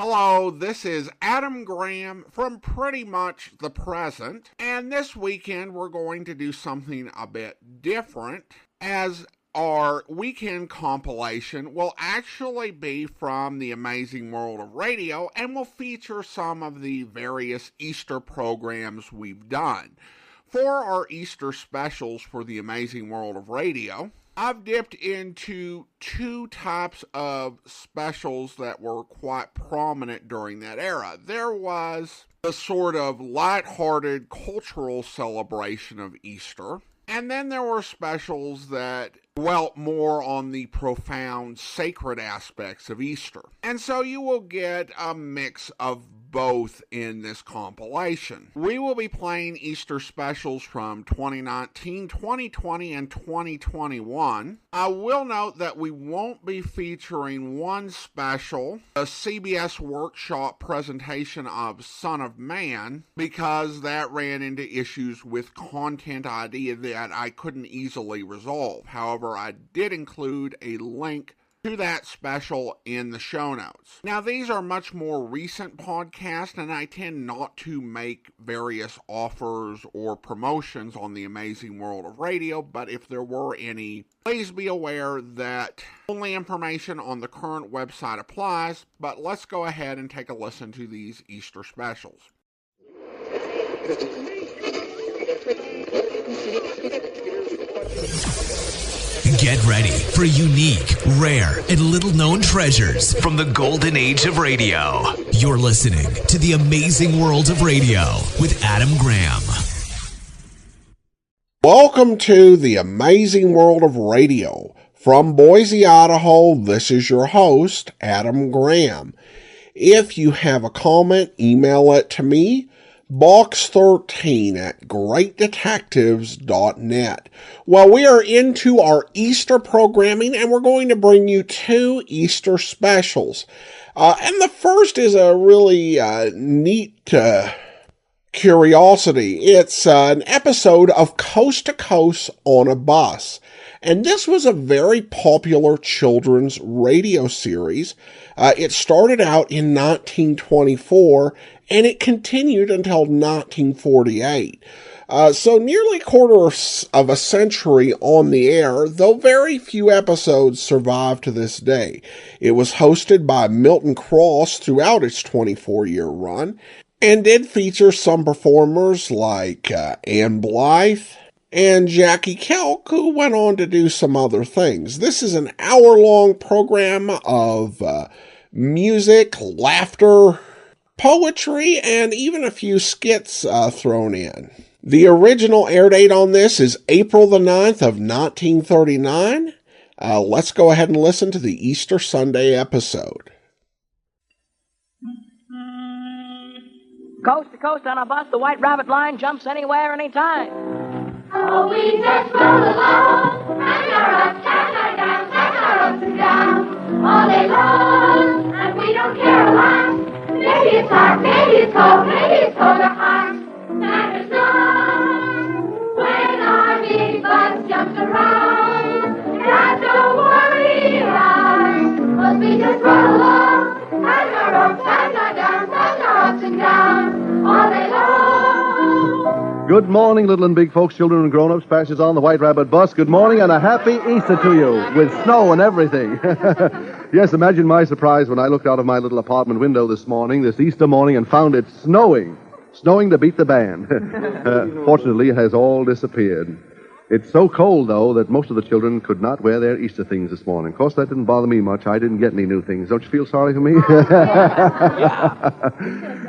Hello, this is Adam Graham from Pretty Much the Present, and this weekend we're going to do something a bit different, as our weekend compilation will actually be from the Amazing World of Radio and will feature some of the various Easter programs we've done. For our Easter specials for the Amazing World of Radio, I've dipped into two types of specials that were quite prominent during that era. There was the sort of lighthearted cultural celebration of Easter, and then there were specials that dwelt more on the profound sacred aspects of Easter. And so you will get a mix of both in this compilation. We will be playing Easter specials from 2019, 2020, and 2021. I will note that we won't be featuring one special, a CBS workshop presentation of Son of Man, because that ran into issues with content ID that I couldn't easily resolve. However, I did include a link to that special in the show notes. Now, these are much more recent podcasts, and I tend not to make various offers or promotions on the Amazing World of Radio, but if there were any, please be aware that only information on the current website applies. But let's go ahead and take a listen to these Easter specials. Get ready for unique, rare, and little-known treasures from the golden age of radio. You're listening to The Amazing World of Radio with Adam Graham. Welcome to The Amazing World of Radio. From Boise, Idaho, this is your host, Adam Graham. If you have a comment, email it to me, box13@greatdetectives.net. Well, we are into our Easter programming, and we're going to bring you two Easter specials. And the first is a really neat curiosity. It's an episode of Coast to Coast on a Bus. And this was a very popular children's radio series. It started out in 1924, and it continued until 1948. So nearly a quarter of a century on the air, though very few episodes survive to this day. It was hosted by Milton Cross throughout its 24-year run, and did feature some performers like Ann Blythe and Jackie Kelk, who went on to do some other things. This is an hour-long program of music, laughter, poetry, and even a few skits thrown in. The original air date on this is April the 9th of 1939. Let's go ahead and listen to the Easter Sunday episode. Coast to coast on a bus, the White Rabbit line jumps anywhere, anytime. Oh, we just roll along, and our ups and our downs, and our ups and downs, all day long, and we don't care a lot. Maybe it's hot, maybe it's cold or hot. Matters not when our big bus jumps around. And don't worry us, 'cause we just roll along, and our ups and our downs, and our ups and downs, all day long. Good morning, little and big folks, children and grown-ups, passengers on the White Rabbit bus. Good morning and a happy Easter to you, with snow and everything. Yes, imagine my surprise when I looked out of my little apartment window this Easter morning, and found it snowing to beat the band. Fortunately, it has all disappeared. It's so cold, though, that most of the children could not wear their Easter things this morning. Of course, that didn't bother me much. I didn't get any new things. Don't you feel sorry for me?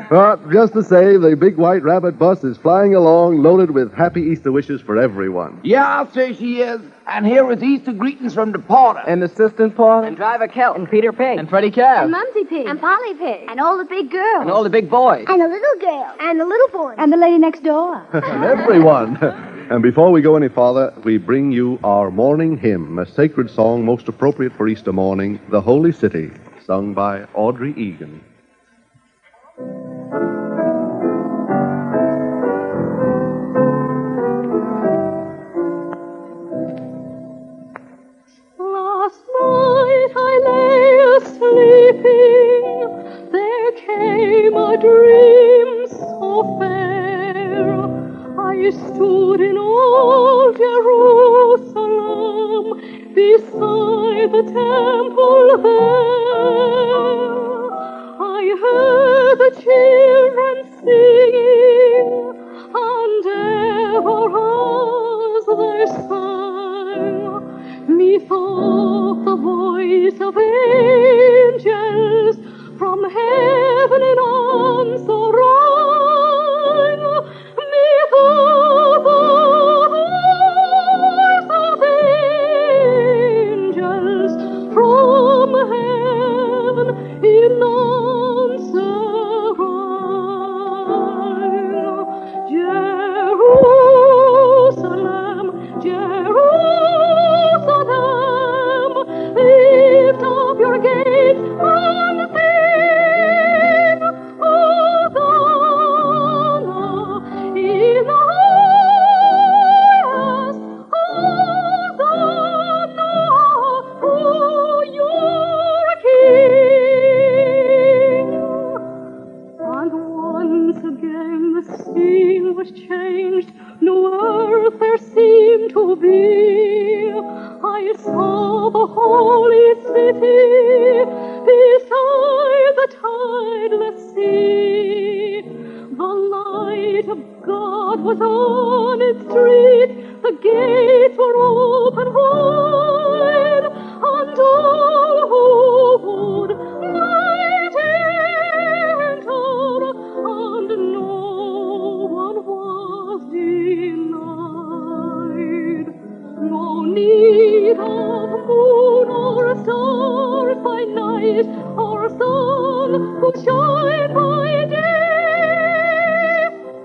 But just to say, the big White Rabbit bus is flying along, loaded with happy Easter wishes for everyone. Yeah, I'll say she is. And here is Easter greetings from the porter. And Assistant Porter. And Driver Kelk. And Peter Pig. And Freddie Cab. And Mumsy Pig. And Polly Pig. And all the big girls. And all the big boys. And the little girl. And the little boy. And the lady next door. And everyone. And before we go any farther, we bring you our morning hymn, a sacred song most appropriate for Easter morning, The Holy City, sung by Audrey Egan. Last night I lay a-sleeping, there dream so fair, I stood in old Jerusalem beside the temple there. I heard the children singing, and ever as they sang, methought the voice of angels from heaven in answer rang. Methought the voice of angels from heaven in answer rang. Jerusalem, Jerusalem, lift up your gates and sing, Hosanna in the highest, Hosanna to your King. And once again the scene was changed, no earth there seemed to be. I saw the holy city beside the tideless sea. The light of God was on its street, the gates were open wide, and all who would might enter, and no one was denied. No need of moon or stars by night, or sun who shine by day.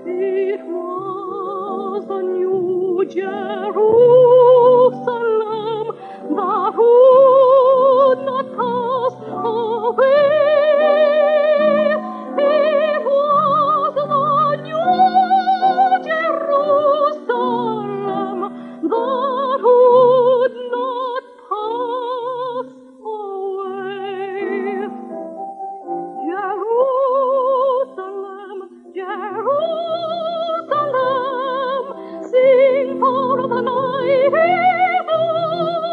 It was the new Jerusalem that would not pass away. It was the new Jerusalem that would not pass away. Jerusalem, Jerusalem, sing for the night is o'er.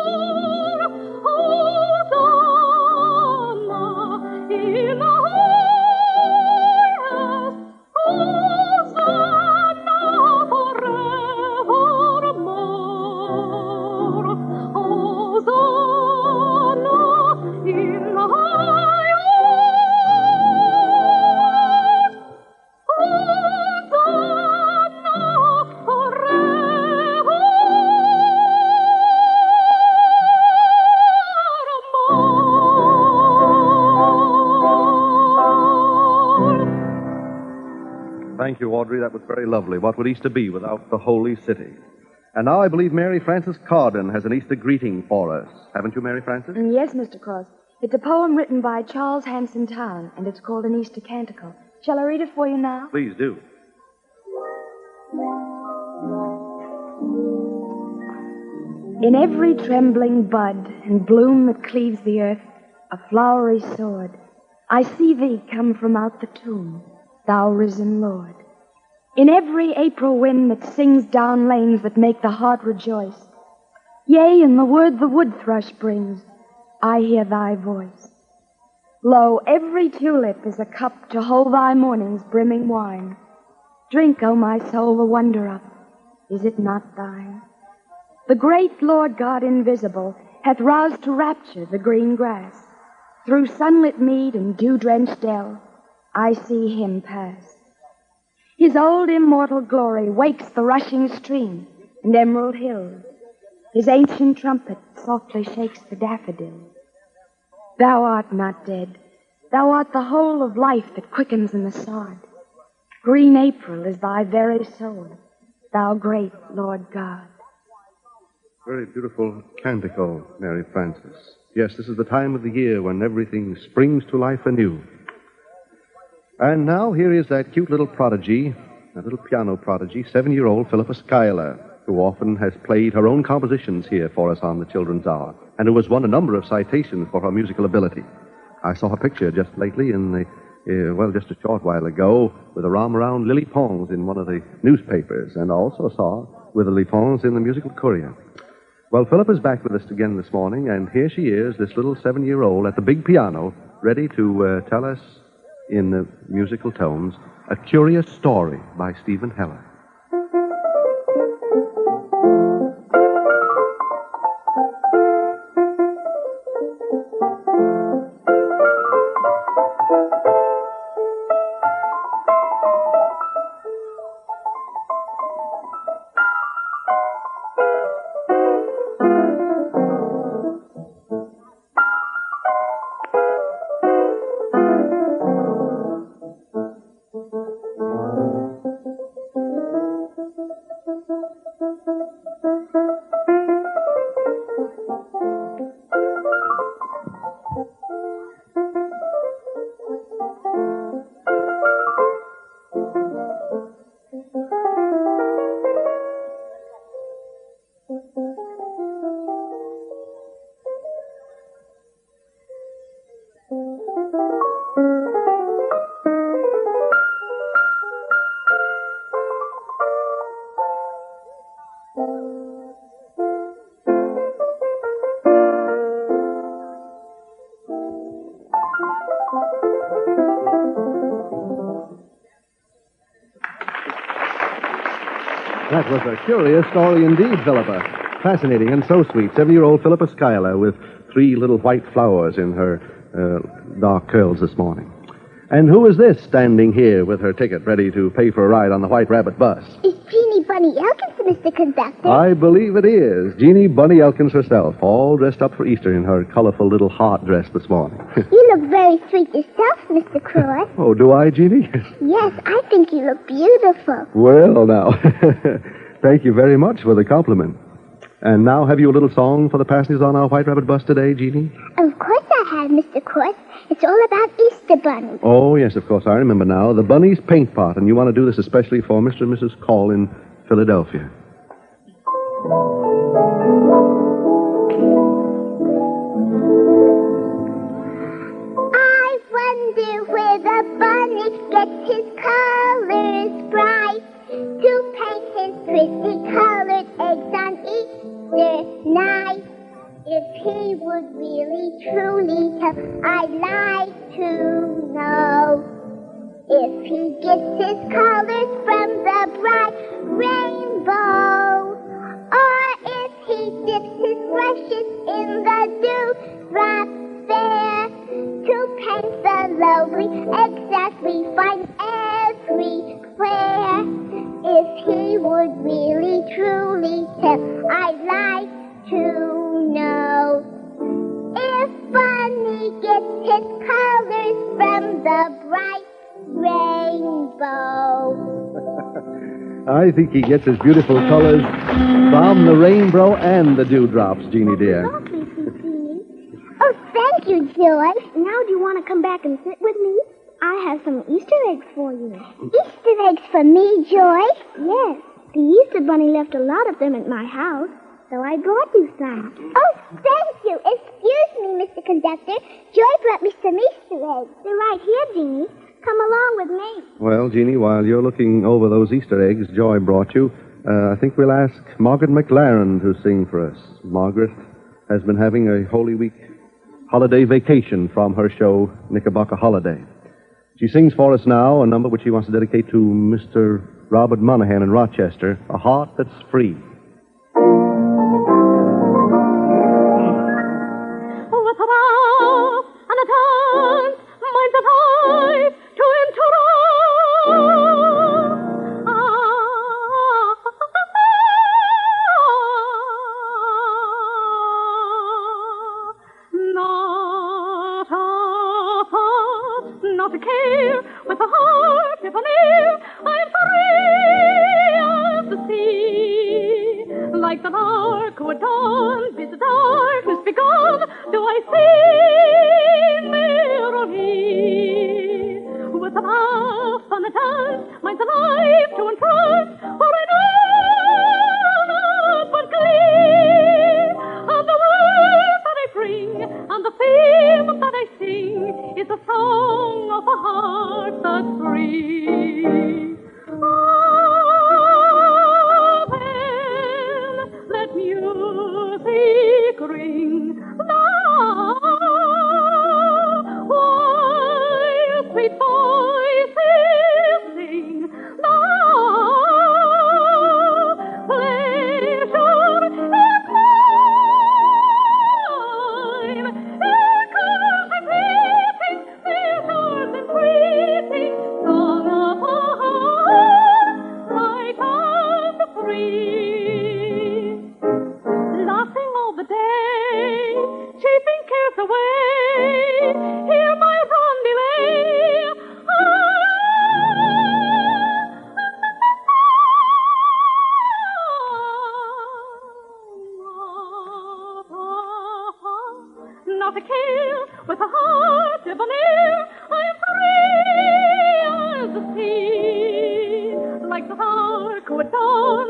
Hosanna in the highest, Hosanna forevermore. Hosanna in the highest, Hosanna forevermore. Thank you, Audrey. That was very lovely. What would Easter be without the Holy City? And now I believe Mary Frances Carden has an Easter greeting for us. Haven't you, Mary Frances? Yes, Mr. Cross. It's a poem written by Charles Hanson Towne, and it's called An Easter Canticle. Shall I read it for you now? Please do. In every trembling bud and bloom that cleaves the earth, a flowery sword, I see thee come from out the tomb, thou risen Lord. In every April wind that sings down lanes that make the heart rejoice, yea, in the word the wood thrush brings, I hear thy voice. Lo, every tulip is a cup to hold thy morning's brimming wine. Drink, O my soul, the wonder of it. Is it not thine? The great Lord God invisible hath roused to rapture the green grass. Through sunlit mead and dew-drenched dell, I see him pass. His old immortal glory wakes the rushing stream and emerald hills. His ancient trumpet softly shakes the daffodils. Thou art not dead. Thou art the whole of life that quickens in the sod. Green April is thy very soul, thou great Lord God. Very beautiful canticle, Mary Frances. Yes, this is the time of the year when everything springs to life anew. And now here is that cute little prodigy, that little piano prodigy, 7-year-old Philippa Schuyler, who often has played her own compositions here for us on the Children's Hour, and who has won a number of citations for her musical ability. I saw her picture just lately in the just a short while ago, with a rom around Lily Pons in one of the newspapers, and also saw with Lily Pons in the Musical Courier. Well, Philippa's back with us again this morning, and here she is, this little 7-year-old at the big piano, ready to tell us, in musical tones, A Curious Story by Stephen Heller. That was a curious story indeed, Philippa. Fascinating and so sweet. 7-year-old Philippa Schuyler with 3 little white flowers in her dark curls this morning. And who is this standing here with her ticket ready to pay for a ride on the White Rabbit bus? It's Jeannie Bunny Elkins, Mr. Conductor. I believe it is. Jeannie Bunny Elkins herself, all dressed up for Easter in her colorful little heart dress this morning. You look very sweet yourself, Mr. Cross. Oh, do I, Jeannie? Yes, I think you look beautiful. Well, now, thank you very much for the compliment. And now, have you a little song for the passengers on our White Rabbit bus today, Jeannie? Of course I have, Mr. Cross. It's all about Easter bunnies. Oh, yes, of course. I remember now. The Bunny's Paint Pot, and you want to do this especially for Mr. and Mrs. Call in Philadelphia. I wonder where the bunny gets his colors bright to paint his pretty colored eggs on Easter night. If he would really truly tell, I'd like to know. If he gets his colors from the bright rainbow, or if he dips his brushes in the dewdrop fair to paint the lovely eggs that we find everywhere. If he would really truly tell, I'd like to know. If Bunny gets his colors from the bright rainbow. I think he gets his beautiful colors from the rainbow and the dewdrops, Jeannie dear. Oh, thank you, Joy. Now do you want to come back and sit with me? I have some Easter eggs for you. Easter eggs for me, Joy? Yes. The Easter Bunny left a lot of them at my house, so I brought you some. Oh, thank you. Excuse me, Mr. Conductor. Joy brought me some Easter eggs. They're right here, Jeannie. Come along with me. Well, Jeannie, while you're looking over those Easter eggs Joy brought you, I think we'll ask Margaret McLaren to sing for us. Margaret has been having a Holy Week holiday vacation from her show, Knickerbocker Holiday. She sings for us now a number which she wants to dedicate to Mr. Robert Monahan in Rochester, A Heart That's Free. With a laugh and a dance, minds alive to interrupt. Not a thought, not a care, with a heart if an ear, I'm free as the sea. Like the lark who at dawn bids the darkness be gone, do I see merrily. With a laugh and a dance, minds alive to and from, for I know not but glee. And the words that I bring, and the theme that I sing, is a song of a heart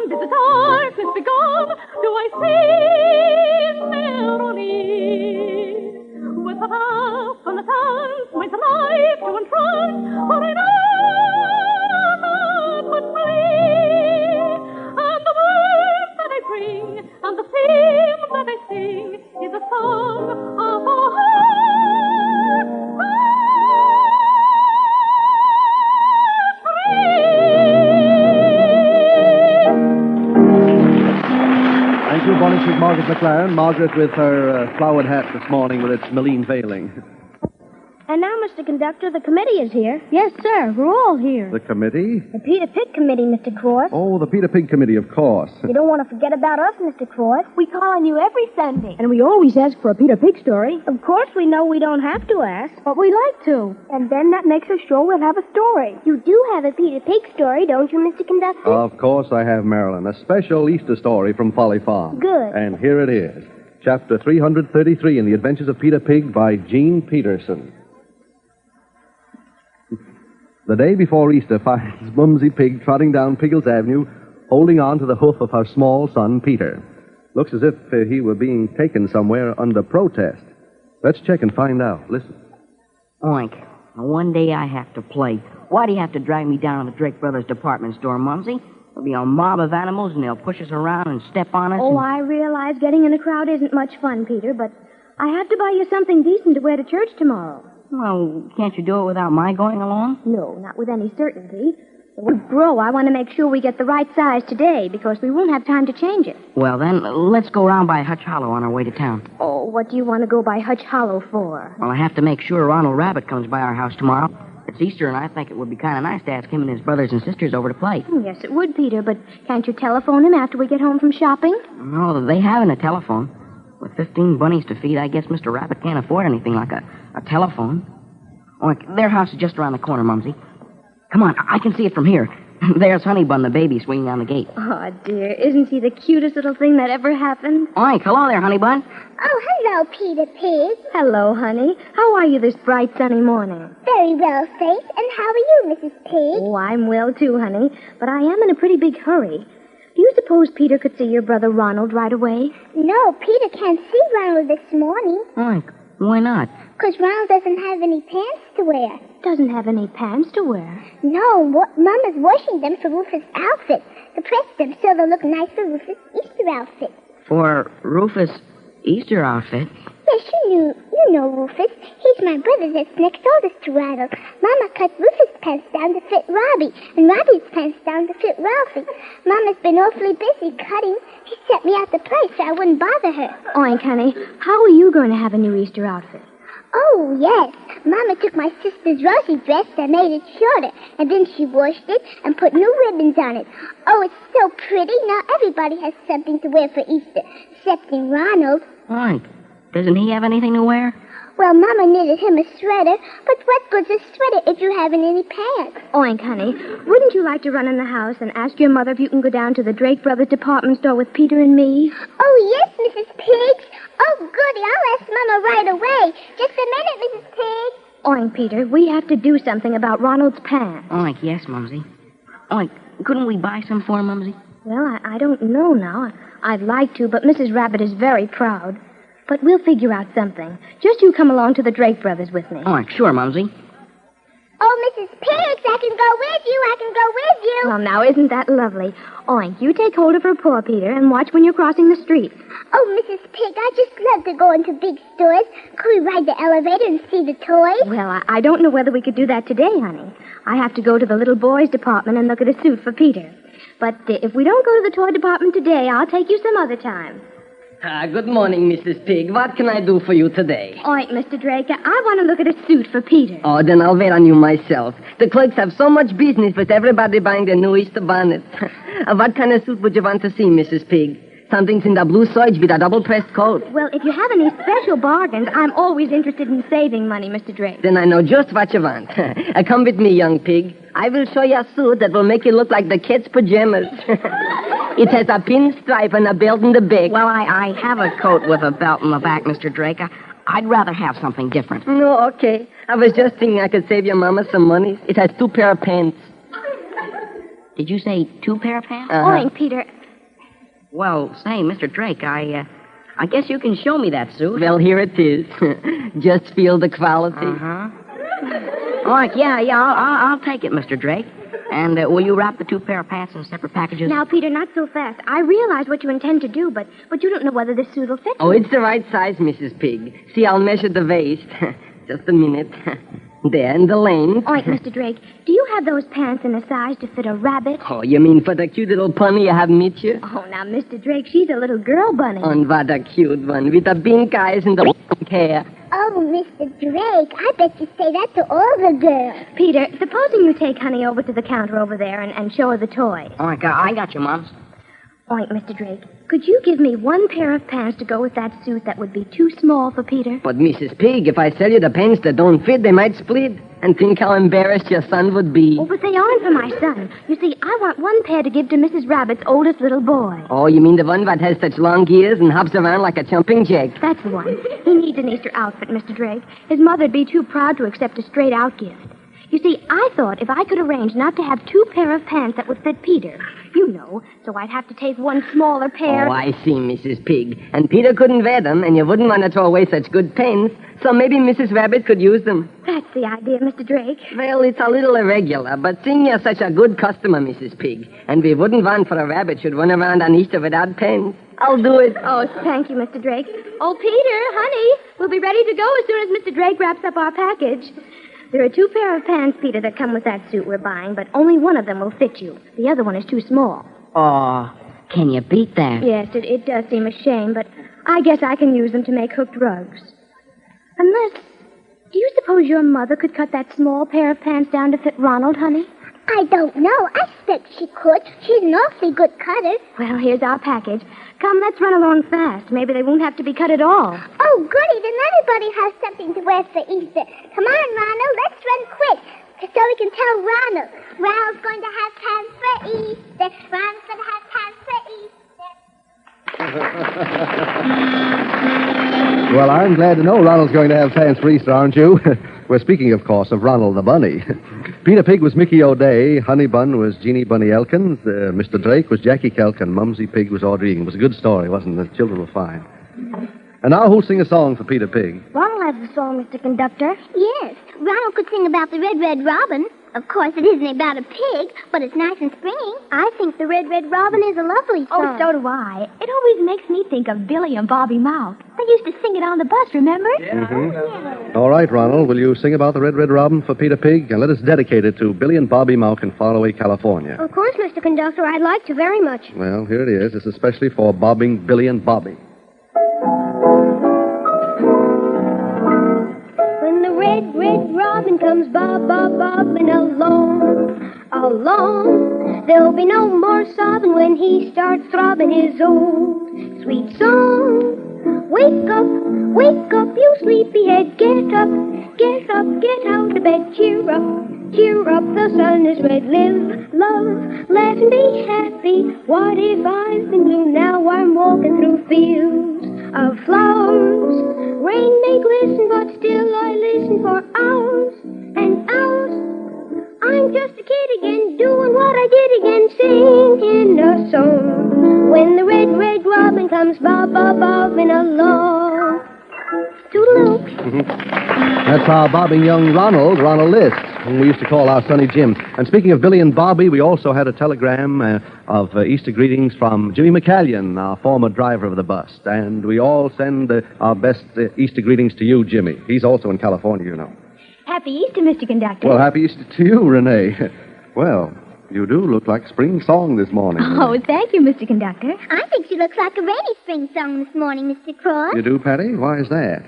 did the darkness begun, do I see Melanie? With the laugh and the dance, might the life to entrance, for I know not but flee. And the words that I bring, and the theme that I sing, is a song of a heart Thank you, Bonnet. She's Margaret McLaren. Margaret with her flowered hat this morning with its Malene veiling. And now, Mr. Conductor, the committee is here. Yes, sir. We're all here. The committee? The Peter Pig Committee, Mr. Cross. Oh, the Peter Pig Committee, of course. You don't want to forget about us, Mr. Cross. We call on you every Sunday. And we always ask for a Peter Pig story. Of course, we know we don't have to ask. But we like to. And then that makes us sure we'll have a story. You do have a Peter Pig story, don't you, Mr. Conductor? Of course I have, Marilyn. A special Easter story from Folly Farm. Good. And here it is. Chapter 333 in The Adventures of Peter Pig by Gene Peterson. The day before Easter finds Mumsy Pig trotting down Piggles Avenue, holding on to the hoof of her small son, Peter. Looks as if he were being taken somewhere under protest. Let's check and find out. Listen. Oink. One day I have to play. Why do you have to drag me down to the Drake Brothers department store, Mumsy? There'll be a mob of animals, and they'll push us around and step on us. Oh, I realize getting in a crowd isn't much fun, Peter, but I have to buy you something decent to wear to church tomorrow. Well, can't you do it without my going along? No, not with any certainty. With Bro, I want to make sure we get the right size today, because we won't have time to change it. Well, then, let's go around by Hutch Hollow on our way to town. Oh, what do you want to go by Hutch Hollow for? Well, I have to make sure Ronald Rabbit comes by our house tomorrow. It's Easter, and I think it would be kind of nice to ask him and his brothers and sisters over to play. Yes, it would, Peter, but can't you telephone him after we get home from shopping? No, they haven't a telephone. With 15 bunnies to feed, I guess Mr. Rabbit can't afford anything like a telephone. Oh, their house is just around the corner, Mumsy. Come on, I can see it from here. There's Honeybun, the baby, swinging down the gate. Oh, dear, isn't he the cutest little thing that ever happened? Oink, hello there, Honeybun. Oh, hello, Peter Pig. Hello, honey. How are you this bright, sunny morning? Very well, thanks. And how are you, Mrs. Pig? Oh, I'm well, too, honey. But I am in a pretty big hurry. Do you suppose Peter could see your brother Ronald right away? No, Peter can't see Ronald this morning. Oink, why not? Because Ronald doesn't have any pants to wear. Doesn't have any pants to wear? No, Mama's washing them for Rufus' outfit. To press them so they'll look nice for Rufus' Easter outfit. For Rufus' Easter outfit? Yes, you know Rufus. He's my brother that's next oldest to Ronald. Mama cut Rufus' pants down to fit Robbie, and Robbie's pants down to fit Ralphie. Mama's been awfully busy cutting. She set me out the price so I wouldn't bother her. Oink, honey, how are you going to have a new Easter outfit? Oh, yes. Mama took my sister's rosy dress and made it shorter, and then she washed it and put new ribbons on it. Oh, it's so pretty. Now everybody has something to wear for Easter, excepting Ronald. Oink, doesn't he have anything to wear? Well, Mama knitted him a sweater, but what good's a sweater if you haven't any pants? Oink, honey, wouldn't you like to run in the house and ask your mother if you can go down to the Drake Brothers department store with Peter and me? Oh, yes, Mrs. Pig. Oh, goody, I'll ask Mama right away. Just a minute, Mrs. Pig. Oink, Peter, we have to do something about Ronald's pants. Oink, yes, Mumsy. Oink, couldn't we buy some for him, Mumsy? Well, I don't know now. I'd like to, but Mrs. Rabbit is very proud. But we'll figure out something. Just you come along to the Drake Brothers with me. Oink, sure, Mumsy. Oh, Mrs. Piggs, I can go with you. I can go with you. Well, now, isn't that lovely? Oink, you take hold of her paw, Peter, and watch when you're crossing the street. Oh, Mrs. Pig, I just love to go into big stores. Could we ride the elevator and see the toys? Well, I don't know whether we could do that today, honey. I have to go to the little boys' department and look at a suit for Peter. But if we don't go to the toy department today, I'll take you some other time. Good morning, Mrs. Pig. What can I do for you today? Oink, Mr. Drake, I want to look at a suit for Peter. Oh, then I'll wait on you myself. The clerks have so much business with everybody buying their new Easter bonnet. What kind of suit would you want to see, Mrs. Pig? Something's in the blue serge with a double-pressed coat. Well, if you have any special bargains, I'm always interested in saving money, Mr. Drake. Then I know just what you want. Come with me, young pig. I will show you a suit that will make you look like the kids' pajamas. It has a pinstripe and a belt in the back. Well, I have a coat with a belt in the back, Mr. Drake. I'd rather have something different. No, okay. I was just thinking I could save your mama some money. It has 2 pair of pants. Did you say 2 pair of pants? Oink, Peter, Well, say, Mr. Drake, I guess you can show me that suit. Well, here it is. Just feel the quality. Uh-huh. All right, yeah, I'll take it, Mr. Drake. And will you wrap the 2 pair of pants in separate packages? Now, Peter, not so fast. I realize what you intend to do, but you don't know whether this suit will fit you. Oh, it's the right size, Mrs. Pig. See, I'll measure the waist. Just a minute. There, in the lane. All right, Mr. Drake, do you have those pants in a size to fit a rabbit? Oh, you mean for the cute little pony you have met you? Oh, now, Mr. Drake, she's a little girl bunny. And what a cute one, with the pink eyes and the hair. Oh, Mr. Drake, I bet you say that to all the girls. Peter, supposing you take Honey over to the counter over there and show her the toys. All right, I got you, Mums. All right, Mr. Drake, could you give me 1 pair of pants to go with that suit that would be too small for Peter? But, Mrs. Pig, if I sell you the pants that don't fit, they might split. And think how embarrassed your son would be. Oh, but they aren't for my son. You see, I want 1 pair to give to Mrs. Rabbit's oldest little boy. Oh, you mean the one that has such long ears and hops around like a jumping jack? That's the one. He needs an Easter outfit, Mr. Drake. His mother'd be too proud to accept a straight-out gift. You see, I thought if I could arrange not to have 2 pair of pants that would fit Peter, you know, so I'd have to take 1 smaller pair. Oh, I see, Mrs. Pig. And Peter couldn't wear them, and you wouldn't want to throw away such good pants, so maybe Mrs. Rabbit could use them. That's the idea, Mr. Drake. Well, it's a little irregular, but seeing you're such a good customer, Mrs. Pig, and we wouldn't want for a rabbit should run around on Easter without pants, I'll do it. Oh, thank you, Mr. Drake. Oh, Peter, honey, we'll be ready to go as soon as Mr. Drake wraps up our package. There are 2 pair of pants, Peter, that come with that suit we're buying, but only one of them will fit you. The other one is too small. Oh, can you beat that? Yes, it does seem a shame, but I guess I can use them to make hooked rugs. Unless, do you suppose your mother could cut that small pair of pants down to fit Ronald, honey? I don't know. I expect she could. She's an awfully good cutter. Well, here's our package. Come, let's run along fast. Maybe they won't have to be cut at all. Oh, goody. Then everybody has something to wear for Easter. Come on, Ronald. Let's run quick. So we can tell Ronald. Ronald's going to have pants for Easter. Ronald's going to have pants for Easter. Well, I'm glad to know Ronald's going to have pants for Easter, aren't you? We're speaking, of course, of Ronald the Bunny. Peter Pig was Mickey O'Day. Honey Bun was Jeannie Bunny Elkins. Mr. Drake was Jackie Kelkin. Mumsy Pig was Audrey Egan. It was a good story, wasn't it? The children were fine. And now who'll sing a song for Peter Pig? Ronald has a song, Mr. Conductor. Yes, Ronald could sing about the Red, Red Robin. Of course, it isn't about a pig, but it's nice and springy. I think the Red, Red Robin is a lovely song. Oh, so do I. It always makes me think of Billy and Bobby Mouth. They used to sing it on the bus, remember? Yeah. Mm-hmm. All right, Ronald, will you sing about the Red, Red Robin for Peter Pig? And let us dedicate it to Billy and Bobby Mouth in Faraway, California. Of course, Mr. Conductor, I'd like to very much. Well, here it is. It's especially for bobbing Billy and Bobby. When the Red, Red Robin comes bobbing along, there'll be no more sobbing when he starts throbbing his old sweet song. Wake up, you sleepyhead, get up, get out of bed, cheer up, the sun is red, live, love, laugh and be happy. What if I've been blue, now I'm walking through fields of flowers. Rain may glisten, but still I listen for hours and hours. I'm just a kid again, doing what I did again, singing a song. When the Red, Red Robin comes bobbing along. Toodaloo. That's our bobbing young Ronald List, whom we used to call our Sonny Jim. And speaking of Billy and Bobby, we also had a telegram of Easter greetings from Jimmy McCallion, our former driver of the bus. And we all send our best Easter greetings to you, Jimmy. He's also in California, you know. Happy Easter, Mr. Conductor. Well, happy Easter to you, Renee. Well, you do look like spring song this morning. Oh, thank you, Mr. Conductor. I think she looks like a rainy spring song this morning, Mr. Cross. You do, Patty? Why is that?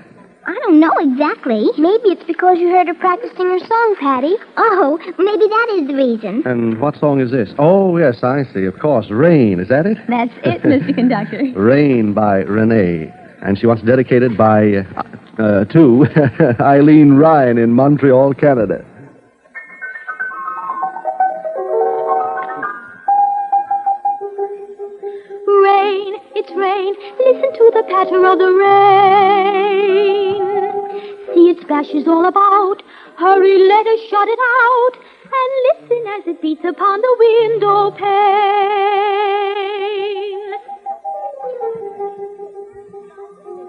I don't know exactly. Maybe it's because you heard her practicing her song, Patty. Oh, maybe that is the reason. And what song is this? Oh, yes, I see. Of course, Rain. Is that it? That's it, Mr. Conductor. Rain by Renee. And she wants dedicated by, to Eileen Ryan in Montreal, Canada. Rain, it's rain, listen to the patter of the rain. See it splashes all about, hurry, let us shut it out, and listen as it beats upon the window pane.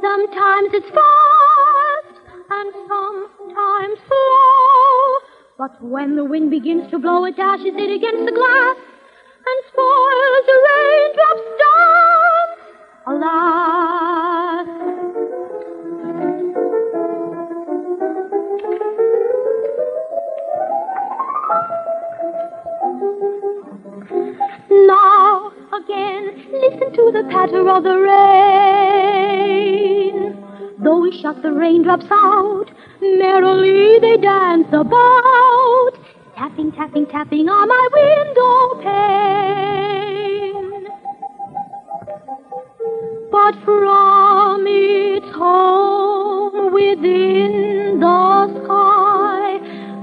Sometimes it's fast and sometimes slow. But when the wind begins to blow, it dashes it against the glass and spoils the raindrop's dance. Alas. Now, again, listen to the patter of the rain. Though we shut the raindrops out, merrily they dance about, tapping, tapping, tapping on my window pane. But from its home within the sky,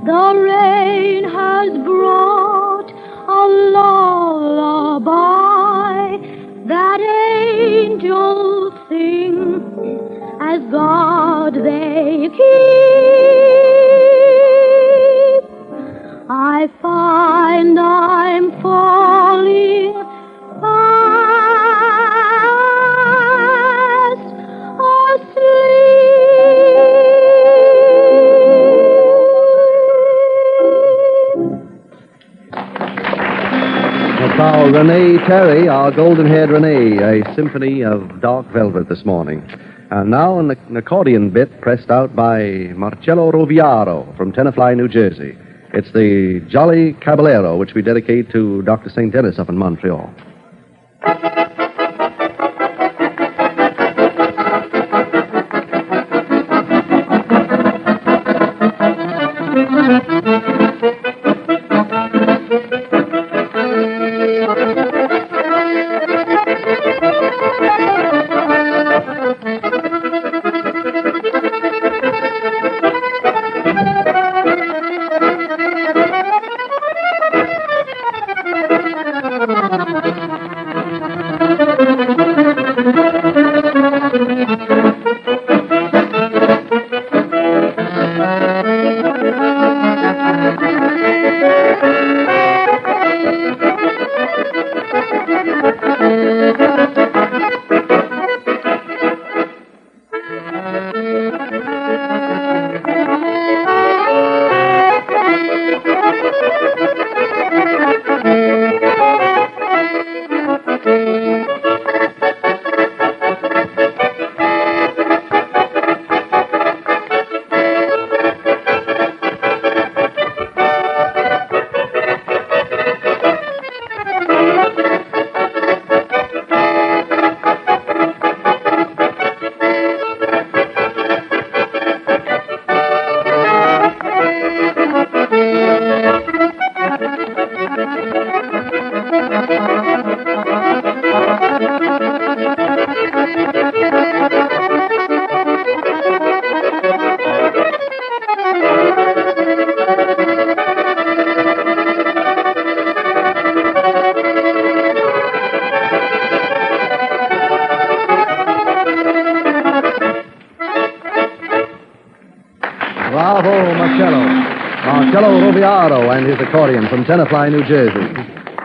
the rain has brought a lullaby that angels sing as God they keep. I find I'm falling fast That's our Renee Terry, our golden-haired Renee, a symphony of dark velvet this morning. And now an accordion bit pressed out by Marcello Roviaro from Tenafly, New Jersey. It's the Jolly Caballero, which we dedicate to Dr. St. Dennis up in Montreal. Bravo, Marcello Roviaro and his accordion from Tenafly, New Jersey.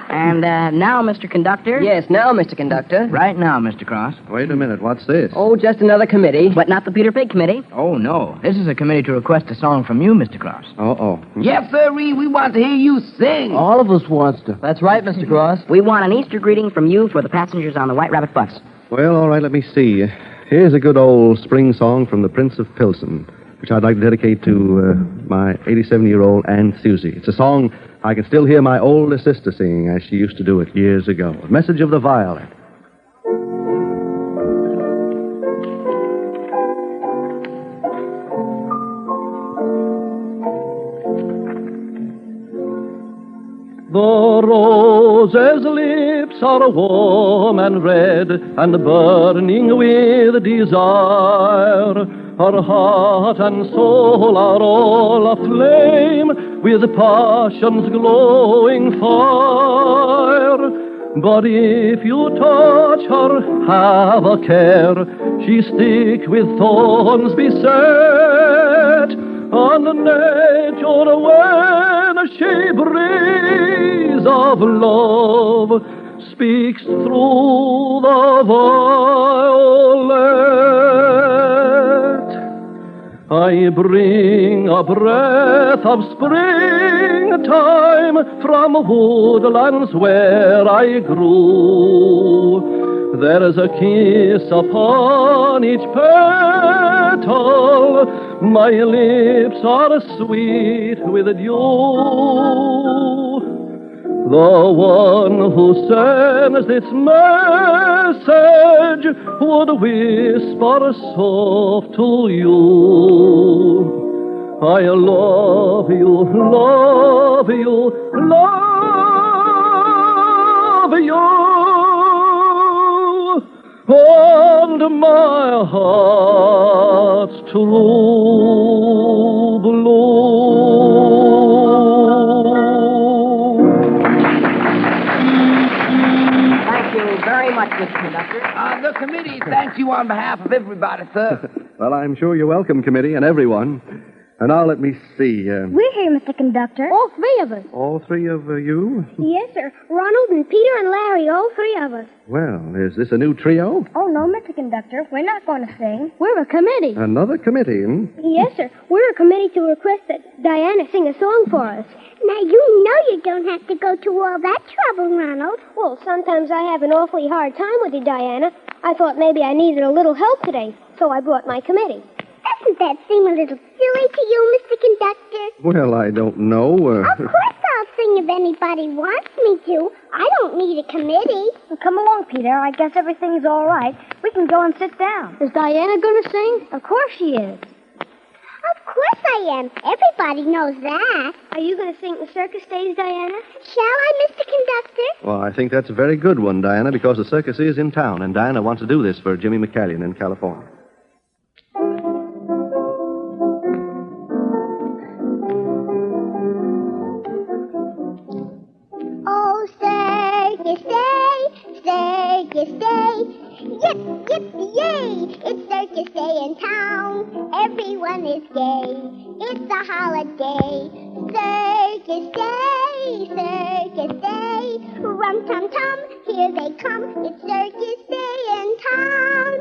And now, Mr. Conductor. Yes, now, Mr. Conductor. Right now, Mr. Cross. Wait a minute, what's this? Oh, just another committee. But not the Peter Pig Committee. Oh, no. This is a committee to request a song from you, Mr. Cross. Uh-oh. Yes, sirree, we want to hear you sing. All of us wants to. That's right, Mr. Cross. We want an Easter greeting from you for the passengers on the White Rabbit bus. Well, all right, let me see. Here's a good old spring song from the Prince of Pilsen, which I'd like to dedicate to my 87-year-old Aunt Susie. It's a song I can still hear my older sister singing as she used to do it years ago. A Message of the Violet. The rose's lips are warm and red and burning with desire. Her heart and soul are all aflame with passion's glowing fire. But if you touch her, have a care. She stick with thorns beset. On the nature when she breathes of love, speaks through the violet. I bring a breath of springtime from woodlands where I grew. There's a kiss upon each petal. My lips are sweet with dew. The one who sends this message would whisper soft to you. I love you, love you, love you. And my heart's true blue. Thank you very much, Mr. Conductor. The committee thanks you on behalf of everybody, sir. Well, I'm sure you're welcome, committee, and everyone. And now let me see. We're here, Mr. Conductor. All three of us. All three of you? Yes, sir. Ronald and Peter and Larry, all three of us. Well, is this a new trio? Oh, no, Mr. Conductor. We're not going to sing. We're a committee. Another committee, hmm? Yes, sir. We're a committee to request that Diana sing a song for us. Now, you know you don't have to go to all that trouble, Ronald. Well, sometimes I have an awfully hard time with you, Diana. I thought maybe I needed a little help today, so I brought my committee. Doesn't that seem a little silly to you, Mr. Conductor? Well, I don't know. Of course I'll sing if anybody wants me to. I don't need a committee. Well, come along, Peter. I guess everything's all right. We can go and sit down. Is Diana going to sing? Of course she is. Of course I am. Everybody knows that. Are you going to sing the circus stage, Diana? Shall I, Mr. Conductor? Well, I think that's a very good one, Diana, because the circus is in town, and Diana wants to do this for Jimmy McCallion in California. Oh, circus day, circus day. Yip, yip, yay! It's circus day in town. Everyone is gay. It's a holiday. Circus day, circus day. Rum-tum-tum, here they come. It's circus day in town.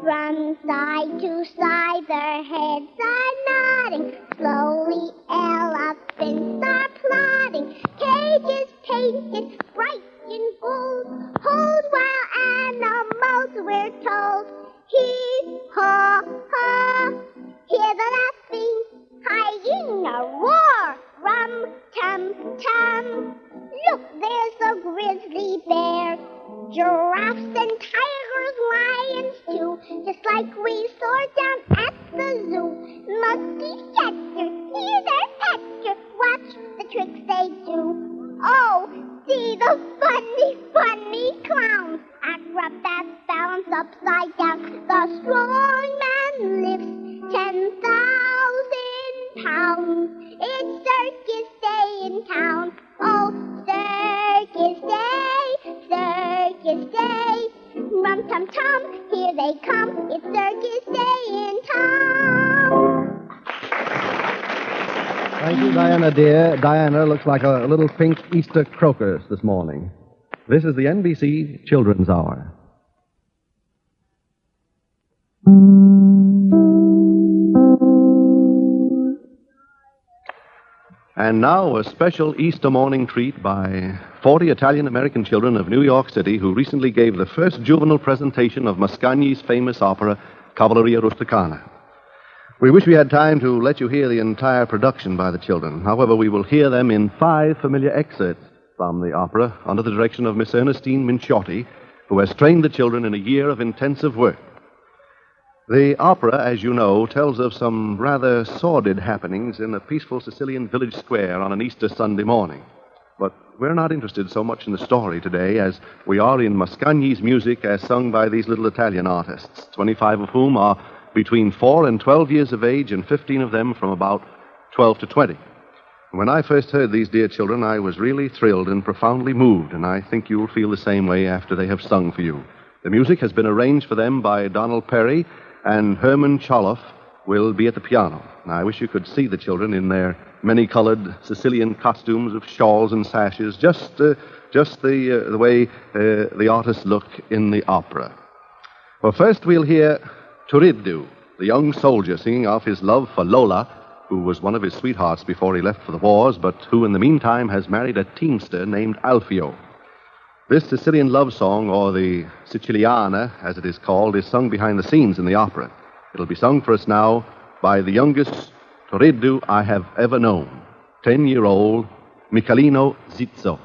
From side to side, their heads are nodding. Slowly elephants are plodding. Cages painted bright in gold. Hold wild animals, we're told. Hee-haw, ha. Hear the laughing hyena roar. Rum-tum-tum. Look, there's a grizzly bear. Giraffes and tigers, lions too. Just like we saw down at the zoo. Monkey scatter, hear their pector. Watch the tricks they do. Oh, see the funny, funny clowns. Acrobats balance upside down. The strong man lifts 10,000 pounds. It's circus day in town. Oh, circus day, circus day. Rum-tum-tum, here they come. It's circus day in town. Thank you, Diana, dear. Diana looks like a little pink Easter crocus this morning. This is the NBC Children's Hour. And now a special Easter morning treat by 40 Italian-American children of New York City who recently gave the first juvenile presentation of Mascagni's famous opera, Cavalleria Rusticana. We wish we had time to let you hear the entire production by the children. However, we will hear them in 5 familiar excerpts from the opera under the direction of Miss Ernestine Minciotti, who has trained the children in a year of intensive work. The opera, as you know, tells of some rather sordid happenings in a peaceful Sicilian village square on an Easter Sunday morning. But we're not interested so much in the story today as we are in Mascagni's music as sung by these little Italian artists, 25 of whom are between 4 and 12 years of age, and 15 of them from about 12 to 20. When I first heard these dear children, I was really thrilled and profoundly moved, and I think you'll feel the same way after they have sung for you. The music has been arranged for them by Donald Perry, and Herman Choloff will be at the piano. Now, I wish you could see the children in their many-colored Sicilian costumes of shawls and sashes, just just the way the artists look in the opera. Well, first we'll hear Turiddu, the young soldier singing of his love for Lola, who was one of his sweethearts before he left for the wars, but who in the meantime has married a teamster named Alfio. This Sicilian love song, or the Siciliana, as it is called, is sung behind the scenes in the opera. It'll be sung for us now by the youngest Turiddu I have ever known, 10-year-old Michelino Zizzo.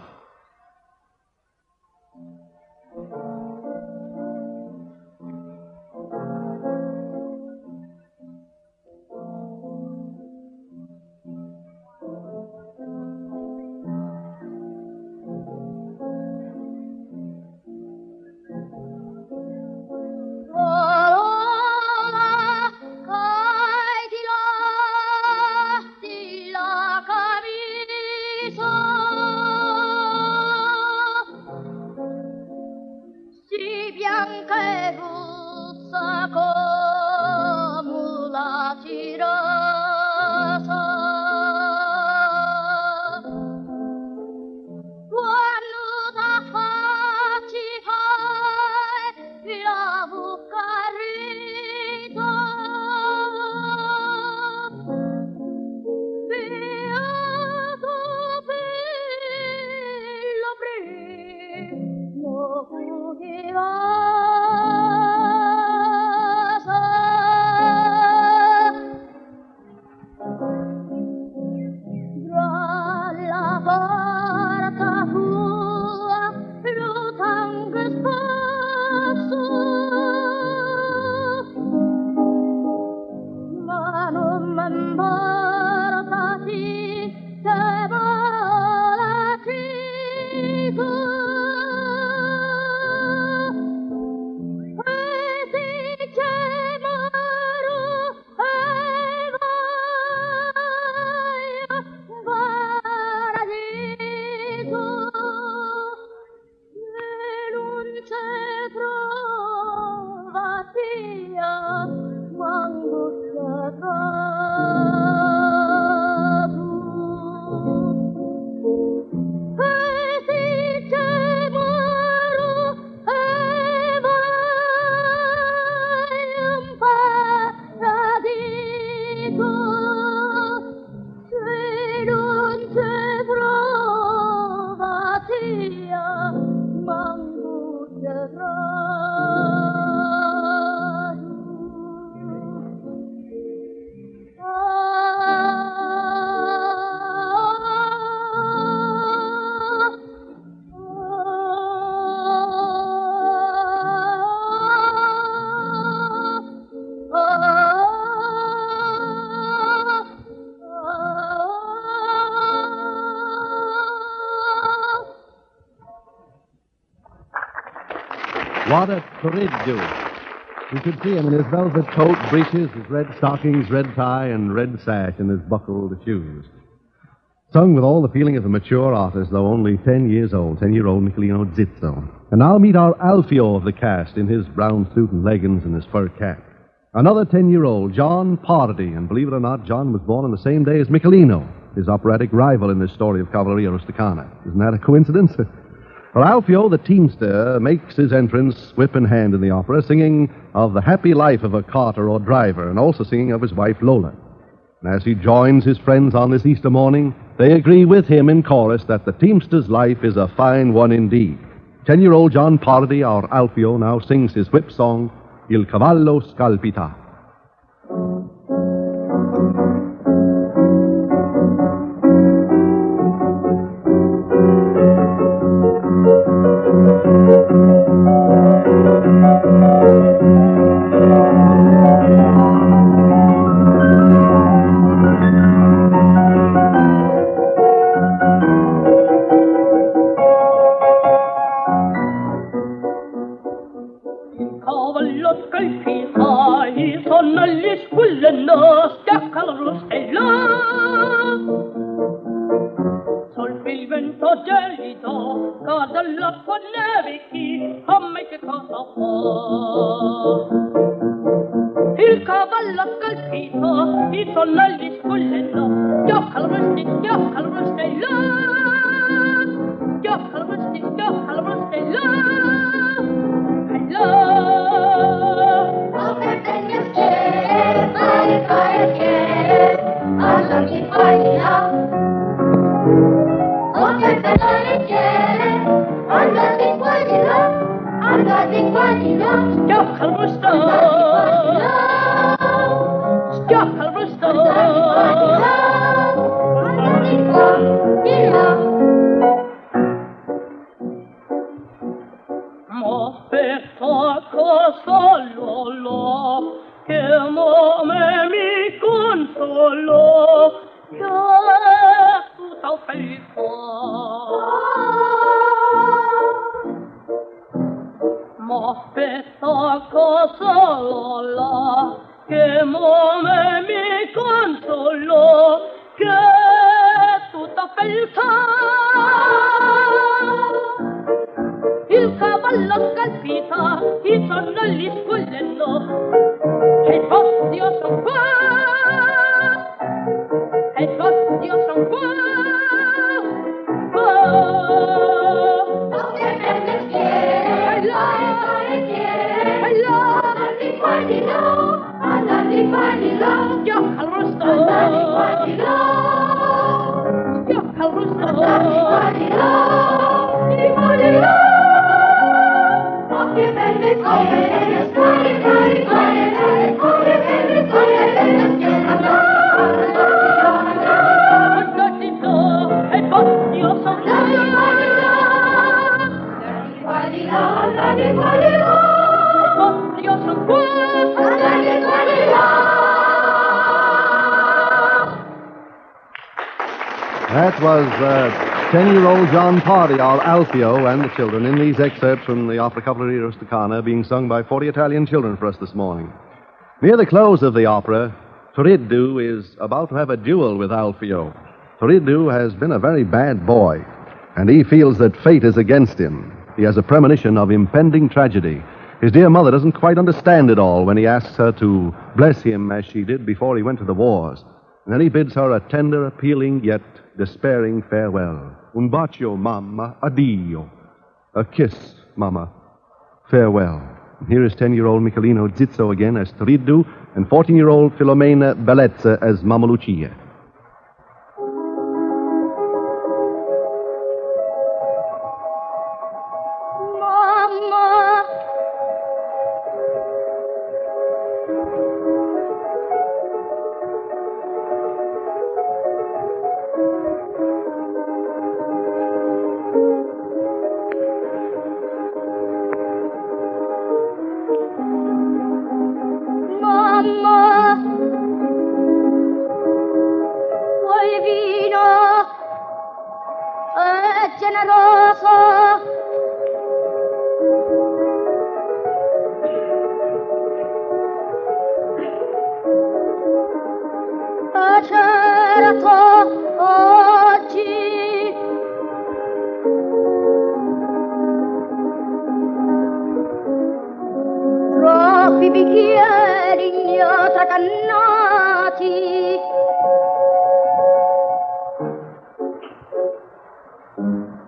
What a Turiddu. You should see him in his velvet coat, breeches, his red stockings, red tie, and red sash, and his buckled shoes. Sung with all the feeling of a mature artist, though only 10 years old, 10-year-old Michelino Zizzo. And now meet our Alfio of the cast in his brown suit and leggings and his fur cap. Another 10-year-old, John Party, and believe it or not, John was born on the same day as Michelino, his operatic rival in this story of Cavalleria Rusticana. Isn't that a coincidence? Well, Alfio, the teamster, makes his entrance whip in hand in the opera, singing of the happy life of a carter or driver, and also singing of his wife Lola. And as he joins his friends on this Easter morning, they agree with him in chorus that the teamster's life is a fine one indeed. 10-year-old John Party, our Alfio, now sings his whip song, Il Cavallo Scalpita. Il cavallo scalpito, i sonnelli squillano, gioca al rustello, gioca al rustello, gioca al rustello. Schiocca il busto, schiocca il busto. Ma per solo che me mi consolo, che tutta felice. Ma per solo che me mi consolo, che tutta felice. Il cavallo scalpita, i sonnelli squillendo, e il postio son qua, e il postio son qua. Oh, che belle schiere, e là, andati qua di là, andati qua di là, schiocca il rosto, andati qua di là, schiocca il rosto, andati qua di là, di là. Che belle schiere, schiere, schiere, che belle schiere, andati là, e poi io sono andati qua di là, andati qua di là, e poi io sono qua, andati qua di là. That was 10-year-old John Pardy, our Alfio, and the children in these excerpts from the opera Cavalleria Rusticana being sung by 40 Italian children for us this morning. Near the close of the opera, Turiddu is about to have a duel with Alfio. Turiddu has been a very bad boy, and he feels that fate is against him. He has a premonition of impending tragedy. His dear mother doesn't quite understand it all when he asks her to bless him as she did before he went to the wars. And then he bids her a tender, appealing, yet despairing farewell. Un bacio, mamma, addio. A kiss, mamma, farewell. And here is 10-year-old Michelino Zizzo again as Turiddu and 14-year-old Filomena Bellezza as Mamma Lucia.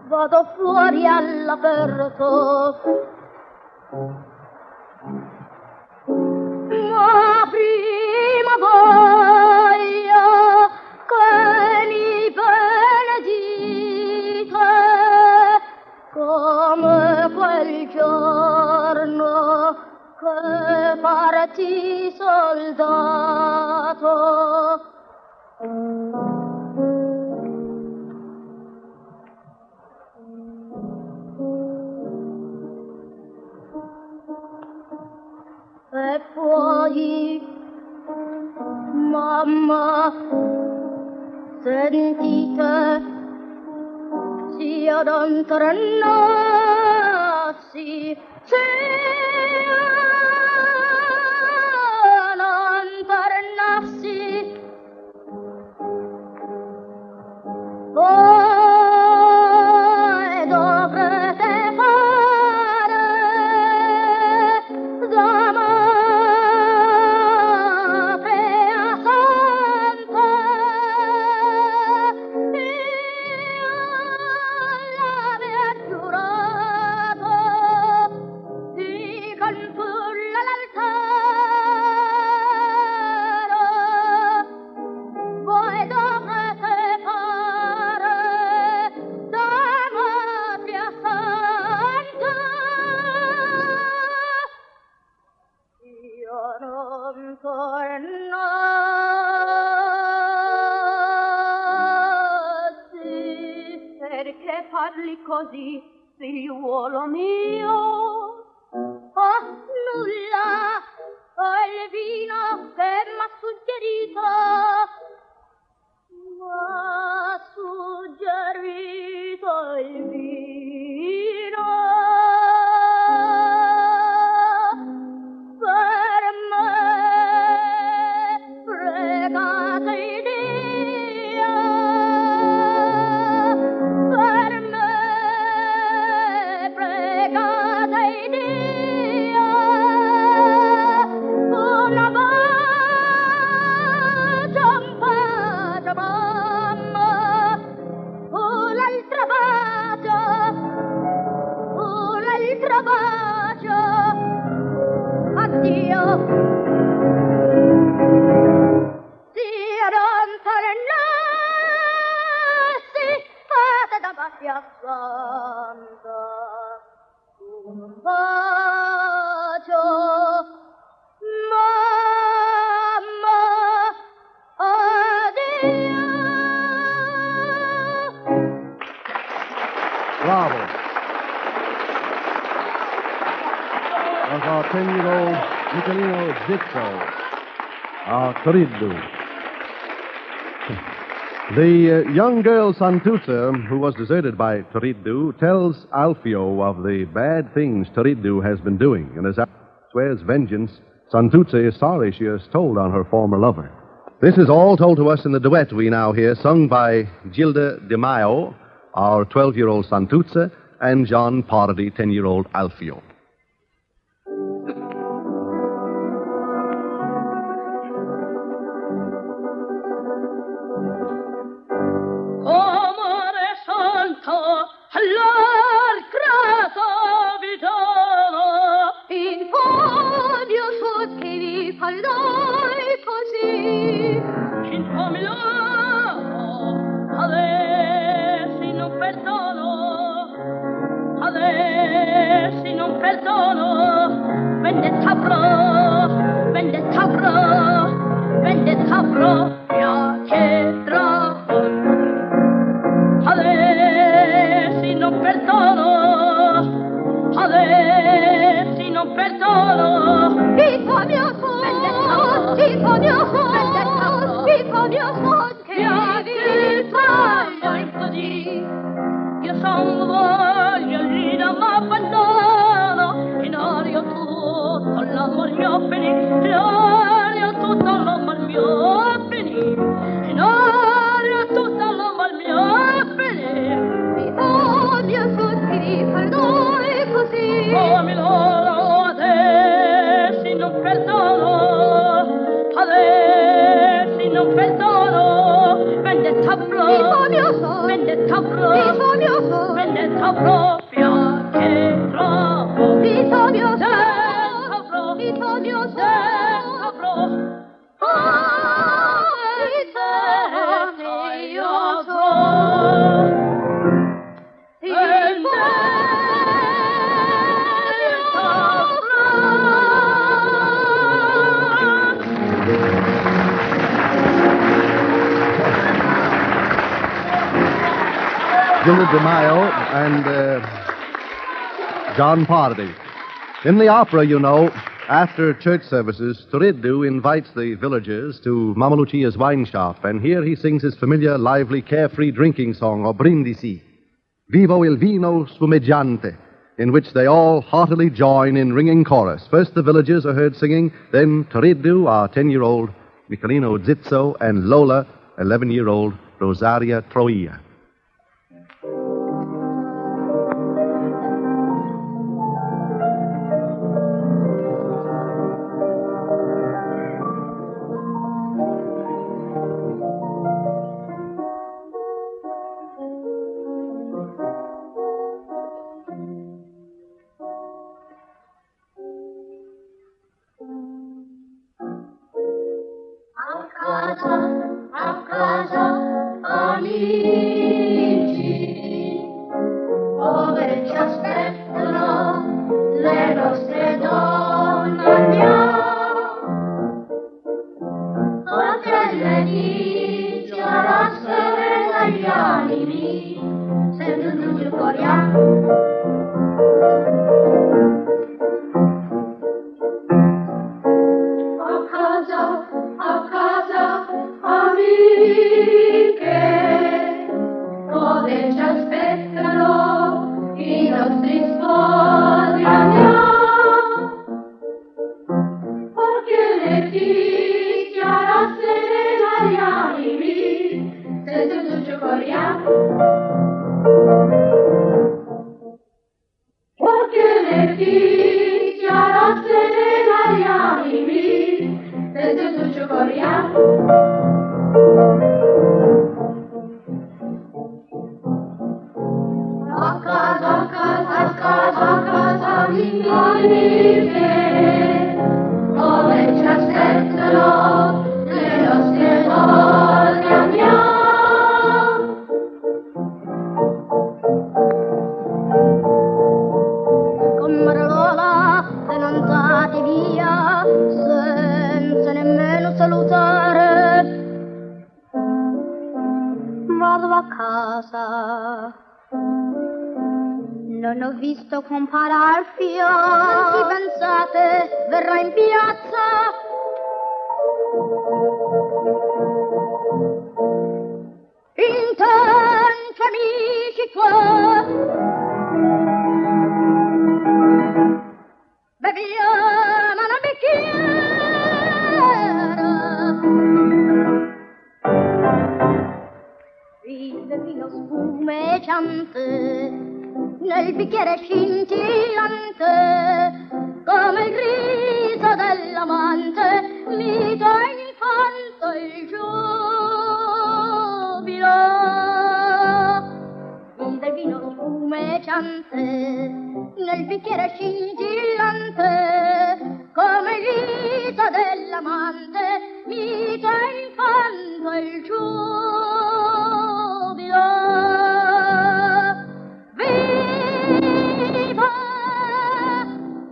Vado fuori all'aperto, ma prima voglio che mi benedite come quel giorno che partì soldato. E poi, mamma, sentite, sia d'antrenarsi, sia d'antrenarsi. Voi dovrete fare da madre a santa. Io l'avevo giurato di cantulla l'altare. perché parli così, figliuolo mio? Oh, nulla, oh, il vino che m'ha suggerito, il vino per me, pregate Dio, per me, pregate Dio, una bacia, un bacio, mamma, l'altra bacio, addio. Dio non tornassi, fate da Macchia Santa, un bacio, mamma, addio. Bravo. Was our 10-year-old Michelino Zitzo, our Toriddu. The young girl Santuzza, who was deserted by Toriddu, tells Alfio of the bad things Toriddu has been doing, and as Alfio swears vengeance, Santuzza is sorry she has told on her former lover. This is all told to us in the duet we now hear, sung by Gilda De Maio, our 12-year-old Santuzza, and John Parody, 10-year-old Alfio. Amore santo, all'algrato vitano, in fodio suo che vi parlai così, in famiglia, adesso non perdono, adesso non perdono, vendetta pro, piacerà. Adesso non perdono, Fico mio son, che vivi traio così. Io son voglio m'abbandono, in aria tutto l'amor mio finì, in aria tutto l'amor mio finì, in aria tutto l'amor mio finì. Oh mio son, che perdoni così. Oh mi loro, adesso non perdono, vendetta pro, vendetta propria che trovo, vita mio Gilda De Maio and John Pardy. In the opera, you know, after church services, Toriddu invites the villagers to Mamma Lucia's wine shop, and here he sings his familiar, lively, carefree drinking song, O Brindisi, Vivo il vino spumeggiante, in which they all heartily join in ringing chorus. First the villagers are heard singing, then Toriddu, our 10-year-old Michelino Zitzo, and Lola, 11-year-old Rosaria Troia. A casa, amici. Non ho visto comparar fior. Chi pensate verrà in piazza? Intanto amici qua, beviamo una bicchiera. Il vino spumeggiante nel bicchiere scintillante, come il riso dell'amante, mito infante il giubilo. Il del vino spumeggiante nel bicchiere scintillante, come il riso dell'amante, mito infante il giubilo. Viva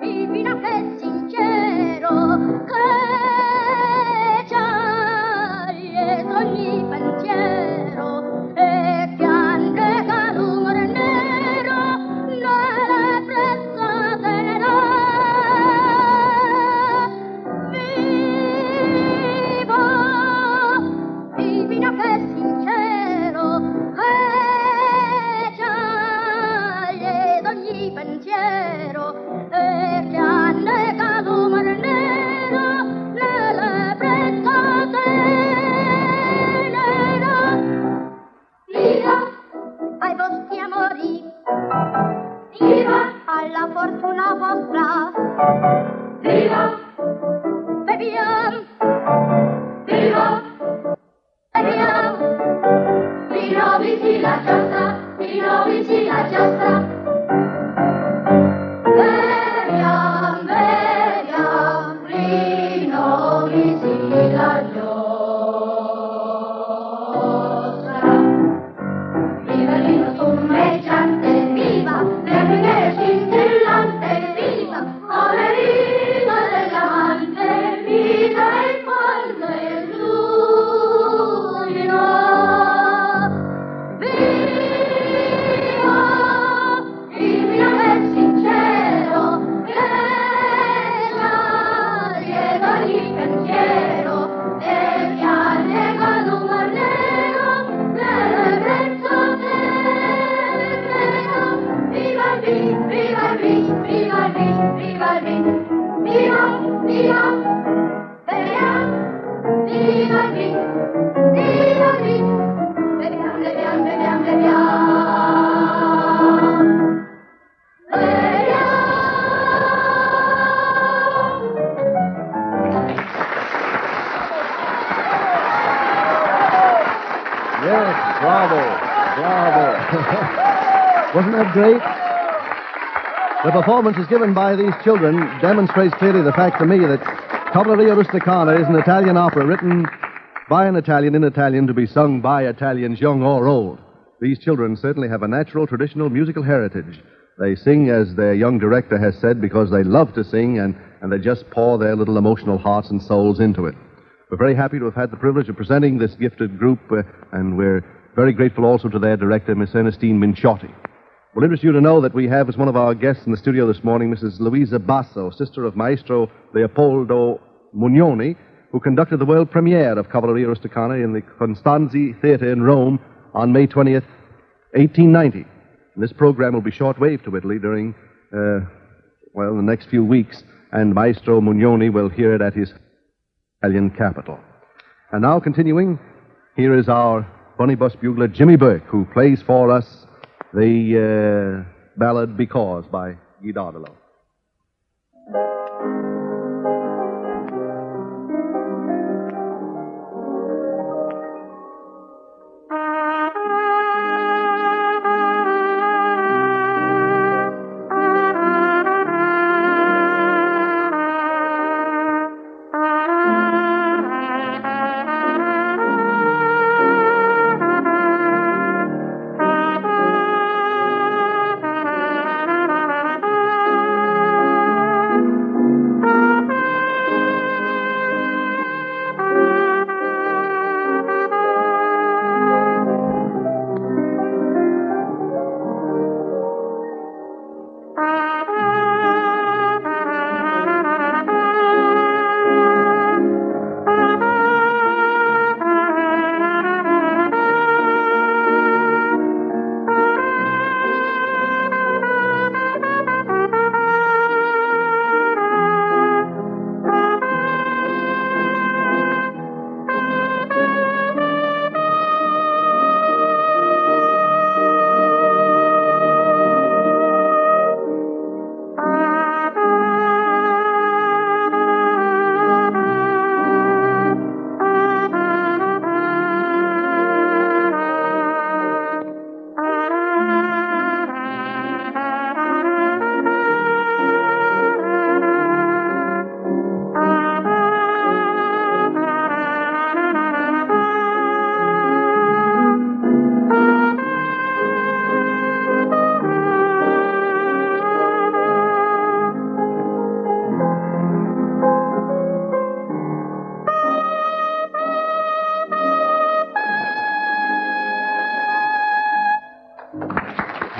il vino che è sincero, che c'ha dietro ogni pensiero e che anche l'umore nero nelle prezzate ne dà. Viva il vino che è sincero, che ogni pensiero e che annega l'umore nero nelle prezzate nera. Viva ai vostri amori, viva alla fortuna vostra, viva beviamo, viva beviamo, vino visi la giostra, vino visi la giostra. Vediam, vediam, vino visi la giostra. Viva il vino spumeggiante, viva nel bicchiere scintillante, viva come il riso dell'amante, viva il fondo e il giubilo. Viva il vino che è sincero, che c'ha dietro ogni pensiero e che annega l'umor nero nelle prezzate nera. Viva il vin, viva il vin, viva il vin, viva il vin, viva, viva, beviamo, viva il vin, viva il vin, beviamo, beviamo, beviamo, beviamo. Yes, bravo, bravo. Wasn't that great? The performances given by these children demonstrates clearly the fact to me that Cavalleria Rusticana is an Italian opera written by an Italian in Italian to be sung by Italians young or old. These children certainly have a natural, traditional musical heritage. They sing, as their young director has said, because they love to sing and they just pour their little emotional hearts and souls into it. We're very happy to have had the privilege of presenting this gifted group, and we're very grateful also to their director, Miss Ernestine Minciotti. We'll interest you to know that we have as one of our guests in the studio this morning Mrs. Luisa Basso, sister of Maestro Leopoldo Mugnoni, who conducted the world premiere of Cavalleria Rusticana in the Constanzi Theater in Rome on May 20th, 1890. And this program will be shortwave to Italy during, the next few weeks, and Maestro Mugnoni will hear it at his Italian capital. And now, continuing, here is our bunny bus bugler, Jimmy Burke, who plays for us the ballad Because by Guy Dardillo.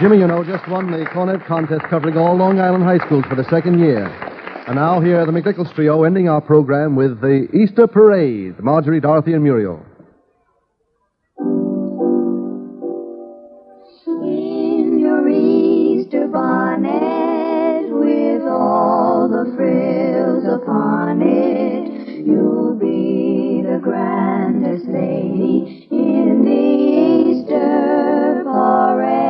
Jimmy, you know, just won the cornet contest covering all Long Island high schools for the second year. And now here are the McNichols Trio ending our program with the Easter Parade, Marjorie, Dorothy, and Muriel. In your Easter bonnet, with all the frills upon it, you'll be the grandest lady in the Easter parade.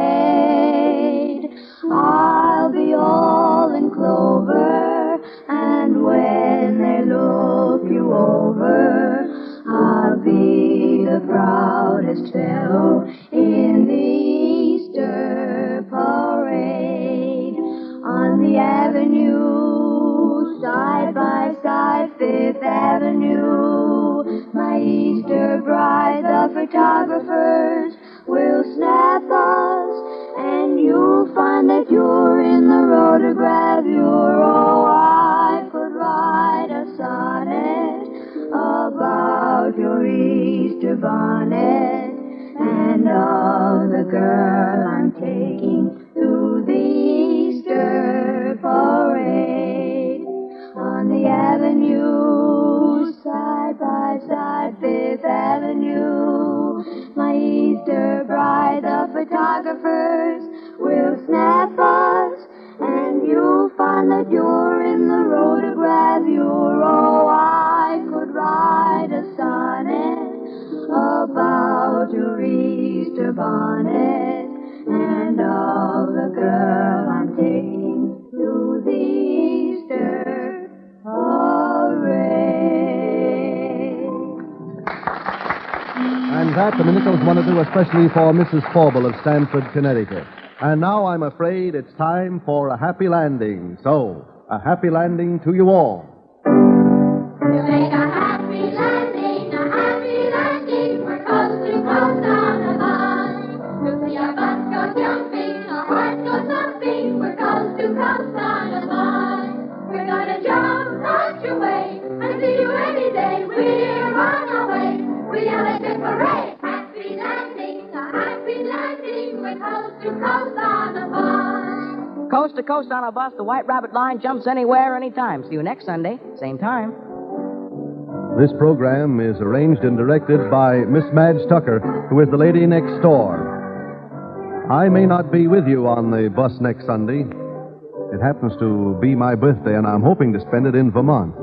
I'll be all in clover, and when they look you over, I'll be the proudest fellow in the Easter parade. On the avenue, side by side, Fifth Avenue, my Easter bride, the photographers will snap us, and you'll find that you're in the rotograph. Oh, I could write a sonnet about your Easter bonnet and of the girl I'm taking to the Easter parade. On the avenue, side by side, Fifth Avenue, my Easter bride, the photographers will snap us, and you'll find that you're in the rotograph. Oh, I could write a sonnet about your Easter bonnet and of the girl I'm taking to the Easter parade. And that the McNichols want to do especially for Mrs. Forble of Stamford, Connecticut. And now I'm afraid it's time for a happy landing. So, a happy landing to you all. We'll make a happy landing, we're coast to coast on a bus. You'll see our bus go jumping, our hearts go thumping, we're coast to coast on a bus. We're gonna jump out your way, and see you any day, we're on our way, we have a good parade. Happy landing, we're coast to coast on a bus. Coast to coast on a bus, the White Rabbit line jumps anywhere, anytime. See you next Sunday, same time. This program is arranged and directed by Miss Madge Tucker, who is the lady next door. I may not be with you on the bus next Sunday. It happens to be my birthday, and I'm hoping to spend it in Vermont.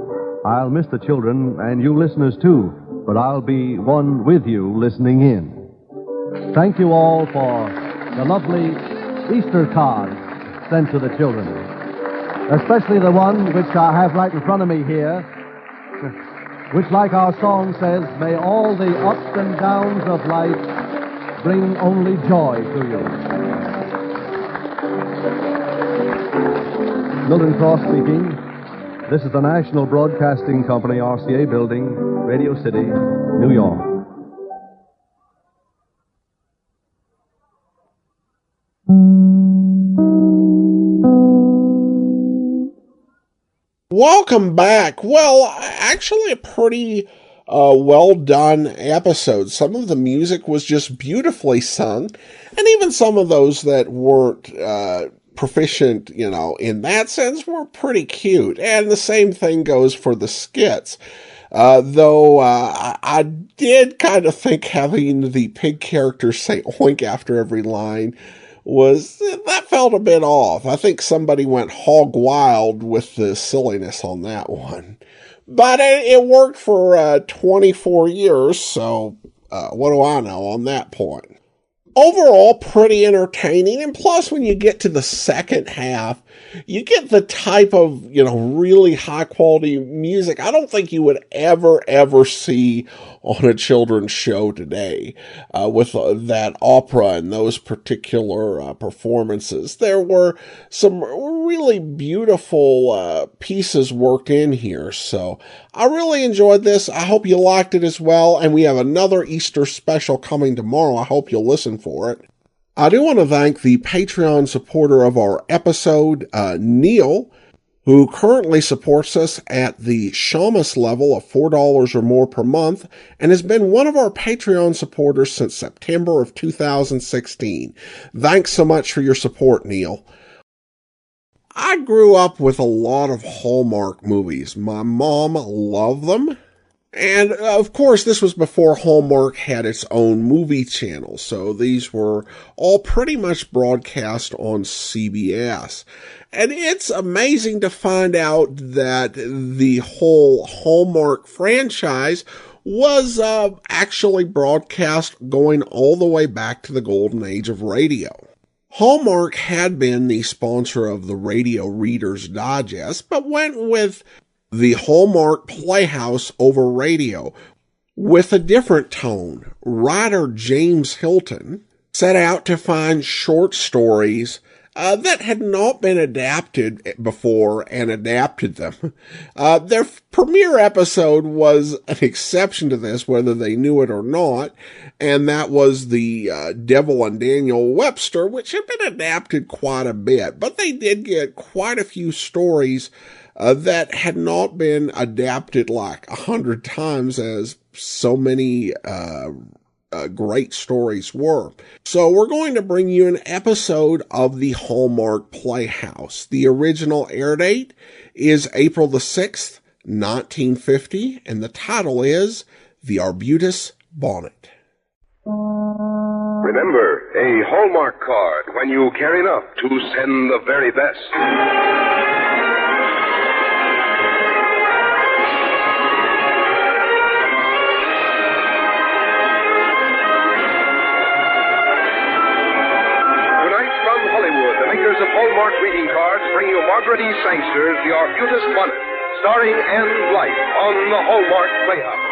I'll miss the children, and you listeners too, but I'll be one with you listening in. Thank you all for the lovely Easter cards sent to the children, especially the one which I have right in front of me here, which, like our song says, may all the ups and downs of life bring only joy to you. Milton Cross speaking. This is the National Broadcasting Company, RCA Building, Radio City, New York. Welcome back. Well, actually a pretty well done episode. Some of the music was just beautifully sung, and even some of those that weren't proficient, in that sense, were pretty cute. And the same thing goes for the skits. Though I did kind of think having the pig character say oink after every line that felt a bit off. I think somebody went hog wild with the silliness on that one. But it worked for 24 years, so what do I know on that point? Overall, pretty entertaining, and plus when you get to the second half, you get the type of, really high-quality music I don't think you would ever see on a children's show today with that opera and those particular performances. There were some really beautiful pieces worked in here, so I really enjoyed this. I hope you liked it as well, and we have another Easter special coming tomorrow. I hope you'll listen for it. I do want to thank the Patreon supporter of our episode, Neil. who currently supports us at the Shamus level of $4 or more per month and has been one of our Patreon supporters since September of 2016. Thanks so much for your support, Neil. I grew up with a lot of Hallmark movies. My mom loved them. And, of course, this was before Hallmark had its own movie channel, so these were all pretty much broadcast on CBS. And it's amazing to find out that the whole Hallmark franchise was actually broadcast going all the way back to the golden age of radio. Hallmark had been the sponsor of the Radio Reader's Digest, but went with the Hallmark Playhouse over radio with a different tone. Writer James Hilton set out to find short stories that had not been adapted before and adapted them. Their premiere episode was an exception to this, whether they knew it or not, and that was the Devil and Daniel Webster, which had been adapted quite a bit, but they did get quite a few stories that had not been adapted like 100 times as so many great stories were. So we're going to bring you an episode of the Hallmark Playhouse. The original air date is April the 6th, 1950, and the title is The Arbutus Bonnet. Remember, a Hallmark card when you care enough to send the very best. Of Hallmark greeting cards bring you Margaret E. Sangster's The Arbutus Bonnet, starring Ann Blythe on the Hallmark Playhouse.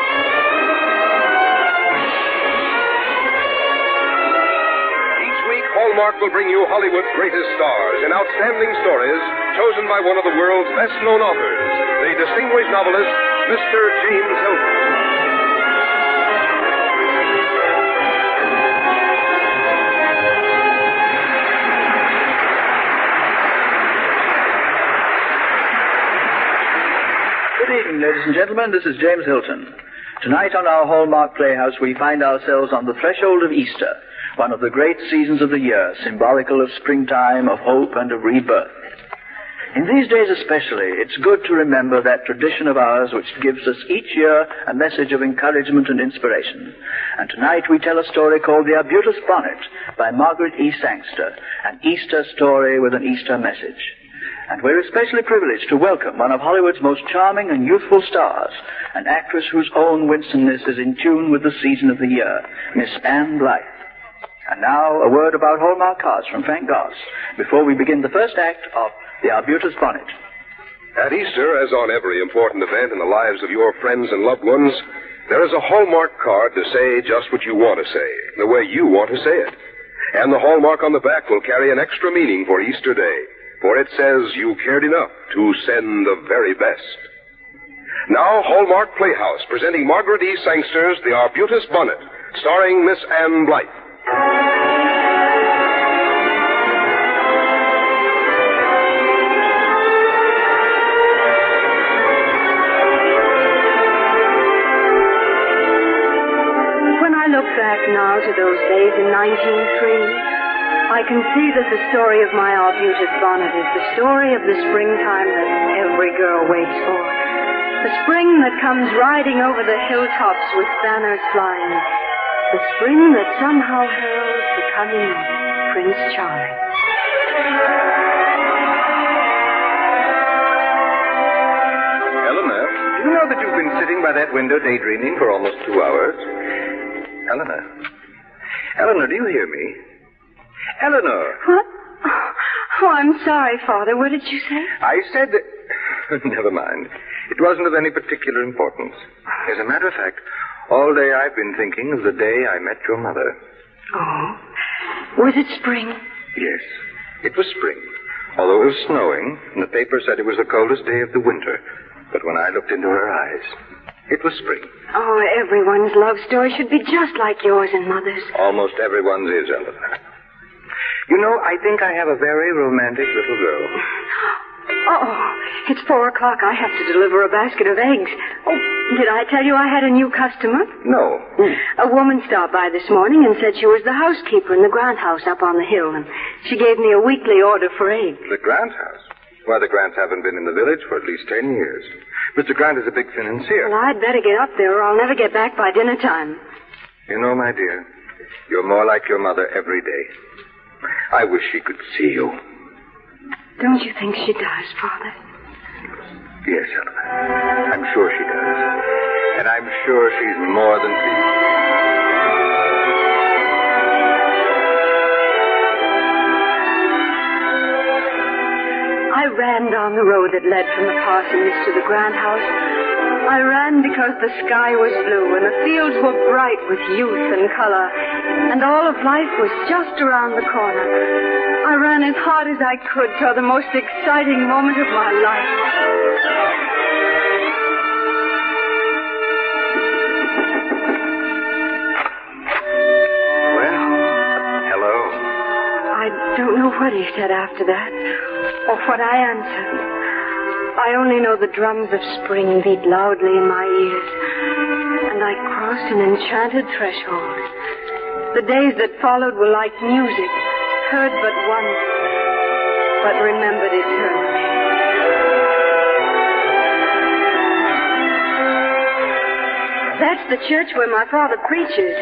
Each week, Hallmark will bring you Hollywood's greatest stars in outstanding stories chosen by one of the world's best-known authors, the distinguished novelist, Mr. James Hilton. Good evening, ladies and gentlemen. This is James Hilton. Tonight on our Hallmark Playhouse, we find ourselves on the threshold of Easter, one of the great seasons of the year, symbolical of springtime, of hope, and of rebirth. In these days especially, it's good to remember that tradition of ours which gives us each year a message of encouragement and inspiration. And tonight we tell a story called The Arbutus Bonnet by Margaret E. Sangster, an Easter story with an Easter message. And we're especially privileged to welcome one of Hollywood's most charming and youthful stars, an actress whose own winsomeness is in tune with the season of the year, Miss Ann Blythe. And now, a word about Hallmark cards from Frank Goss, before we begin the first act of The Arbutus Bonnet. At Easter, as on every important event in the lives of your friends and loved ones, there is a Hallmark card to say just what you want to say, the way you want to say it. And the Hallmark on the back will carry an extra meaning for Easter Day, for it says you cared enough to send the very best. Now, Hallmark Playhouse, presenting Margaret E. Sangster's The Arbutus Bonnet, starring Miss Ann Blythe. When I look back now to those days in 1903, I can see that the story of my Arbutus Bonnet is the story of the springtime that every girl waits for. The spring that comes riding over the hilltops with banners flying. The spring that somehow heralds the coming of Prince Charming. Eleanor, do you know that you've been sitting by that window daydreaming for almost 2 hours? Eleanor? Eleanor, do you hear me? Eleanor! What? Oh, I'm sorry, Father. What did you say? I said that... Never mind. It wasn't of any particular importance. As a matter of fact, all day I've been thinking of the day I met your mother. Oh. Was it spring? Yes. It was spring. Although it was snowing, and the paper said it was the coldest day of the winter. But when I looked into her eyes, it was spring. Oh, everyone's love story should be just like yours and Mother's. Almost everyone's is, Eleanor. You know, I think I have a very romantic little girl. Oh, it's 4 o'clock. I have to deliver a basket of eggs. Oh, did I tell you I had a new customer? No. A woman stopped by this morning and said she was the housekeeper in the Grant house up on the hill, and she gave me a weekly order for eggs. The Grant house? Why, the Grants haven't been in the village for at least 10 years. Mr. Grant is a big financier. Well, I'd better get up there or I'll never get back by dinner time. You know, my dear, you're more like your mother every day. I wish she could see you. Don't you think she does, Father? Yes, Eleanor. I'm sure she does. And I'm sure she's more than pleased. I ran down the road that led from the parsonage to the Grant house. I ran because the sky was blue and the fields were bright with youth and color, and all of life was just around the corner. I ran as hard as I could toward the most exciting moment of my life. Well, hello. I don't know what he said after that, or what I answered. I only know the drums of spring beat loudly in my ears, and I crossed an enchanted threshold. The days that followed were like music, heard but once, but remembered eternally. That's the church where my father preaches.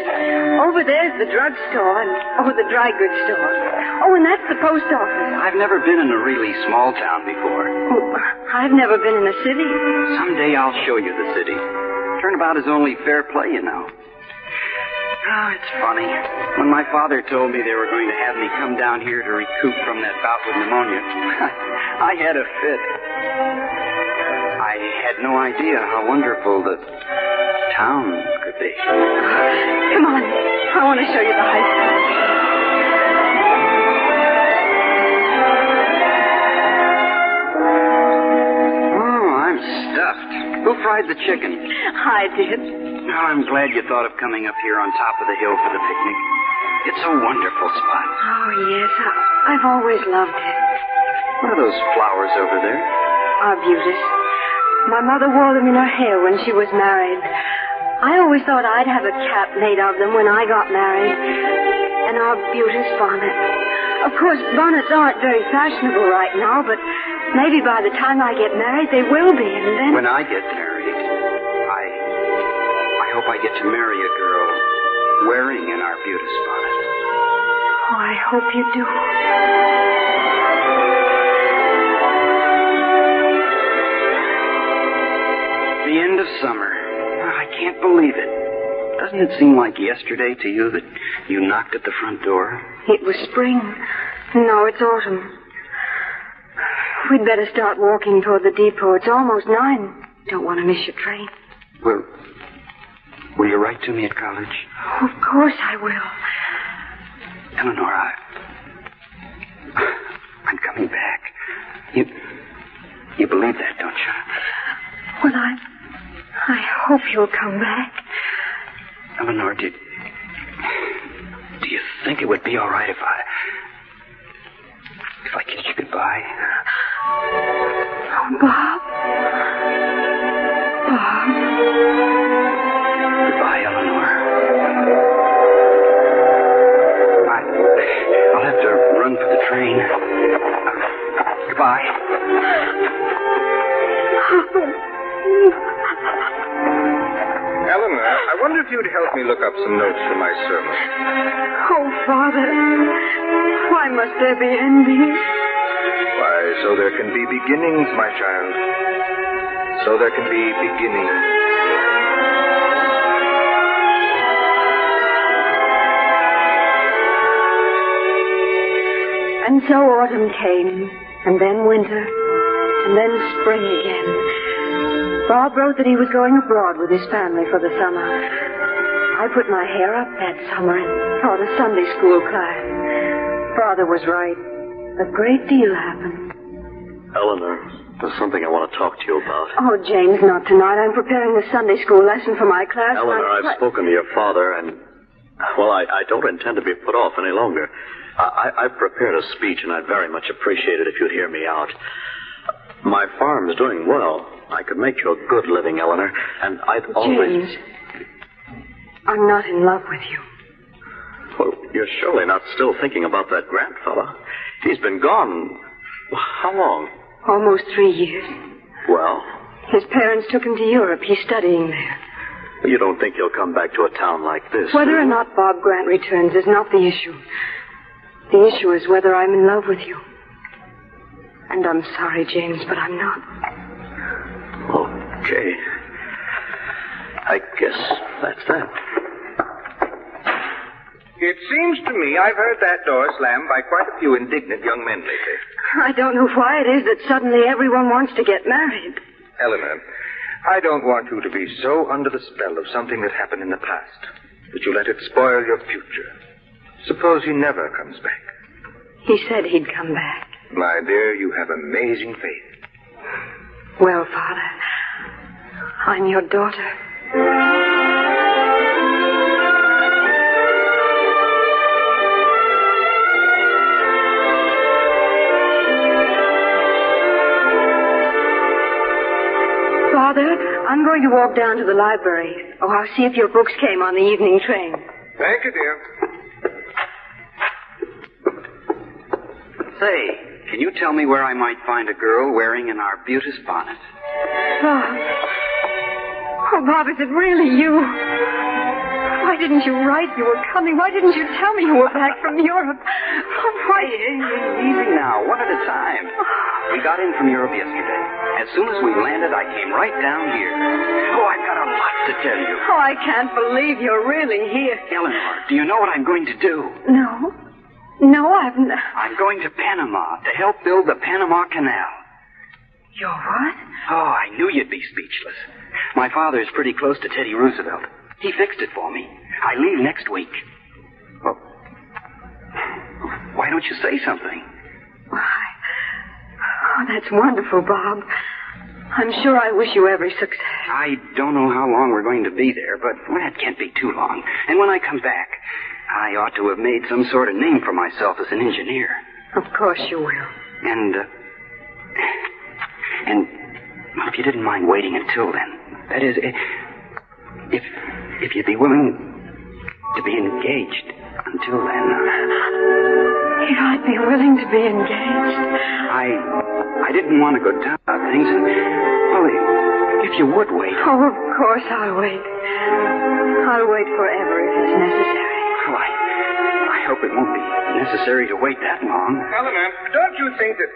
Over there's the drugstore and the dry goods store. Oh, and that's the post office. I've never been in a really small town before. Oh, I've never been in a city. Someday I'll show you the city. Turnabout is only fair play, you know. Oh, it's funny. When my father told me they were going to have me come down here to recoup from that bout with pneumonia, I had a fit. I had no idea how wonderful the town could be. Come on. I want to show you the high school. Oh, I'm stuffed. Who fried the chicken? I did. Oh, I'm glad you thought of coming up here on top of the hill for the picnic. It's a wonderful spot. Oh, yes. I've always loved it. What are those flowers over there? Arbutus. My mother wore them in her hair when she was married. I always thought I'd have a cap made of them when I got married. An Arbutus bonnet. Of course, bonnets aren't very fashionable right now, but maybe by the time I get married, they will be, and then... When I get married, I hope I get to marry a girl wearing an Arbutus bonnet. Oh, I hope you do. The end of summer. I can't believe it. Doesn't it seem like yesterday to you that you knocked at the front door? It was spring. No, it's autumn. We'd better start walking toward the depot. It's almost 9. Don't want to miss your train. Will you write to me at college? Oh, of course I will. Eleanor, I'm coming back. You believe that, don't you? Well, I hope you'll come back. Eleanor, do you think it would be all right if I kissed you goodbye? Oh, Bob. Bob. Goodbye, Eleanor. I'll have to run for the train. Goodbye. Eleanor, I wonder if you'd help me look up some notes for my sermon. Oh, Father, why must there be endings? Why, so there can be beginnings, my child. So there can be beginnings. And so autumn came, and then winter, and then spring again. Bob wrote that he was going abroad with his family for the summer. I put my hair up that summer and taught a Sunday school class. Father was right. A great deal happened. Eleanor, there's something I want to talk to you about. Oh, James, not tonight. I'm preparing the Sunday school lesson for my class. Eleanor, I've spoken to your father, and, well, I don't intend to be put off any longer. I've prepared a speech, and I'd very much appreciate it if you'd hear me out. My farm's doing well. I could make you a good living, Eleanor, and I'd always... James, I'm not in love with you. Well, you're surely not still thinking about that Grant fella. He's been gone... How long? Almost 3 years. Well? His parents took him to Europe. He's studying there. You don't think he'll come back to a town like this? Whether or not Bob Grant returns is not the issue. The issue is whether I'm in love with you. And I'm sorry, James, but I'm not. Okay. I guess that's that. It seems to me I've heard that door slammed by quite a few indignant young men lately. I don't know why it is that suddenly everyone wants to get married. Eleanor, I don't want you to be so under the spell of something that happened in the past that you let it spoil your future. Suppose he never comes back. He said he'd come back. My dear, you have amazing faith. Well, Father, I'm your daughter. Father, I'm going to walk down to the library. Oh, I'll see if your books came on the evening train. Thank you, dear. Say, can you tell me where I might find a girl wearing an Arbutus bonnet? Bob. Oh, Bob, is it really you? Why didn't you write you were coming? Why didn't you tell me you were back from Europe? Oh, why? Hey, easy now, one at a time. We got in from Europe yesterday. As soon as we landed, I came right down here. Oh, I've got a lot to tell you. Oh, I can't believe you're really here. Eleanor, do you know what I'm going to do? No. No, I've not. I'm going to Panama to help build the Panama Canal. You're what? Oh, I knew you'd be speechless. My father's pretty close to Teddy Roosevelt. He fixed it for me. I leave next week. Well, why don't you say something? Why? Oh, that's wonderful, Bob. I'm sure I wish you every success. I don't know how long we're going to be there, but that can't be too long. And when I come back, I ought to have made some sort of name for myself as an engineer. Of course you will. And well, if you didn't mind waiting until then. That is, if you'd be willing to be engaged until then. If I'd be willing to be engaged. I didn't want to go down about things, and, well, if you would wait. Oh, of course I'll wait. I'll wait forever if it's necessary. Well, I hope it won't be necessary to wait that long. Eleanor, don't you think that...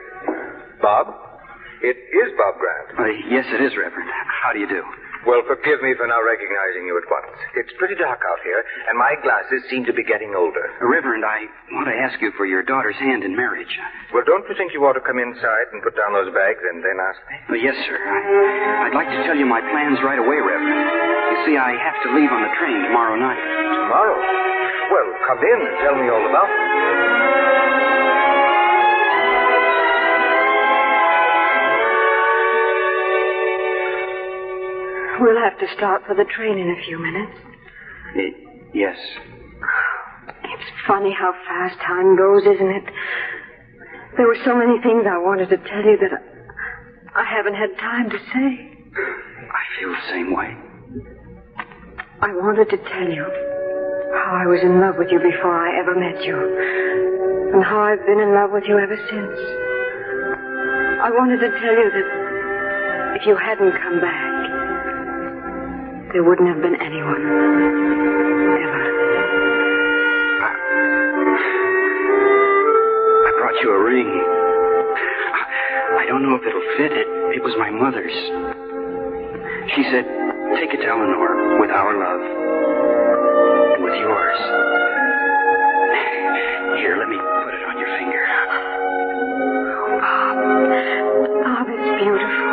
Bob? It is Bob Grant. Yes, it is, Reverend. How do you do? Well, forgive me for not recognizing you at once. It's pretty dark out here, and my glasses seem to be getting older. Reverend, I want to ask you for your daughter's hand in marriage. Well, don't you think you ought to come inside and put down those bags and then ask me? Yes, sir. I'd like to tell you my plans right away, Reverend. You see, I have to leave on the train tomorrow night. Tomorrow? Well, come in and tell me all about it. We'll have to start for the train in a few minutes. Yes. It's funny how fast time goes, isn't it? There were so many things I wanted to tell you that I haven't had time to say. I feel the same way. I wanted to tell you how I was in love with you before I ever met you, and how I've been in love with you ever since. I wanted to tell you that if you hadn't come back, there wouldn't have been anyone. Ever. I brought you a ring. I don't know if it'll fit. It was my mother's. She said, take it to Eleanor with our love. And with yours. Here, let me put it on your finger. Oh, that's beautiful.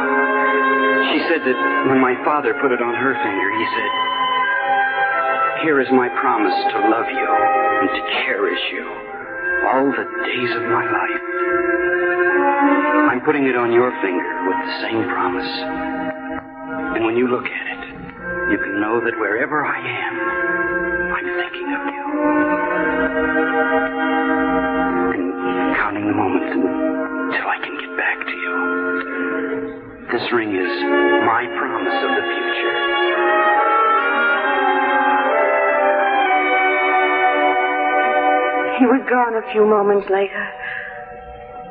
She said that when my father put it on her finger, he said, here is my promise to love you and to cherish you all the days of my life. I'm putting it on your finger with the same promise. And when you look at it, you can know that wherever I am, I'm thinking of you. And counting the moments until I can get back to you. This ring is my promise of the future. He was gone a few moments later,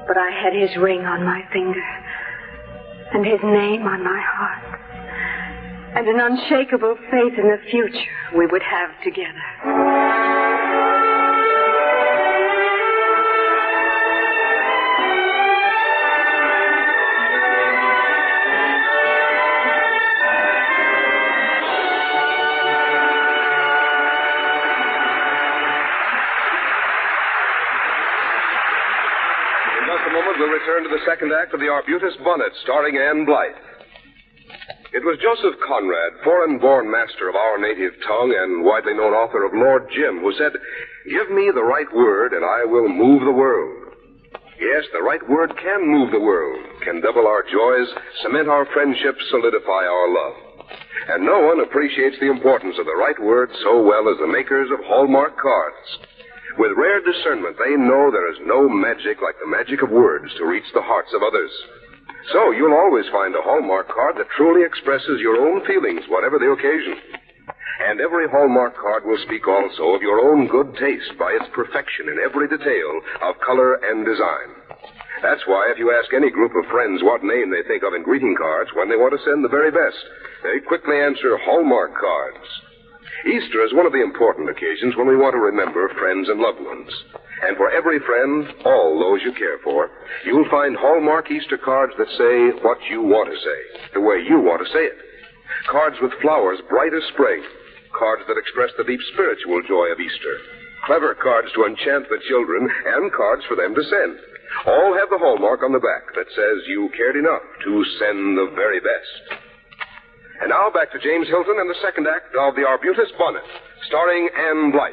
but I had his ring on my finger, and his name on my heart, and an unshakable faith in the future we would have together. We'll return to the second act of the Arbutus Bonnet, starring Ann Blythe. It was Joseph Conrad, foreign-born master of our native tongue and widely known author of Lord Jim, who said, "Give me the right word and I will move the world." Yes, the right word can move the world, can double our joys, cement our friendships, solidify our love. And no one appreciates the importance of the right word so well as the makers of Hallmark cards. With rare discernment, they know there is no magic like the magic of words to reach the hearts of others. So you'll always find a Hallmark card that truly expresses your own feelings, whatever the occasion. And every Hallmark card will speak also of your own good taste by its perfection in every detail of color and design. That's why if you ask any group of friends what name they think of in greeting cards when they want to send the very best, they quickly answer Hallmark cards. Easter is one of the important occasions when we want to remember friends and loved ones. And for every friend, all those you care for, you'll find Hallmark Easter cards that say what you want to say, the way you want to say it. Cards with flowers bright as spring. Cards that express the deep spiritual joy of Easter. Clever cards to enchant the children, and cards for them to send. All have the Hallmark on the back that says you cared enough to send the very best. And now back to James Hilton and the second act of The Arbutus Bonnet, starring Ann Blythe.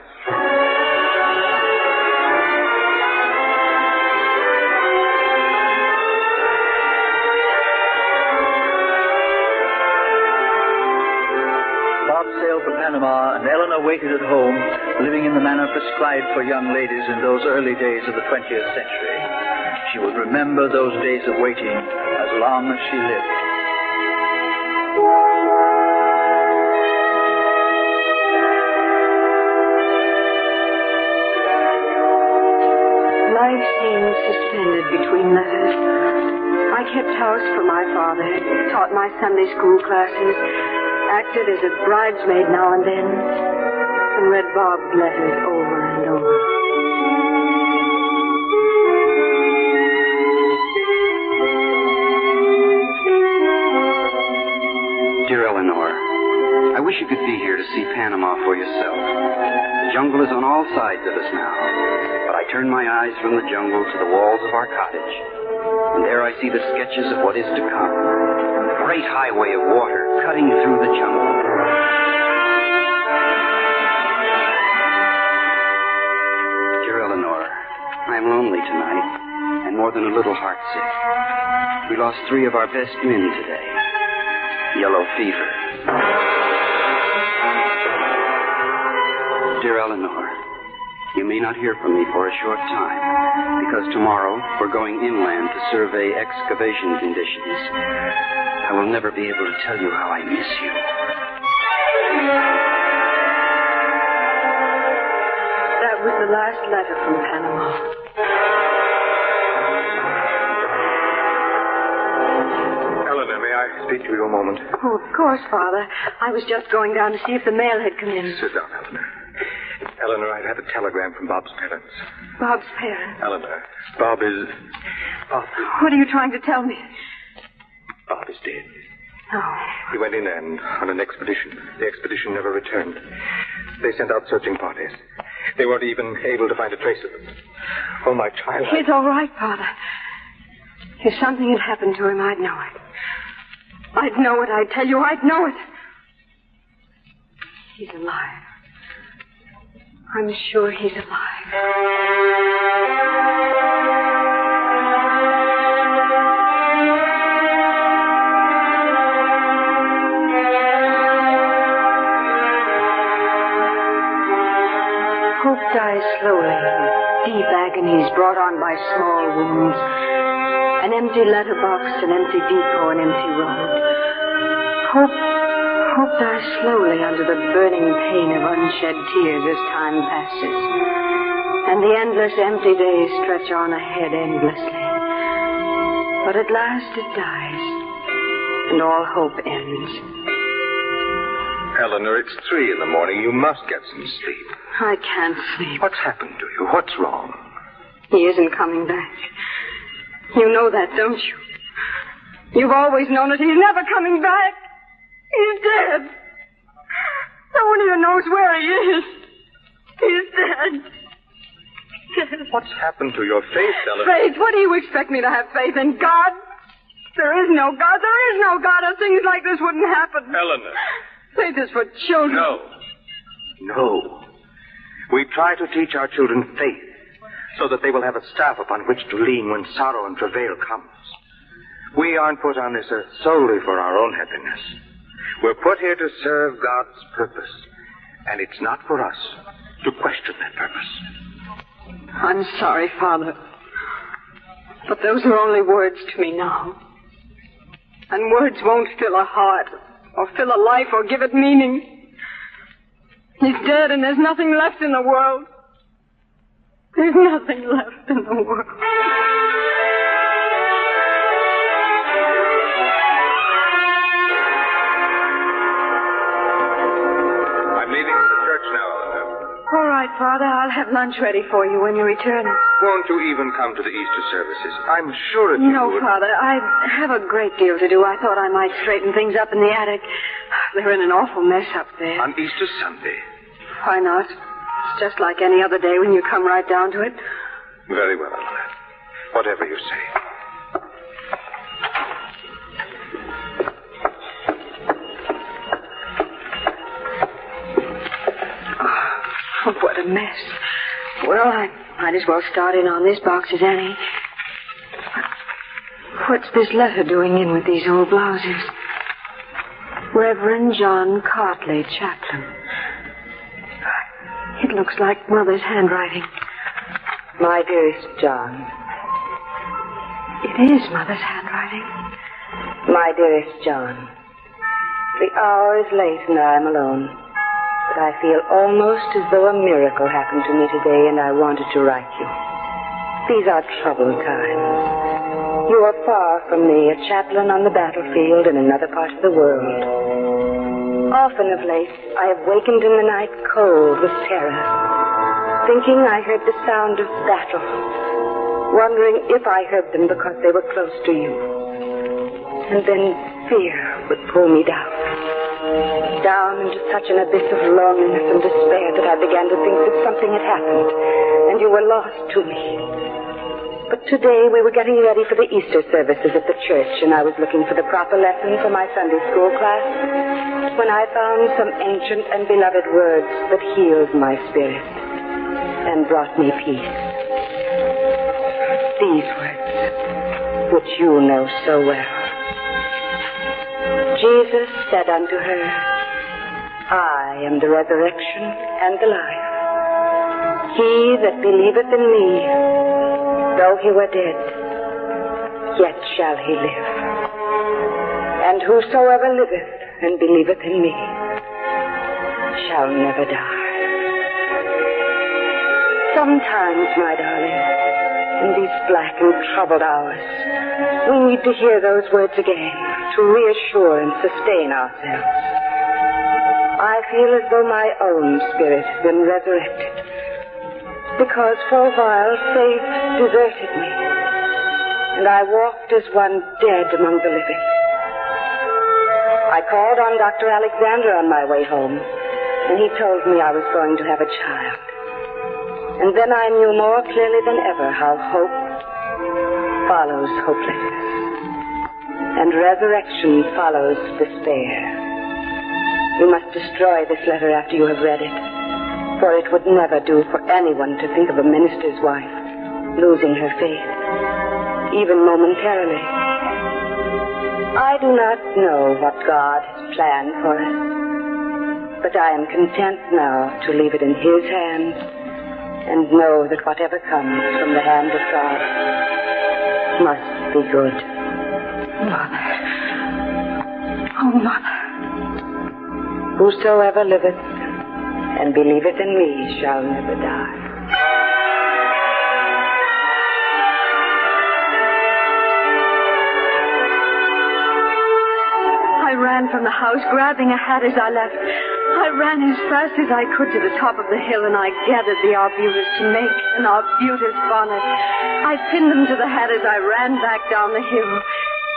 Bob sailed for Panama, and Eleanor waited at home, living in the manner prescribed for young ladies in those early days of the 20th century. She would remember those days of waiting as long as she lived. Life seemed suspended between letters. I kept house for my father, taught my Sunday school classes, acted as a bridesmaid now and then, and read Bob's letters over and over. Dear Eleanor, I wish you could be here to see Panama for yourself. The jungle is on all sides of us now, but I turn my eyes from the jungle to the walls of our cottage, and there I see the sketches of what is to come. A great highway of water cutting through the jungle. Dear Eleanor, I am lonely tonight, and more than a little heartsick. We lost 3 of our best men today. Yellow fever. Dear Eleanor, you may not hear from me for a short time, because tomorrow we're going inland to survey excavation conditions. I will never be able to tell you how I miss you. That was the last letter from Panama. Eleanor, may I speak to you a moment? Oh, of course, Father. I was just going down to see if the mail had come in. Sit down, Eleanor. Eleanor, I've had a telegram from Bob's parents. Bob's parents? Eleanor, Bob is... What are you trying to tell me? Bob is dead. Oh. He went inland on an expedition. The expedition never returned. They sent out searching parties. They weren't even able to find a trace of him. Oh, my child. He's all right, Father. If something had happened to him, I'd know it. I'd know it, I tell you, I'd know it. He's alive. I'm sure he's alive. Hope dies slowly, deep agonies brought on by small wounds. An empty empty letterbox, an empty depot, an empty road. Hope dies slowly under the burning pain of unshed tears as time passes. And the endless empty days stretch on ahead endlessly. But at last it dies, and all hope ends. Eleanor, it's 3 in the morning. You must get some sleep. I can't sleep. What's happened to you? What's wrong? He isn't coming back. You know that, don't you? You've always known it. He's never coming back. He's dead. No one even knows where he is. He's dead. What's happened to your faith, Eleanor? Faith? What do you expect me to have faith in? God? There is no God. There is no God, or things like this wouldn't happen. Eleanor. Faith is for children. No. We try to teach our children faith so that they will have a staff upon which to lean when sorrow and travail comes. We aren't put on this earth solely for our own happiness. We're put here to serve God's purpose, and it's not for us to question that purpose. I'm sorry, Father, but those are only words to me now. And words won't fill a heart, or fill a life, or give it meaning. He's dead, and there's nothing left in the world. There's nothing left in the world. I'm leaving for the church now, Eleanor. All right, Father. I'll have lunch ready for you when you return. Won't you even come to the Easter services? I'm sure that you No, would. Father. I have a great deal to do. I thought I might straighten things up in the attic. They're in an awful mess up there. On Easter Sunday? Why not? It's just like any other day when you come right down to it. Very well, Eleanor. Whatever you say. Oh, what a mess. Well, I might as well start in on this box as any. What's this letter doing in with these old blouses? Reverend John Cartley, chaplain. It looks like Mother's handwriting. My dearest John. It is Mother's handwriting. My dearest John. The hour is late and I am alone. But I feel almost as though a miracle happened to me today and I wanted to write you. These are troubled times. You are far from me, a chaplain on the battlefield in another part of the world. Often of late, I have wakened in the night cold with terror, thinking I heard the sound of battle, wondering if I heard them because they were close to you. And then fear would pull me down into such an abyss of loneliness and despair that I began to think that something had happened, and you were lost to me. But today we were getting ready for the Easter services at the church, and I was looking for the proper lesson for my Sunday school class when I found some ancient and beloved words that healed my spirit and brought me peace. These words, which you know so well. Jesus said unto her, I am the resurrection and the life. He that believeth in me, though he were dead, yet shall he live. And whosoever liveth and believeth in me shall never die. Sometimes, my darling, in these black and troubled hours, we need to hear those words again to reassure and sustain ourselves. I feel as though my own spirit has been resurrected, because for a while faith deserted me, and I walked as one dead among the living. I called on Dr. Alexander on my way home, and he told me I was going to have a child. And then I knew more clearly than ever how hope follows hopelessness, and resurrection follows despair. You must destroy this letter after you have read it, for it would never do for anyone to think of a minister's wife losing her faith, even momentarily. I do not know what God has planned for us, but I am content now to leave it in His hands and know that whatever comes from the hand of God must be good. Mother. Oh, Mother. Whosoever liveth and believeth in me shall never die. I ran from the house, grabbing a hat as I left. I ran as fast as I could to the top of the hill, and I gathered the arbutus to make an arbutus bonnet. I pinned them to the hat as I ran back down the hill,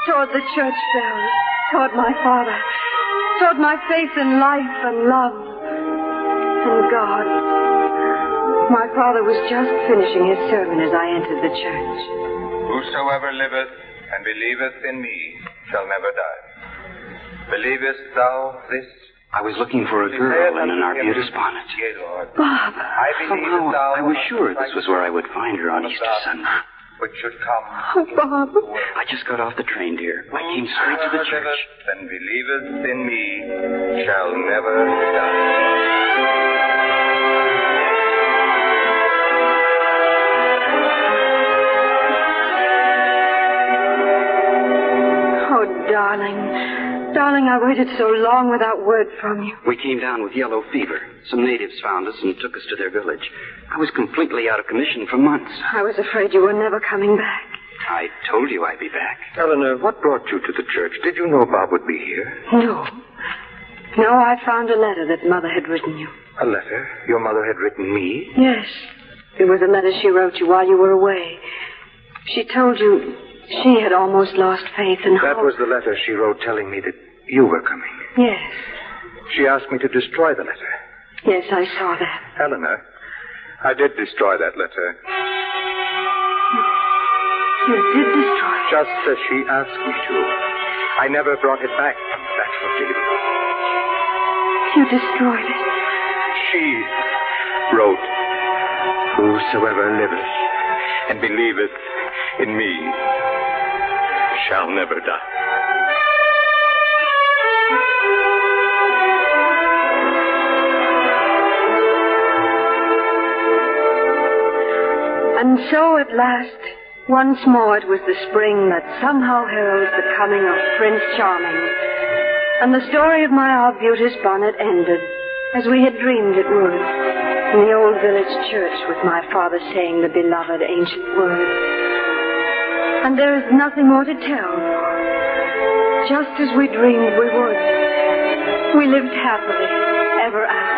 toward the church bells, toward my father, toward my faith in life and love and God. My father was just finishing his sermon as I entered the church. Whosoever liveth and believeth in me shall never die. Believest thou this? I was looking for a girl in an arbutus bonnet. Yea, Lord. Bob. Somehow I was sure this was where I would find her on Easter Sunday. Which should come. Oh, Bob. I just got off the train, dear. I came straight to the church. And believeth in me shall never die. Darling, I waited so long without word from you. We came down with yellow fever. Some natives found us and took us to their village. I was completely out of commission for months. I was afraid you were never coming back. I told you I'd be back. Eleanor, what brought you to the church? Did you know Bob would be here? No, I found a letter that Mother had written you. A letter? Your mother had written me? Yes. It was a letter she wrote you while you were away. She told you she had almost lost faith in That hope. was the letter she wrote telling me that you were coming. Yes. She asked me to destroy the letter. Yes, I saw that. Eleanor, I did destroy that letter. You did destroy it? Just as she asked me to. I never brought it back from the bachelor table. You destroyed it? She wrote, Whosoever liveth and believeth in me shall never die. And so at last, once more it was the spring that somehow heralds the coming of Prince Charming. And the story of my arbutus bonnet ended, as we had dreamed it would, in the old village church with my father saying the beloved ancient word. And there is nothing more to tell. Just as we dreamed we would. We lived happily ever after.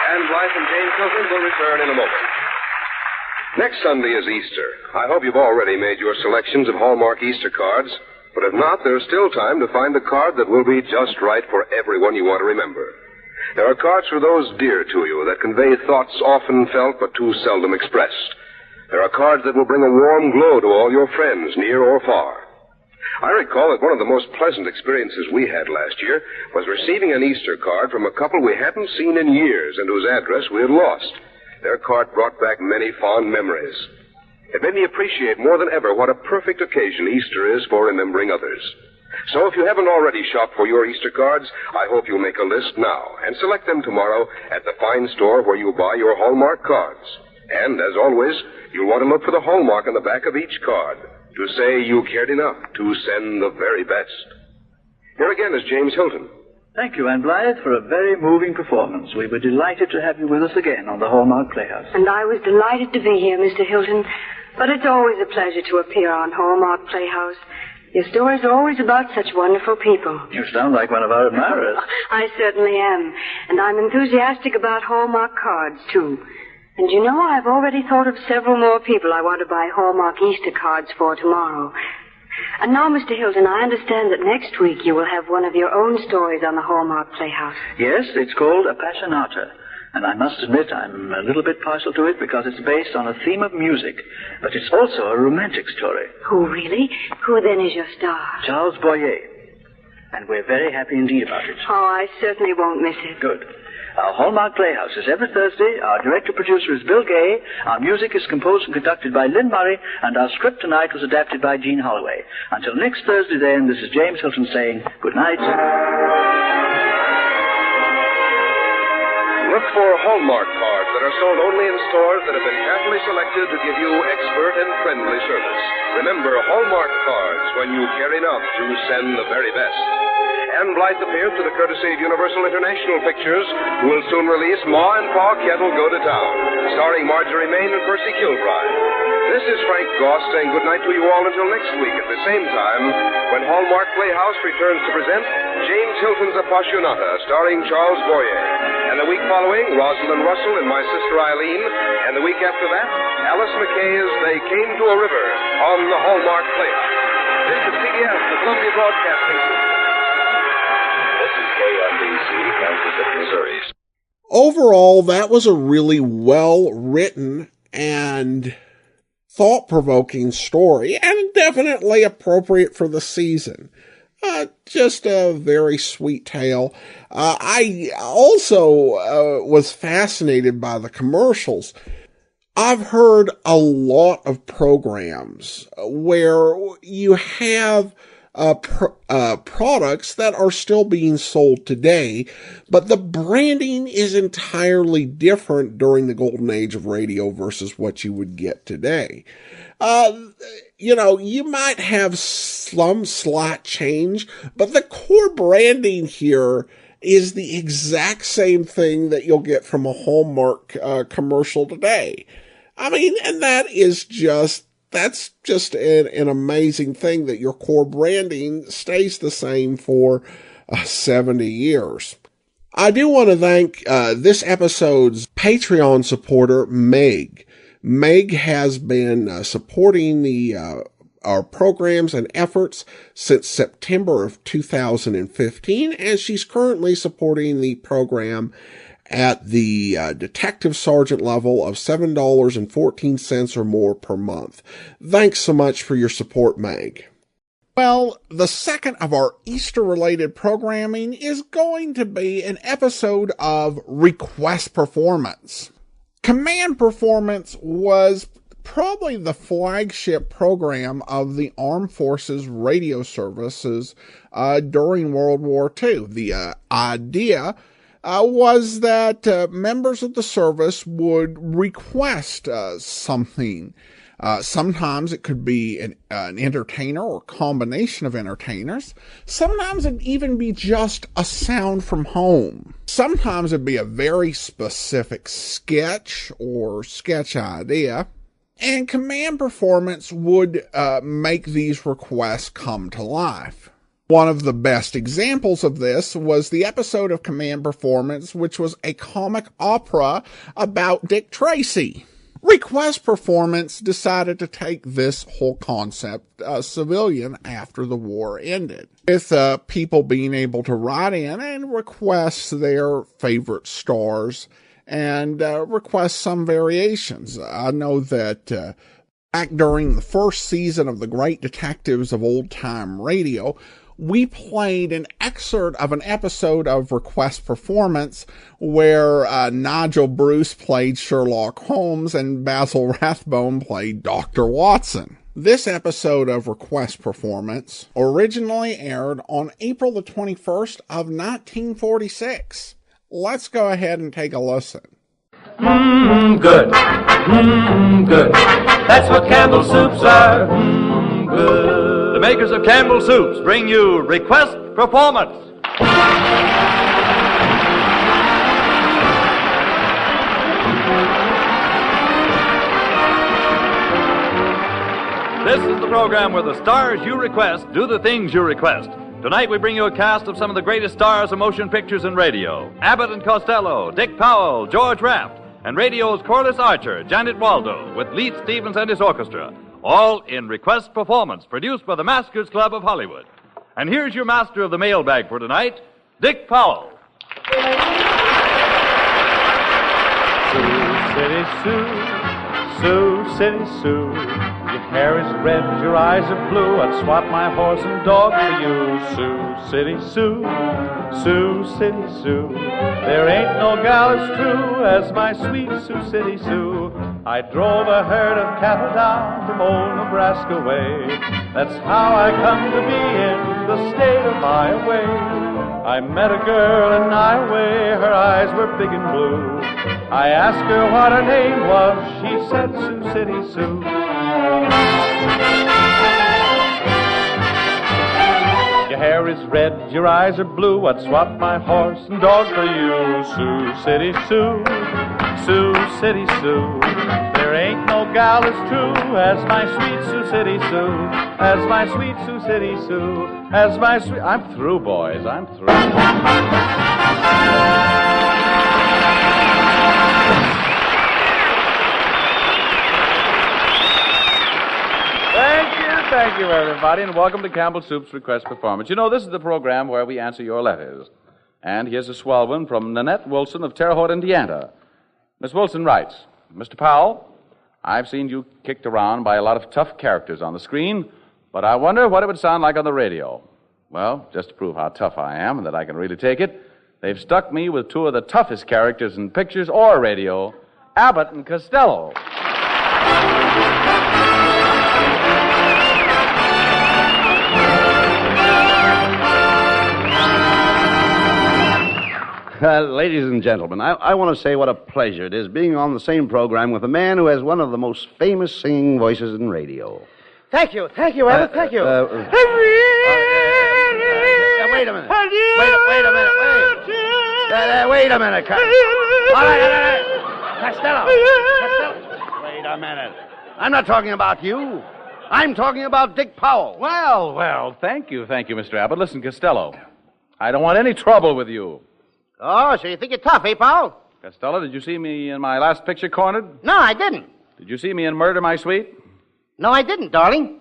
Ann Blythe and James Hilton will return in a moment. Next Sunday is Easter. I hope you've already made your selections of Hallmark Easter cards, but if not, there's still time to find the card that will be just right for everyone you want to remember. There are cards for those dear to you that convey thoughts often felt but too seldom expressed. There are cards that will bring a warm glow to all your friends, near or far. I recall that one of the most pleasant experiences we had last year was receiving an Easter card from a couple we hadn't seen in years and whose address we had lost. Their card brought back many fond memories. It made me appreciate more than ever what a perfect occasion Easter is for remembering others. So if you haven't already shopped for your Easter cards, I hope you'll make a list now and select them tomorrow at the fine store where you buy your Hallmark cards. And, as always, you'll want to look for the Hallmark on the back of each card to say you cared enough to send the very best. Here again is James Hilton. Thank you, Ann Blythe, for a very moving performance. We were delighted to have you with us again on the Hallmark Playhouse. And I was delighted to be here, Mr. Hilton. But it's always a pleasure to appear on Hallmark Playhouse. Your stories are always about such wonderful people. You sound like one of our admirers. I certainly am. And I'm enthusiastic about Hallmark cards, too. And you know, I've already thought of several more people I want to buy Hallmark Easter cards for tomorrow. And now, Mr. Hilton, I understand that next week you will have one of your own stories on the Hallmark Playhouse. Yes, it's called Appassionata. And I must admit I'm a little bit partial to it because it's based on a theme of music. But it's also a romantic story. Oh, really? Who then is your star? Charles Boyer. And we're very happy indeed about it. Oh, I certainly won't miss it. Good. Our Hallmark Playhouse is every Thursday. Our director-producer is Bill Gay. Our music is composed and conducted by Lynn Murray. And our script tonight was adapted by Gene Holloway. Until next Thursday, then, this is James Hilton saying good night. Look for Hallmark cards that are sold only in stores that have been carefully selected to give you expert and friendly service. Remember, Hallmark cards when you care enough to send the very best. Ann Blythe appears to the courtesy of Universal International Pictures, who will soon release Ma and Pa Kettle Go to Town, starring Marjorie Main and Percy Kilbride. This is Frank Goss saying goodnight to you all until next week at the same time, when Hallmark Playhouse returns to present James Hilton's Appassionata, starring Charles Boyer. And the week following, Rosalind Russell and My Sister Eileen. And the week after that, Alice McKay's They Came to a River on the Hallmark Playhouse. This is CBS, the Columbia Broadcasting System. This is KNBC, Kansas City, Missouri. Overall, that was a really well-written and thought-provoking story, and definitely appropriate for the season. Just a very sweet tale. I also was fascinated by the commercials. I've heard a lot of programs where you have products that are still being sold today, but the branding is entirely different during the golden age of radio versus what you would get today. You might have some slight change, but the core branding here is the exact same thing that you'll get from a Hallmark commercial today. I mean, and that's just an amazing thing that your core branding stays the same for 70 years. I do want to thank this episode's Patreon supporter, Meg. Meg has been supporting our programs and efforts since September of 2015, and she's currently supporting the program at the detective sergeant level of $7.14 or more per month. Thanks so much for your support, Meg. Well, the second of our Easter-related programming is going to be an episode of Request Performance. Command Performance was probably the flagship program of the Armed Forces radio services during World War II. The idea was that members of the service would request something. Sometimes it could be an entertainer or combination of entertainers. Sometimes it'd even be just a sound from home. Sometimes it'd be a very specific sketch or sketch idea. And Command Performance would make these requests come to life. One of the best examples of this was the episode of Command Performance, which was a comic opera about Dick Tracy. Request Performance decided to take this whole concept civilian after the war ended, with people being able to write in and request their favorite stars and request some variations. I know that back during the first season of The Great Detectives of Old Time Radio, we played an excerpt of an episode of Request Performance where Nigel Bruce played Sherlock Holmes and Basil Rathbone played Dr. Watson. This episode of Request Performance originally aired on April the 21st of 1946. Let's go ahead and take a listen. Good. Good. That's what Campbell soups are. Good. The makers of Campbell Soups bring you Request Performance. This is the program where the stars you request do the things you request. Tonight we bring you a cast of some of the greatest stars of motion pictures and radio. Abbott and Costello, Dick Powell, George Raft, and radio's Corliss Archer, Janet Waldo, with Leith Stevens and his orchestra. All in Request Performance, produced by the Maskers Club of Hollywood. And here's your master of the mailbag for tonight, Dick Powell. Sioux City Sue, Sioux City Sue, Your hair is red, your eyes are blue. I'd swap my horse and dog for you. Sioux City Sue, Sioux City Sue. There ain't no gal as true as my sweet Sioux City Sue. I drove a herd of cattle down from old Nebraska way. That's how I come to be in the state of Iowa. I met a girl in Iowa, her eyes were big and blue. I asked her what her name was, she said Sioux City Sue. Your hair is red, your eyes are blue. I'd swap my horse and dog for you. Sioux City Sue, Sioux City Sue. There ain't no gal as true as my sweet Sioux City Sue. As my sweet Sioux City Sue. As my sweet... I'm through, boys. I'm through. Thank you, everybody, and welcome to Campbell Soup's Request Performance. You know, this is the program where we answer your letters. And here's a swell one from Nanette Wilson of Terre Haute, Indiana. Miss Wilson writes, Mr. Powell, I've seen you kicked around by a lot of tough characters on the screen, but I wonder what it would sound like on the radio. Well, just to prove how tough I am and that I can really take it, they've stuck me with two of the toughest characters in pictures or radio, Abbott and Costello. Ladies and gentlemen, I want to say what a pleasure it is being on the same program with a man who has one of the most famous singing voices in radio. Thank you, Abbott, thank you. Wait a minute. Wait a minute. All right. Costello. Wait a minute. I'm not talking about you. I'm talking about Dick Powell. Well, thank you, Mr. Abbott. Listen, Costello, I don't want any trouble with you. Oh, so you think you're tough, eh, Powell? Costello, did you see me in my last picture cornered? No, I didn't. Did you see me in Murder, My Sweet? No, I didn't, darling.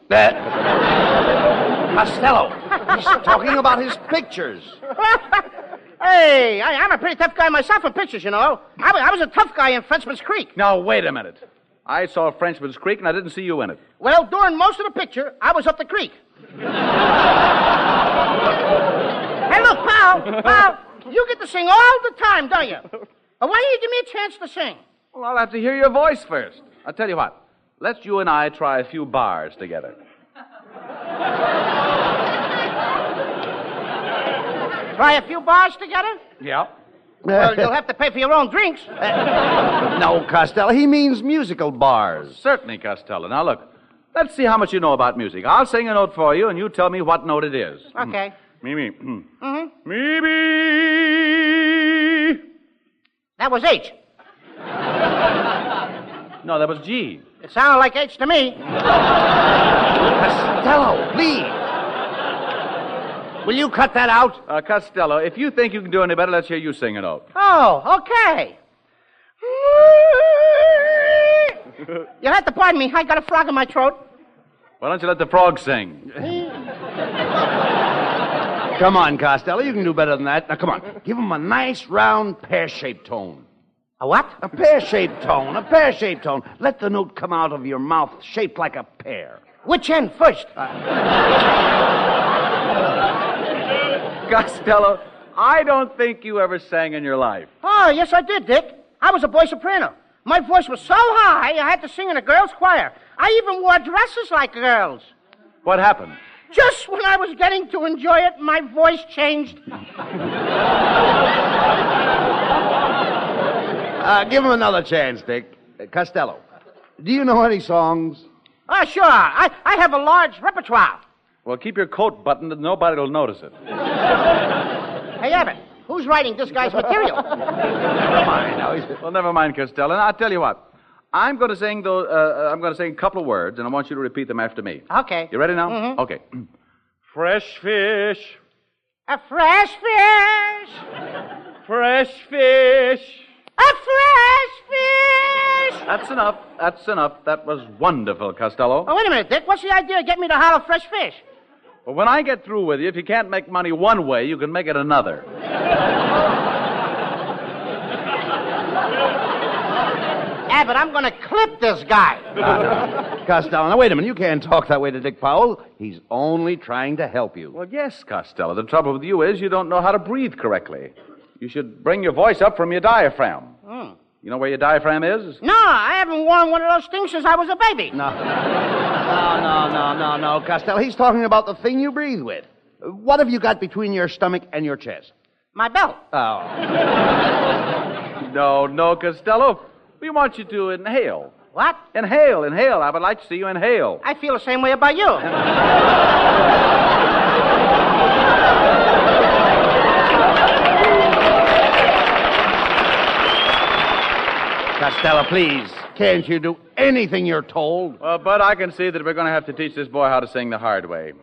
Costello, he's talking about his pictures. Hey, I'm a pretty tough guy myself in pictures, you know. I was a tough guy in Frenchman's Creek. Now, wait a minute. I saw Frenchman's Creek, and I didn't see you in it. Well, during most of the picture, I was up the creek. Hey, look, Powell, you get to sing all the time, don't you? Why don't you give me a chance to sing? Well, I'll have to hear your voice first. I'll tell you what. Let's you and I try a few bars together. Try a few bars together? Yeah. Well, you'll have to pay for your own drinks. No, Costello, he means musical bars. Certainly, Costello. Now, look, let's see how much you know about music. I'll sing a note for you, and you tell me what note it is. Okay. Me. Mm-hmm. Me. That was H. No, that was G. It sounded like H to me. Costello, please. Will you cut that out? Costello, if you think you can do any better, let's hear you sing a note. Oh, okay. You have to pardon me. I got a frog in my throat. Why don't you let the frog sing? Come on, Costello, you can do better than that. Now, come on. Give him a nice, round, pear-shaped tone. A what? A pear-shaped tone. Let the note come out of your mouth shaped like a pear. Which end first? Costello, I don't think you ever sang in your life. Oh, yes, I did, Dick. I was a boy soprano. My voice was so high, I had to sing in a girls' choir. I even wore dresses like girls. What happened? Just when I was getting to enjoy it, my voice changed. Give him another chance, Dick. Costello, do you know any songs? Oh, sure. I have a large repertoire. Well, keep your coat buttoned and nobody will notice it. Hey, Abbott, who's writing this guy's material? Never mind. Well, never mind, Costello. I'll tell you what. I'm going to sing a couple of words, and I want you to repeat them after me. Okay. You ready now? Mm-hmm. Okay. Fresh fish. A fresh fish. Fresh fish. A fresh fish. That's enough. That was wonderful, Costello. Oh, wait a minute, Dick. What's the idea of getting me to holler fresh fish? Well, when I get through with you, if you can't make money one way, you can make it another. Abbott, I'm going to clip this guy. Costello, now wait a minute. You can't talk that way to Dick Powell. He's only trying to help you. Well, yes, Costello. The trouble with you is you don't know how to breathe correctly. You should bring your voice up from your diaphragm. You know where your diaphragm is? No, I haven't worn one of those things since I was a baby. No, Costello. He's talking about the thing you breathe with. What have you got between your stomach and your chest? My belt. Oh. No, Costello. We want you to inhale. What? Inhale. I would like to see you inhale. I feel the same way about you. Costello, please. Can't you do anything you're told? Well, but I can see that we're going to have to teach this boy how to sing the hard way.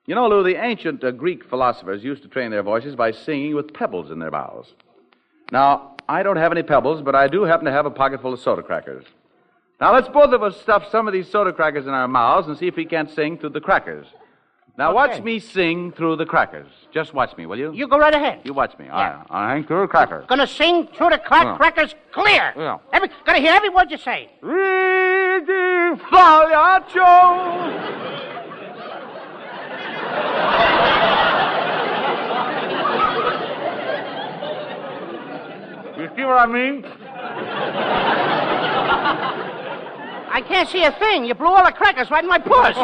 You know, Lou, the ancient Greek philosophers used to train their voices by singing with pebbles in their mouths. Now, I don't have any pebbles, but I do happen to have a pocket full of soda crackers. Now, let's both of us stuff some of these soda crackers in our mouths and see if we can't sing through the crackers. Now, watch me sing through the crackers. Just watch me, will you? You go right ahead. You watch me. Yeah. I'll hang through the crackers. Gonna sing through the crackers clear. Yeah. Gonna hear every word you say. You see what I mean? I can't see a thing. You blew all the crackers right in my puss.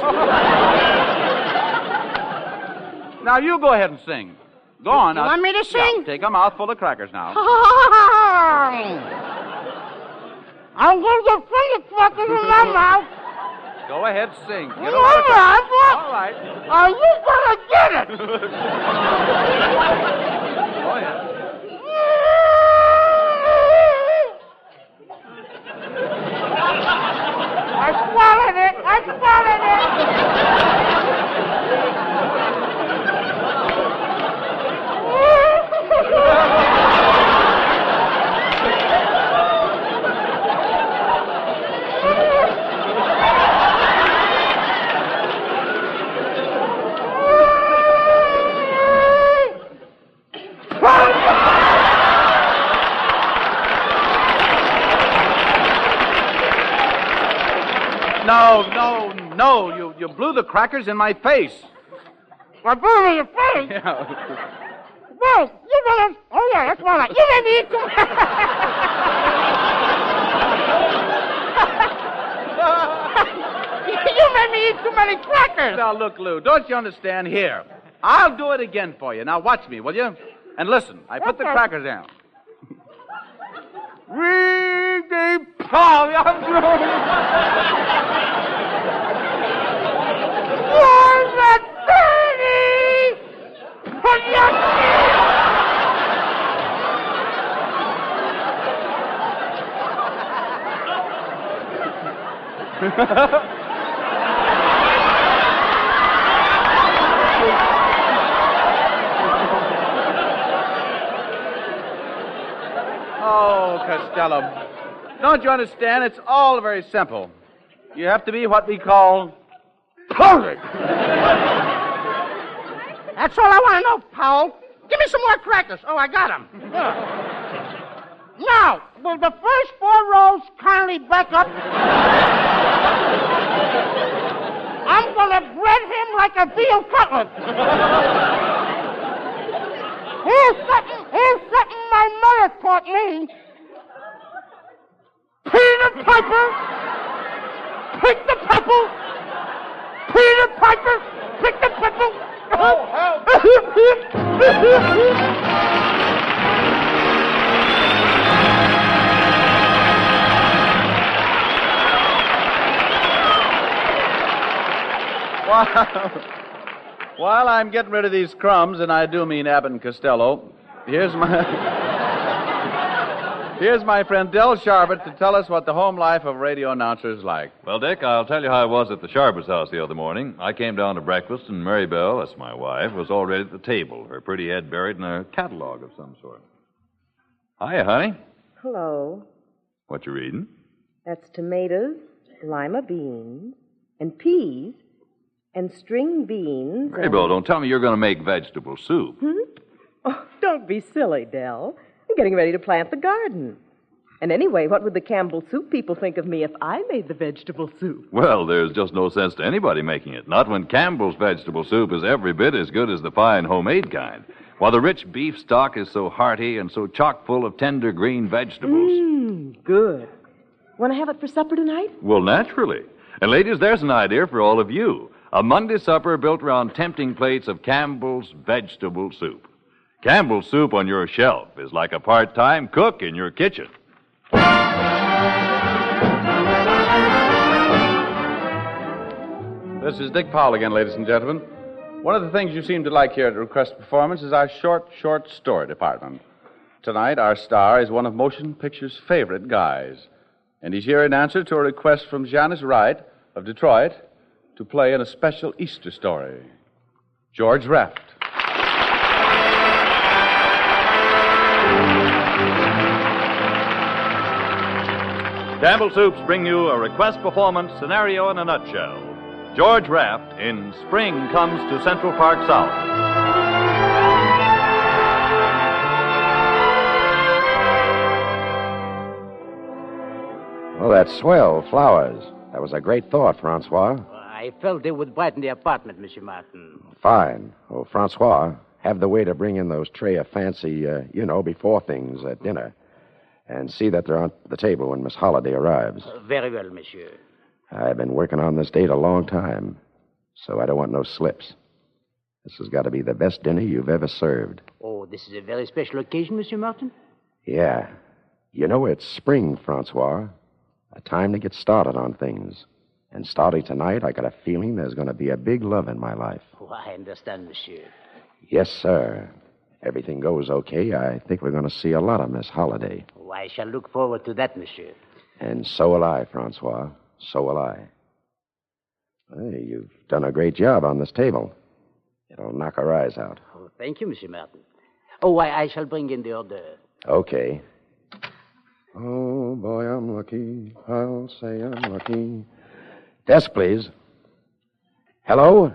Now, you go ahead and sing. Go on. You want me to sing? Yeah, take a mouthful of crackers now. I'm going to get finger crackers in my mouth. Go ahead, sing. Get All right. Are you going to get it? Go ahead. I swallowed it. No, you blew the crackers in my face. I blew it in your face? Yeah. Well, you better... Oh, yeah, that's one. You made me eat too... You made me eat too many crackers. Now, look, Lou, don't you understand? Here, I'll do it again for you. Now, watch me, will you? And listen, I put the crackers down. Oh, Costello. Don't you understand? It's all very simple. You have to be what we call perfect. That's all I want to know, Powell. Give me some more crackers. Oh, I got them. Now, will the first 4 rows kindly back up? I'm going to bread him like a veal cutlet. Here's something my mother taught me. Peter Piper, pick the pebble. Peter Piper, pick the pebble. Oh, help. While I'm getting rid of these crumbs, and I do mean Abbott and Costello, here's my friend Del Sharbert to tell us what the home life of a radio announcer is like. Well, Dick, I'll tell you how I was at the Sharbert's house the other morning. I came down to breakfast, and Mary Bell, that's my wife, was already at the table, her pretty head buried in a catalog of some sort. Hiya, honey. Hello. What you reading? That's tomatoes, lima beans, and peas, and string beans. Mary Bell, don't tell me you're going to make vegetable soup. Oh, don't be silly, Del. I'm getting ready to plant the garden. And anyway, what would the Campbell soup people think of me if I made the vegetable soup? Well, there's just no sense to anybody making it. Not when Campbell's vegetable soup is every bit as good as the fine homemade kind. While the rich beef stock is so hearty and so chock full of tender green vegetables. Good. Want to have it for supper tonight? Well, naturally. And ladies, there's an idea for all of you. A Monday supper built around tempting plates of Campbell's vegetable soup. Campbell's soup on your shelf is like a part-time cook in your kitchen. This is Dick Powell again, ladies and gentlemen. One of the things you seem to like here at Request Performance is our short story department. Tonight, our star is one of motion picture's favorite guys. And he's here in answer to a request from Janice Wright of Detroit to play in a special Easter story. George Raft. Campbell Soups bring you a request performance scenario in a nutshell. George Raft in Spring Comes to Central Park South. Oh, that's swell. Flowers. That was a great thought, Francois. I felt it would brighten the apartment, Monsieur Martin. Fine. Oh, Francois, have the waiter bring in those tray of fancy, before things at dinner. And see that they're on the table when Miss Holliday arrives. Very well, Monsieur. I've been working on this date a long time, so I don't want no slips. This has got to be the best dinner you've ever served. Oh, this is a very special occasion, Monsieur Martin? Yeah. You know, it's spring, Francois. A time to get started on things. And starting tonight, I got a feeling there's going to be a big love in my life. Oh, I understand, Monsieur. Yes, sir. If everything goes okay, I think we're going to see a lot of Miss Holliday. Oh, I shall look forward to that, Monsieur. And so will I, Francois. So will I. Hey, you've done a great job on this table. It'll knock our eyes out. Oh, thank you, Monsieur Martin. Oh, I shall bring in the order. Okay. Oh, boy, I'm lucky. I'll say I'm lucky. Desk, please. Hello?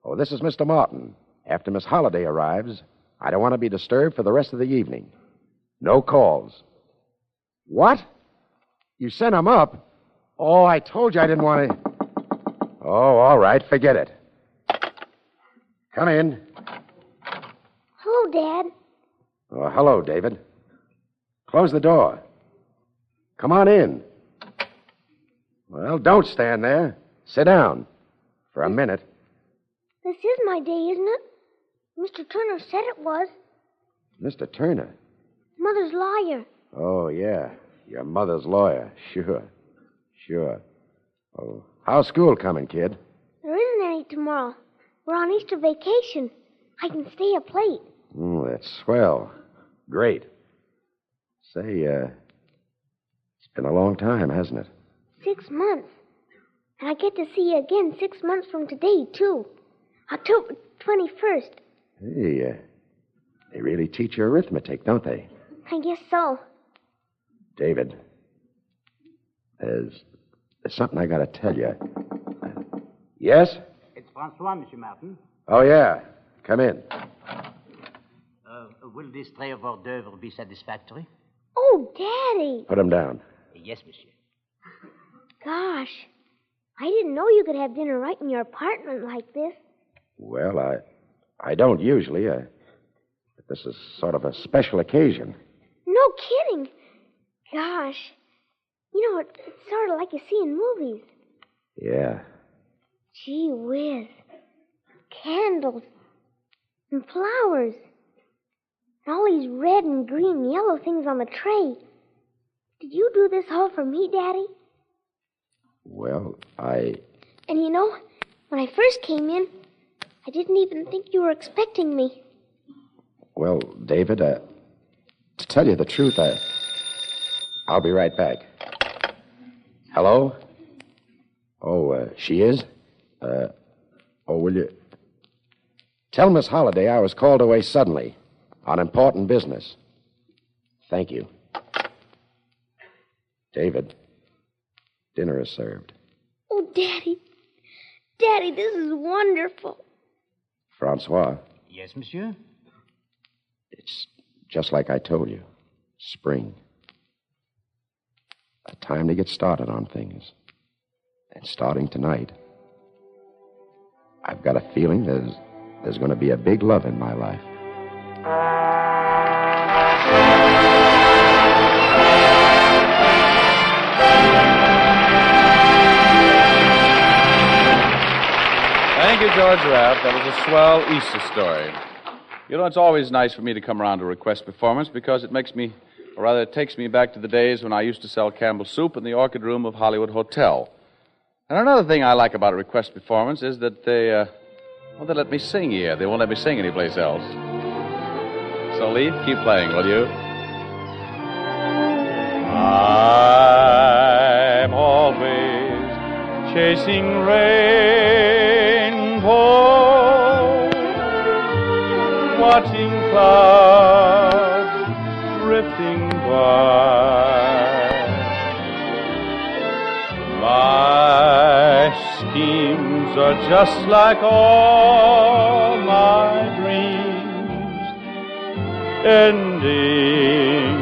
Oh, this is Mr. Martin. After Miss Holliday arrives, I don't want to be disturbed for the rest of the evening. No calls. What? You sent him up? Oh, I told you I didn't want to. Oh, all right. Forget it. Come in. Hello, Dad. Oh, hello, David. Close the door. Come on in. Well, don't stand there. Sit down. For a minute. This is my day, isn't it? Mr. Turner said it was. Mr. Turner? Mother's lawyer. Oh, yeah. Your mother's lawyer. Sure. Oh, how's school coming, kid? There isn't any tomorrow. We're on Easter vacation. I can stay up late. That's swell. Great. Say, it's been a long time, hasn't it? 6 months. And I get to see you again 6 months from today, too. October 21st. Hey, they really teach you arithmetic, don't they? I guess so. David, there's something I got to tell you. Yes? It's Francois, Monsieur Martin. Oh, yeah. Come in. Will this tray of hors d'oeuvre be satisfactory? Oh, Daddy. Put him down. Yes, Monsieur. Gosh, I didn't know you could have dinner right in your apartment like this. Well, I don't usually. But this is sort of a special occasion. No kidding. Gosh, you know, it's sort of like you see in movies. Yeah. Gee whiz. Candles. And flowers. And all these red and green and yellow things on the tray. Did you do this all for me, Daddy? Well, And you know, when I first came in, I didn't even think you were expecting me. Well, David, to tell you the truth, I'll be right back. Hello? Oh, she is? Will you... Tell Miss Holliday I was called away suddenly on important business. Thank you. David, dinner is served. Oh, Daddy. Daddy, this is wonderful. Francois, Yes, Monsieur? it's just like I told you. Spring. Time to get started on things. And starting tonight, I've got a feeling there's going to be a big love in my life. Thank you, George Raft. That was a swell Easter story. You know, it's always nice for me to come around to request performance because it takes me back to the days when I used to sell Campbell's soup in the Orchid Room of Hollywood Hotel. And another thing I like about a request performance is that they let me sing here. They won't let me sing anyplace else. So, Leaf, keep playing, will you? I'm always chasing rainbows, watching clouds drifting by. My schemes are just like all my dreams, ending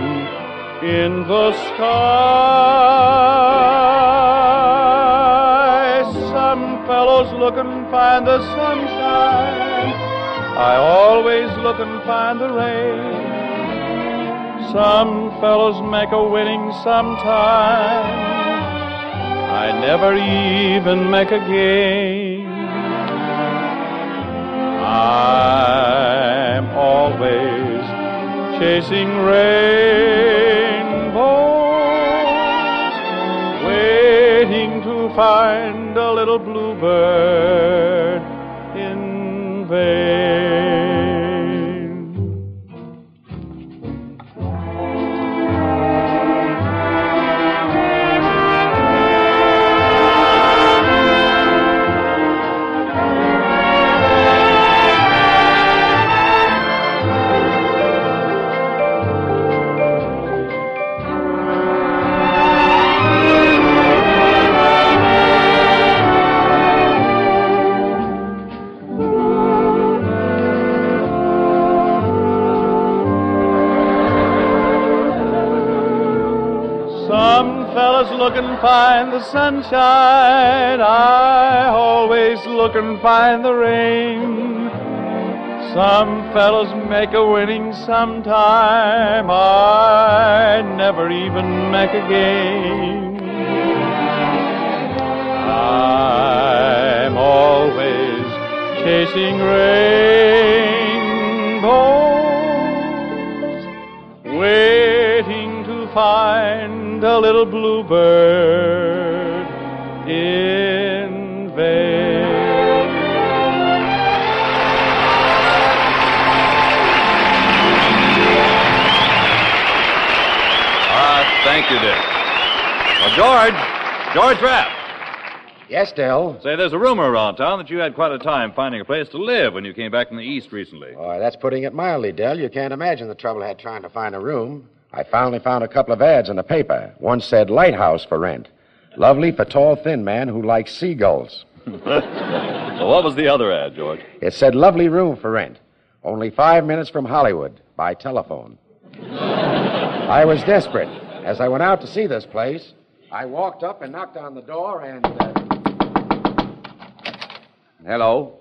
in the sky. Some fellows look and find the sunshine, I always look and find the rain. Some fellows make a winning sometime, I never even make a game. I'm always chasing rainbows, waiting to find a little bluebird in vain. Look and find the sunshine, I always look and find the rain. Some fellows make a winning sometime, I never even make a game. I'm always chasing rainbows, waiting to find a little bluebird in vain. Thank you, Dick. Well, George Rapp. Yes, Dell? Say, there's a rumor around town that you had quite a time finding a place to live when you came back from the East recently. Oh, that's putting it mildly, Dell. You can't imagine the trouble I had trying to find a room. I finally found a couple of ads in the paper. One said lighthouse for rent. Lovely for tall, thin man who likes seagulls. Well, what was the other ad, George? It said lovely room for rent. Only 5 minutes from Hollywood by telephone. I was desperate. As I went out to see this place, I walked up and knocked on the door and... Hello?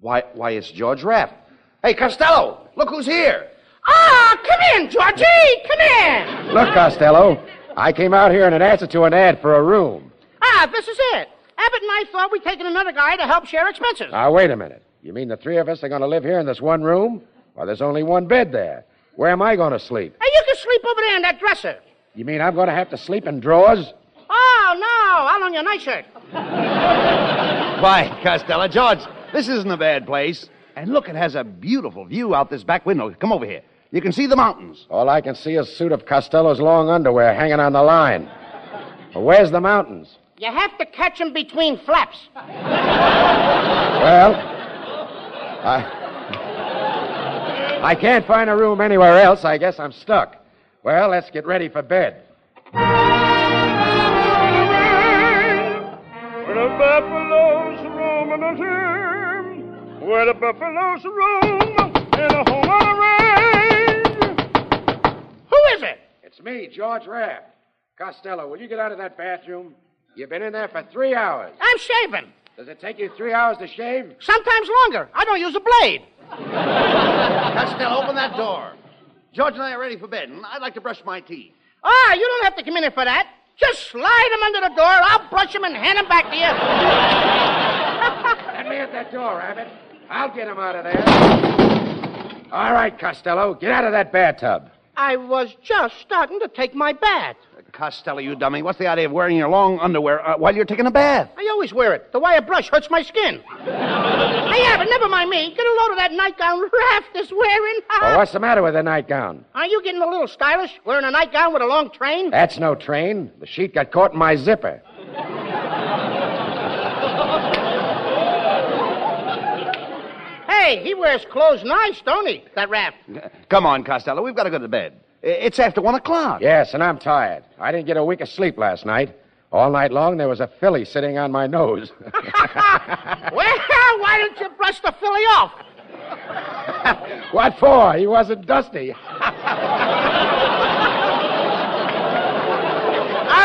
Why, it's George Rapp. Hey, Costello, look who's here. Ah, come in, Georgie, come in. Look, Costello, I came out here in an answer to an ad for a room. Ah, this is it. Abbott and I thought we'd taken another guy to help share expenses. Now, wait a minute. You mean the three of us are going to live here in this one room? Well, there's only one bed there. Where am I going to sleep? Hey, you can sleep over there in that dresser. You mean I'm going to have to sleep in drawers? Oh, no, I'll on your nightshirt. Why, Costello, George, this isn't a bad place. And look, it has a beautiful view out this back window. Come over here. You can see the mountains. All I can see is a suit of Costello's long underwear hanging on the line. Well, where's the mountains? You have to catch them between flaps. Well, I can't find a room anywhere else. I guess I'm stuck. Well, let's get ready for bed. Where the buffaloes roam in a team, where the buffaloes roam in a home on a range. Who is it? It's me, George Rapp. Costello, will you get out of that bathroom? You've been in there for 3 hours. I'm shaving. Does it take you 3 hours to shave? Sometimes longer. I don't use a blade. Costello, open that door. George and I are ready for bed, and I'd like to brush my teeth. Ah, you don't have to come in here for that. Just slide him under the door. I'll brush him and hand him back to you. Let me at that door, Abbott. I'll get him out of there. All right, Costello, get out of that bathtub. I was just starting to take my bath. Costello, you dummy. What's the idea of wearing your long underwear while you're taking a bath? I always wear it. The wire brush hurts my skin. Hey, Abbott, never mind me. Get a load of that nightgown Raft is wearing. Well, what's the matter with the nightgown? Are you getting a little stylish, wearing a nightgown with a long train? That's no train. The sheet got caught in my zipper. Hey, he wears clothes nice, don't he, that Raft? Come on, Costello. We've got to go to bed. It's after 1 o'clock. Yes, and I'm tired. I didn't get a wink of sleep last night. All night long, there was a filly sitting on my nose. Well, why don't you brush the filly off? What for? He wasn't dusty. Are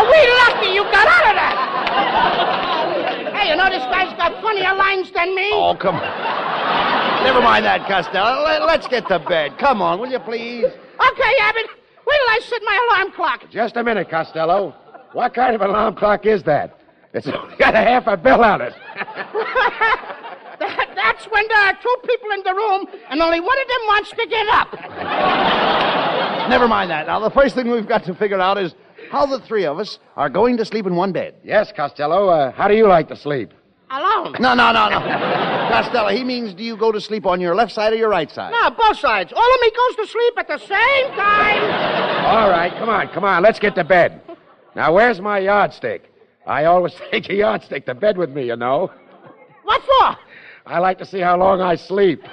we lucky you got out of that? Hey, you know this guy's got funnier lines than me? Oh, come on. Never mind that, Costello. Let's get to bed. Come on, will you please? Okay, Abbott. Wait till I set my alarm clock. Just a minute, Costello. What kind of alarm clock is that? It's only got a half a bell on it. That's when there are 2 people in the room and only one of them wants to get up. Never mind that. Now, the first thing we've got to figure out is how the 3 of us are going to sleep in one bed. Yes, Costello. How do you like to sleep? Alone. No. Costello, he means do you go to sleep on your left side or your right side? No, both sides. All of me goes to sleep at the same time. All right, come on. Let's get to bed. Now, where's my yardstick? I always take a yardstick to bed with me, you know. What for? I like to see how long I sleep. One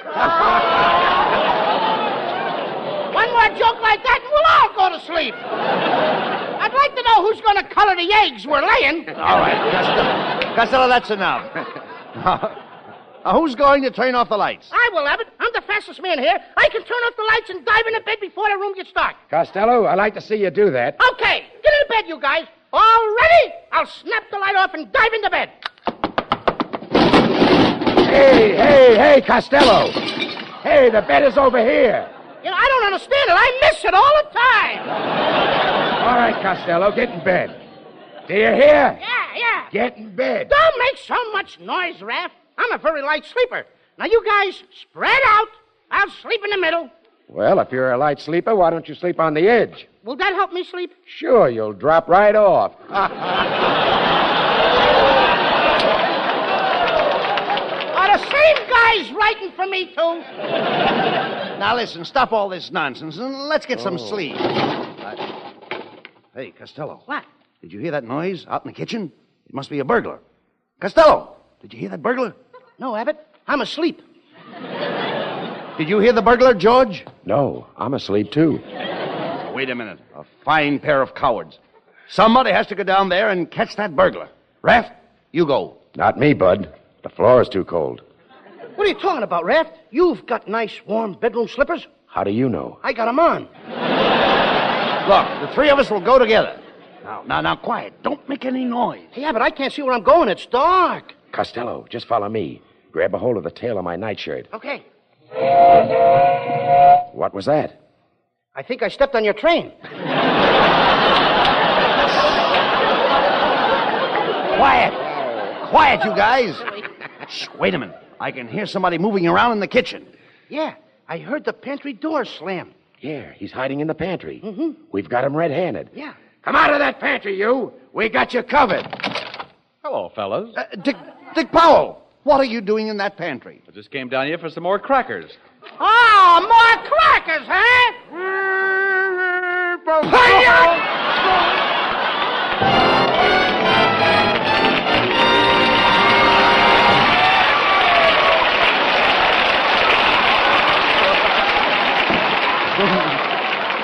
more joke like that and we'll all go to sleep. I'd like to know who's going to color the eggs we're laying. All right, Costello, that's enough. Who's going to turn off the lights? I will, Abbott. I'm the fastest man here. I can turn off the lights and dive into bed before the room gets dark. Costello, I'd like to see you do that. Okay, get into bed, you guys. All ready? I'll snap the light off and dive into bed. Hey, Costello. Hey, the bed is over here. You know, I don't understand it. I miss it all the time. All right, Costello, get in bed. Do you hear? Yeah. Get in bed. Don't make so much noise, Raph. I'm a very light sleeper. Now, you guys, spread out. I'll sleep in the middle. Well, if you're a light sleeper, why don't you sleep on the edge? Will that help me sleep? Sure, you'll drop right off. Are the same guys writing for me, too? Now, listen, stop all this nonsense and let's get some sleep. Hey, Costello. What? Did you hear that noise out in the kitchen? It must be a burglar. Costello, did you hear that burglar? No, Abbott. I'm asleep. Did you hear the burglar, George? No, I'm asleep, too. Wait a minute. A fine pair of cowards. Somebody has to go down there and catch that burglar. Raph, you go. Not me, Bud. The floor is too cold. What are you talking about, Raph? You've got nice, warm bedroom slippers. How do you know? I got them on. Look, the 3 of us will go together. Now, quiet. Don't make any noise. Yeah, but I can't see where I'm going. It's dark. Costello, just follow me. Grab a hold of the tail of my nightshirt. Okay. What was that? I think I stepped on your train. Quiet, you guys. Shh, wait a minute. I can hear somebody moving around in the kitchen. Yeah, I heard the pantry door slam. Yeah, he's hiding in the pantry. Mm-hmm. We've got him red-handed. Yeah. Come out of that pantry, you. We got you covered. Hello, fellas. Dick Powell, what are you doing in that pantry? I just came down here for some more crackers. Oh, more crackers, huh?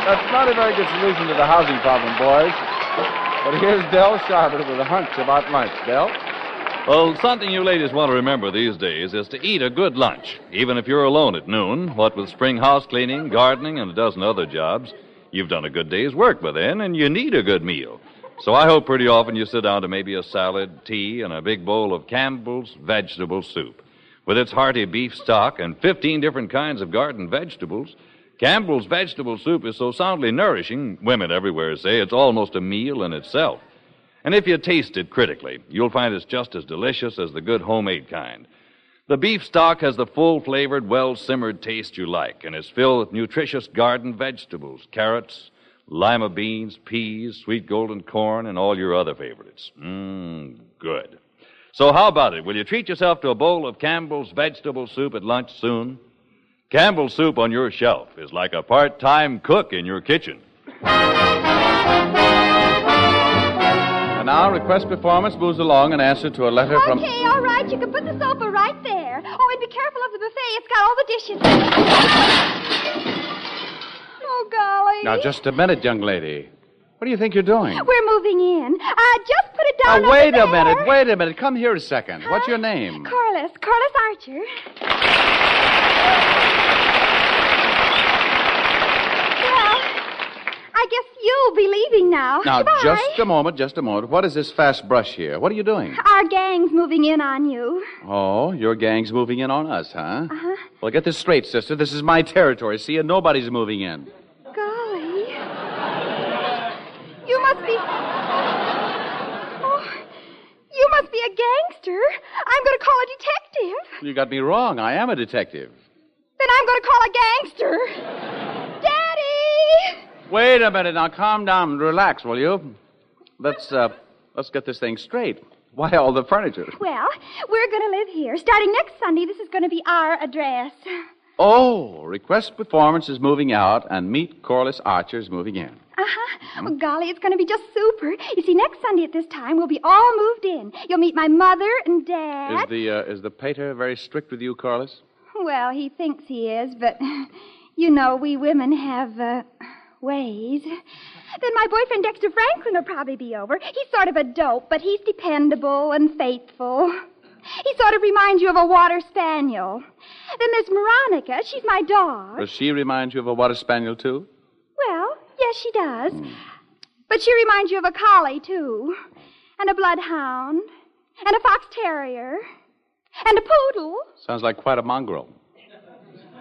That's not a very good solution to the housing problem, boys. But here's Del Sharbutt with a hunch about lunch. Del? Well, something you ladies want to remember these days is to eat a good lunch, even if you're alone at noon. What with spring house cleaning, gardening, and a dozen other jobs, you've done a good day's work by then, and you need a good meal. So I hope pretty often you sit down to maybe a salad, tea, and a big bowl of Campbell's vegetable soup. With its hearty beef stock and 15 different kinds of garden vegetables, Campbell's vegetable soup is so soundly nourishing, women everywhere say it's almost a meal in itself. And if you taste it critically, you'll find it's just as delicious as the good homemade kind. The beef stock has the full-flavored, well-simmered taste you like, and is filled with nutritious garden vegetables, carrots, lima beans, peas, sweet golden corn, and all your other favorites. Good. So how about it? Will you treat yourself to a bowl of Campbell's vegetable soup at lunch soon? Campbell's soup on your shelf is like a part-time cook in your kitchen. And now, request performance moves along in answer to a letter from... Okay, all right. You can put the sofa right there. Oh, and be careful of the buffet. It's got all the dishes. Oh, golly. Now, just a minute, young lady. What do you think you're doing? We're moving in. Just put it down Now, wait over a there. minute. Come here a second. What's your name? Corliss Archer. Well, I guess you'll be leaving now. Now, Goodbye. just a moment. What is this fast brush here? What are you doing? Our gang's moving in on you. Oh, your gang's moving in on us, huh? Uh-huh. Well, get this straight, sister. This is my territory, see, and nobody's moving in. Golly. You must be... Oh, you must be a gangster. I'm going to call a detective. You got me wrong. I am a detective. Then I'm going to call a gangster. Daddy! Wait a minute. Now, calm down and relax, will you? Let's get this thing straight. Why all the furniture? Well, we're going to live here. Starting next Sunday, this is going to be our address. Oh, request performance is moving out, and meet Corliss Archer is moving in. Uh-huh. Well, golly, it's going to be just super. You see, next Sunday at this time, we'll be all moved in. You'll meet my mother and Dad. Is the pater very strict with you, Corliss? Well, he thinks he is, but, you know, we women have, ways. Then my boyfriend Dexter Franklin will probably be over. He's sort of a dope, but he's dependable and faithful. He sort of reminds you of a water spaniel. Then there's Veronica. She's my dog. Does she remind you of a water spaniel, too? Well, yes, she does. But she reminds you of a collie, too. And a bloodhound. And a fox terrier. And a poodle. Sounds like quite a mongrel.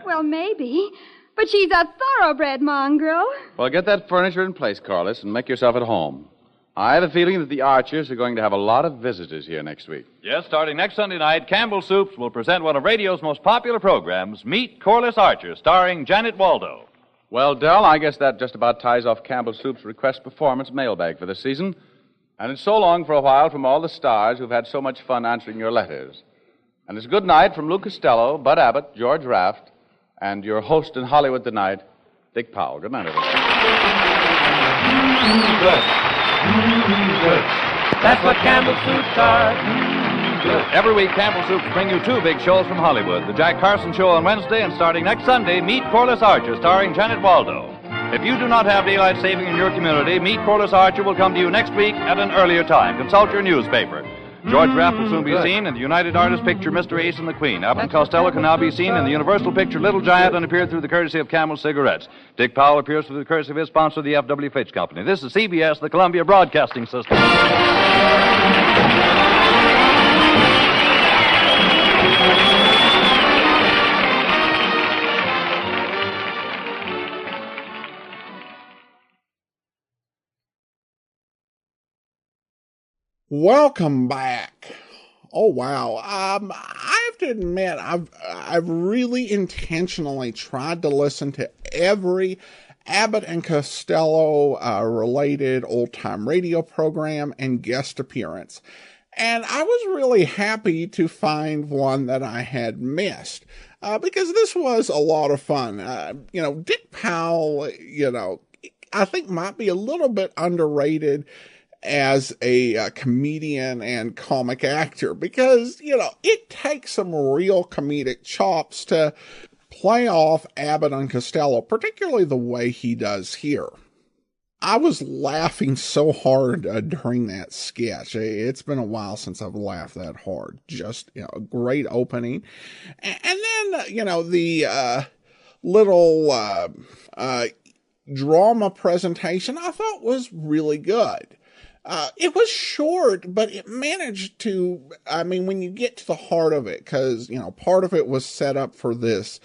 Well, maybe. But she's a thoroughbred mongrel. Well, get that furniture in place, Corliss, and make yourself at home. I have a feeling that the Archers are going to have a lot of visitors here next week. Yes, starting next Sunday night, Campbell Soups will present one of radio's most popular programs, Meet Corliss Archer, starring Janet Waldo. Well, Del, I guess that just about ties off Campbell Soup's request performance mailbag for this season. And it's so long for a while from all the stars who've had so much fun answering your letters. And it's good night from Lou Costello, Bud Abbott, George Raft, and your host in Hollywood tonight, Dick Powell. Good night, everyone. Good. That's what Campbell Soups are. Good. Every week, Campbell Soups bring you two big shows from Hollywood. The Jack Carson Show on Wednesday, and starting next Sunday, Meet Corliss Archer, starring Janet Waldo. If you do not have daylight saving in your community, Meet Corliss Archer will come to you next week at an earlier time. Consult your newspaper. George Raft will soon be seen in the United Artists picture Mr. Ace and the Queen. Abbott and Costello can now be seen in the Universal picture Little Giant and appear through the courtesy of Camel Cigarettes. Dick Powell appears through the courtesy of his sponsor, the F.W. Fitch Company. This is CBS, the Columbia Broadcasting System. Welcome back. Oh wow. I have to admit, I've really intentionally tried to listen to every Abbott and Costello related old time radio program and guest appearance. And I was really happy to find one that I had missed, because this was a lot of fun. Dick Powell, I think might be a little bit underrated as a comedian and comic actor, because, it takes some real comedic chops to play off Abbott and Costello, particularly the way he does here. I was laughing so hard during that sketch. It's been a while since I've laughed that hard. Just, a great opening. And then, the little drama presentation I thought was really good. It was short, but it managed to, I mean, when you get to the heart of it, because, part of it was set up for this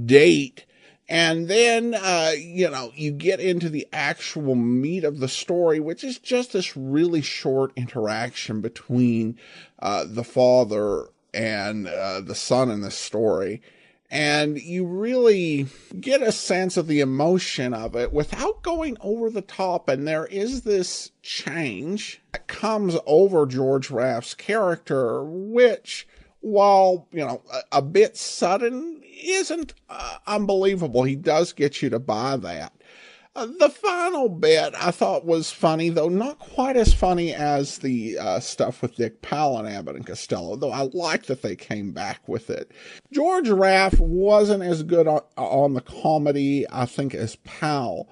date, and then, you get into the actual meat of the story, which is just this really short interaction between the father and the son in this story. And you really get a sense of the emotion of it without going over the top. And there is this change that comes over George Raft's character, which, while, a bit sudden, isn't unbelievable. He does get you to buy that. The final bit I thought was funny, though not quite as funny as the stuff with Dick Powell and Abbott and Costello, though I like that they came back with it. George Raft wasn't as good on the comedy, I think, as Powell.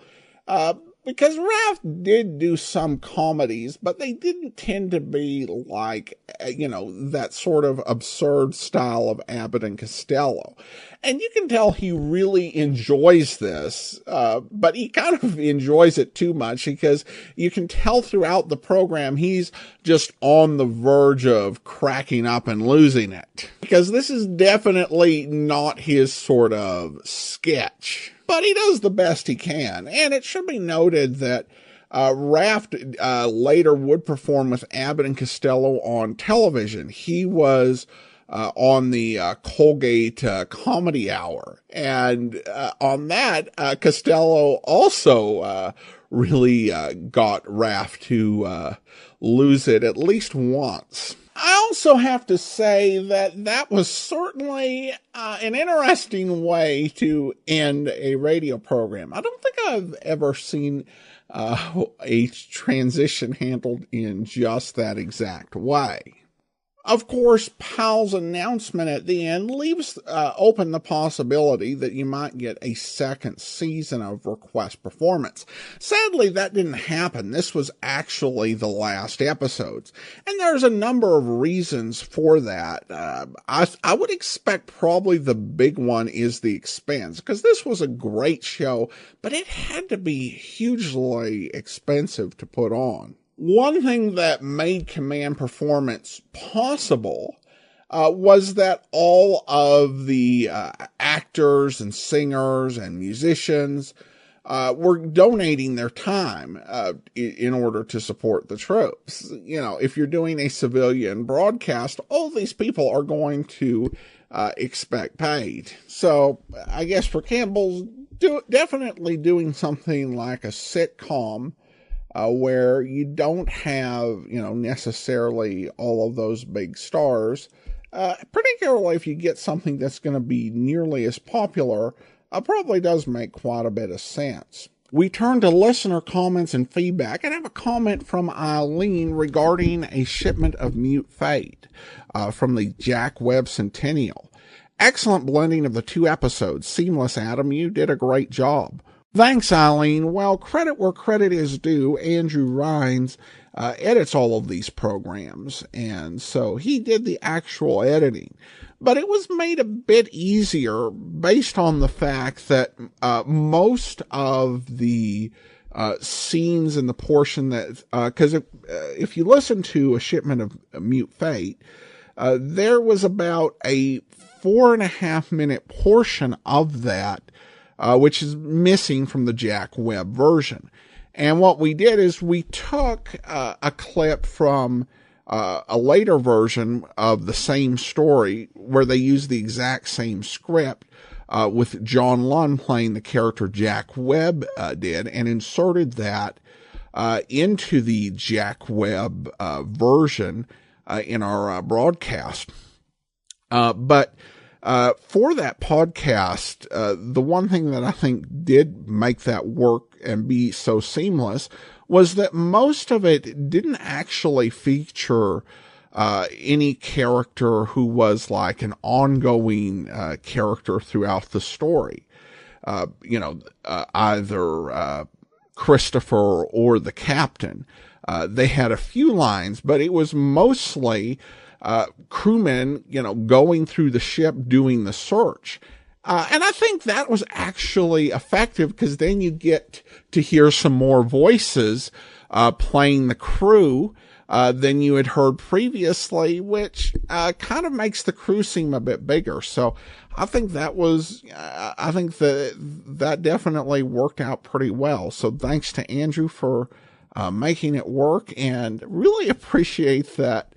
Because Raft did do some comedies, but they didn't tend to be like, that sort of absurd style of Abbott and Costello. And you can tell he really enjoys this, but he kind of enjoys it too much because you can tell throughout the program he's just on the verge of cracking up and losing it. Because this is definitely not his sort of sketch. But he does the best he can. And it should be noted that Raft later would perform with Abbott and Costello on television. He was on the Colgate Comedy Hour. And on that, Costello also really got Raft to lose it at least once. I also have to say that was certainly an interesting way to end a radio program. I don't think I've ever seen a transition handled in just that exact way. Of course, Powell's announcement at the end leaves open the possibility that you might get a second season of Request Performance. Sadly, that didn't happen. This was actually the last episodes. And there's a number of reasons for that. I would expect probably the big one is the expense, because this was a great show, but it had to be hugely expensive to put on. One thing that made Command Performance possible was that all of the actors and singers and musicians were donating their time in order to support the troops. If you're doing a civilian broadcast, all these people are going to expect paid. So I guess for Campbell's, definitely doing something like a sitcom where you don't have, necessarily all of those big stars, particularly if you get something that's going to be nearly as popular, probably does make quite a bit of sense. We turn to listener comments and feedback, and I have a comment from Eileen regarding a shipment of Mute Fate from the Jack Webb Centennial. Excellent blending of the two episodes. Seamless, Adam. You did a great job. Thanks, Eileen. Well, credit where credit is due. Andrew Rhines edits all of these programs, and so he did the actual editing. But it was made a bit easier based on the fact that most of the scenes in the portion that, because if you listen to a shipment of Mute Fate, there was about a 4.5 minute portion of that which is missing from the Jack Webb version. And what we did is we took a clip from a later version of the same story where they used the exact same script with John Lund playing the character Jack Webb did, and inserted that into the Jack Webb version in our broadcast. But for that podcast, the one thing that I think did make that work and be so seamless was that most of it didn't actually feature any character who was like an ongoing character throughout the story. Either Christopher or the captain. They had a few lines, but it was mostly crewmen, going through the ship doing the search. And I think that was actually effective because then you get to hear some more voices playing the crew than you had heard previously, which kind of makes the crew seem a bit bigger. So I think that definitely worked out pretty well. So thanks to Andrew for making it work, and really appreciate that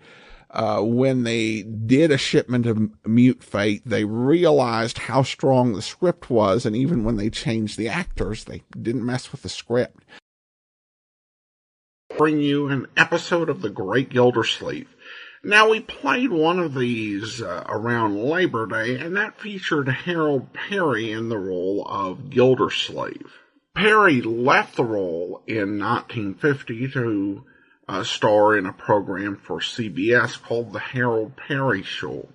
when they did a shipment of Mute Fate, they realized how strong the script was, and even when they changed the actors, they didn't mess with the script. Bring you an episode of The Great Gildersleeve. Now, we played one of these around Labor Day, and that featured Harold Perry in the role of Gildersleeve. Perry left the role in 1950 to star in a program for CBS called The Harold Perry Show.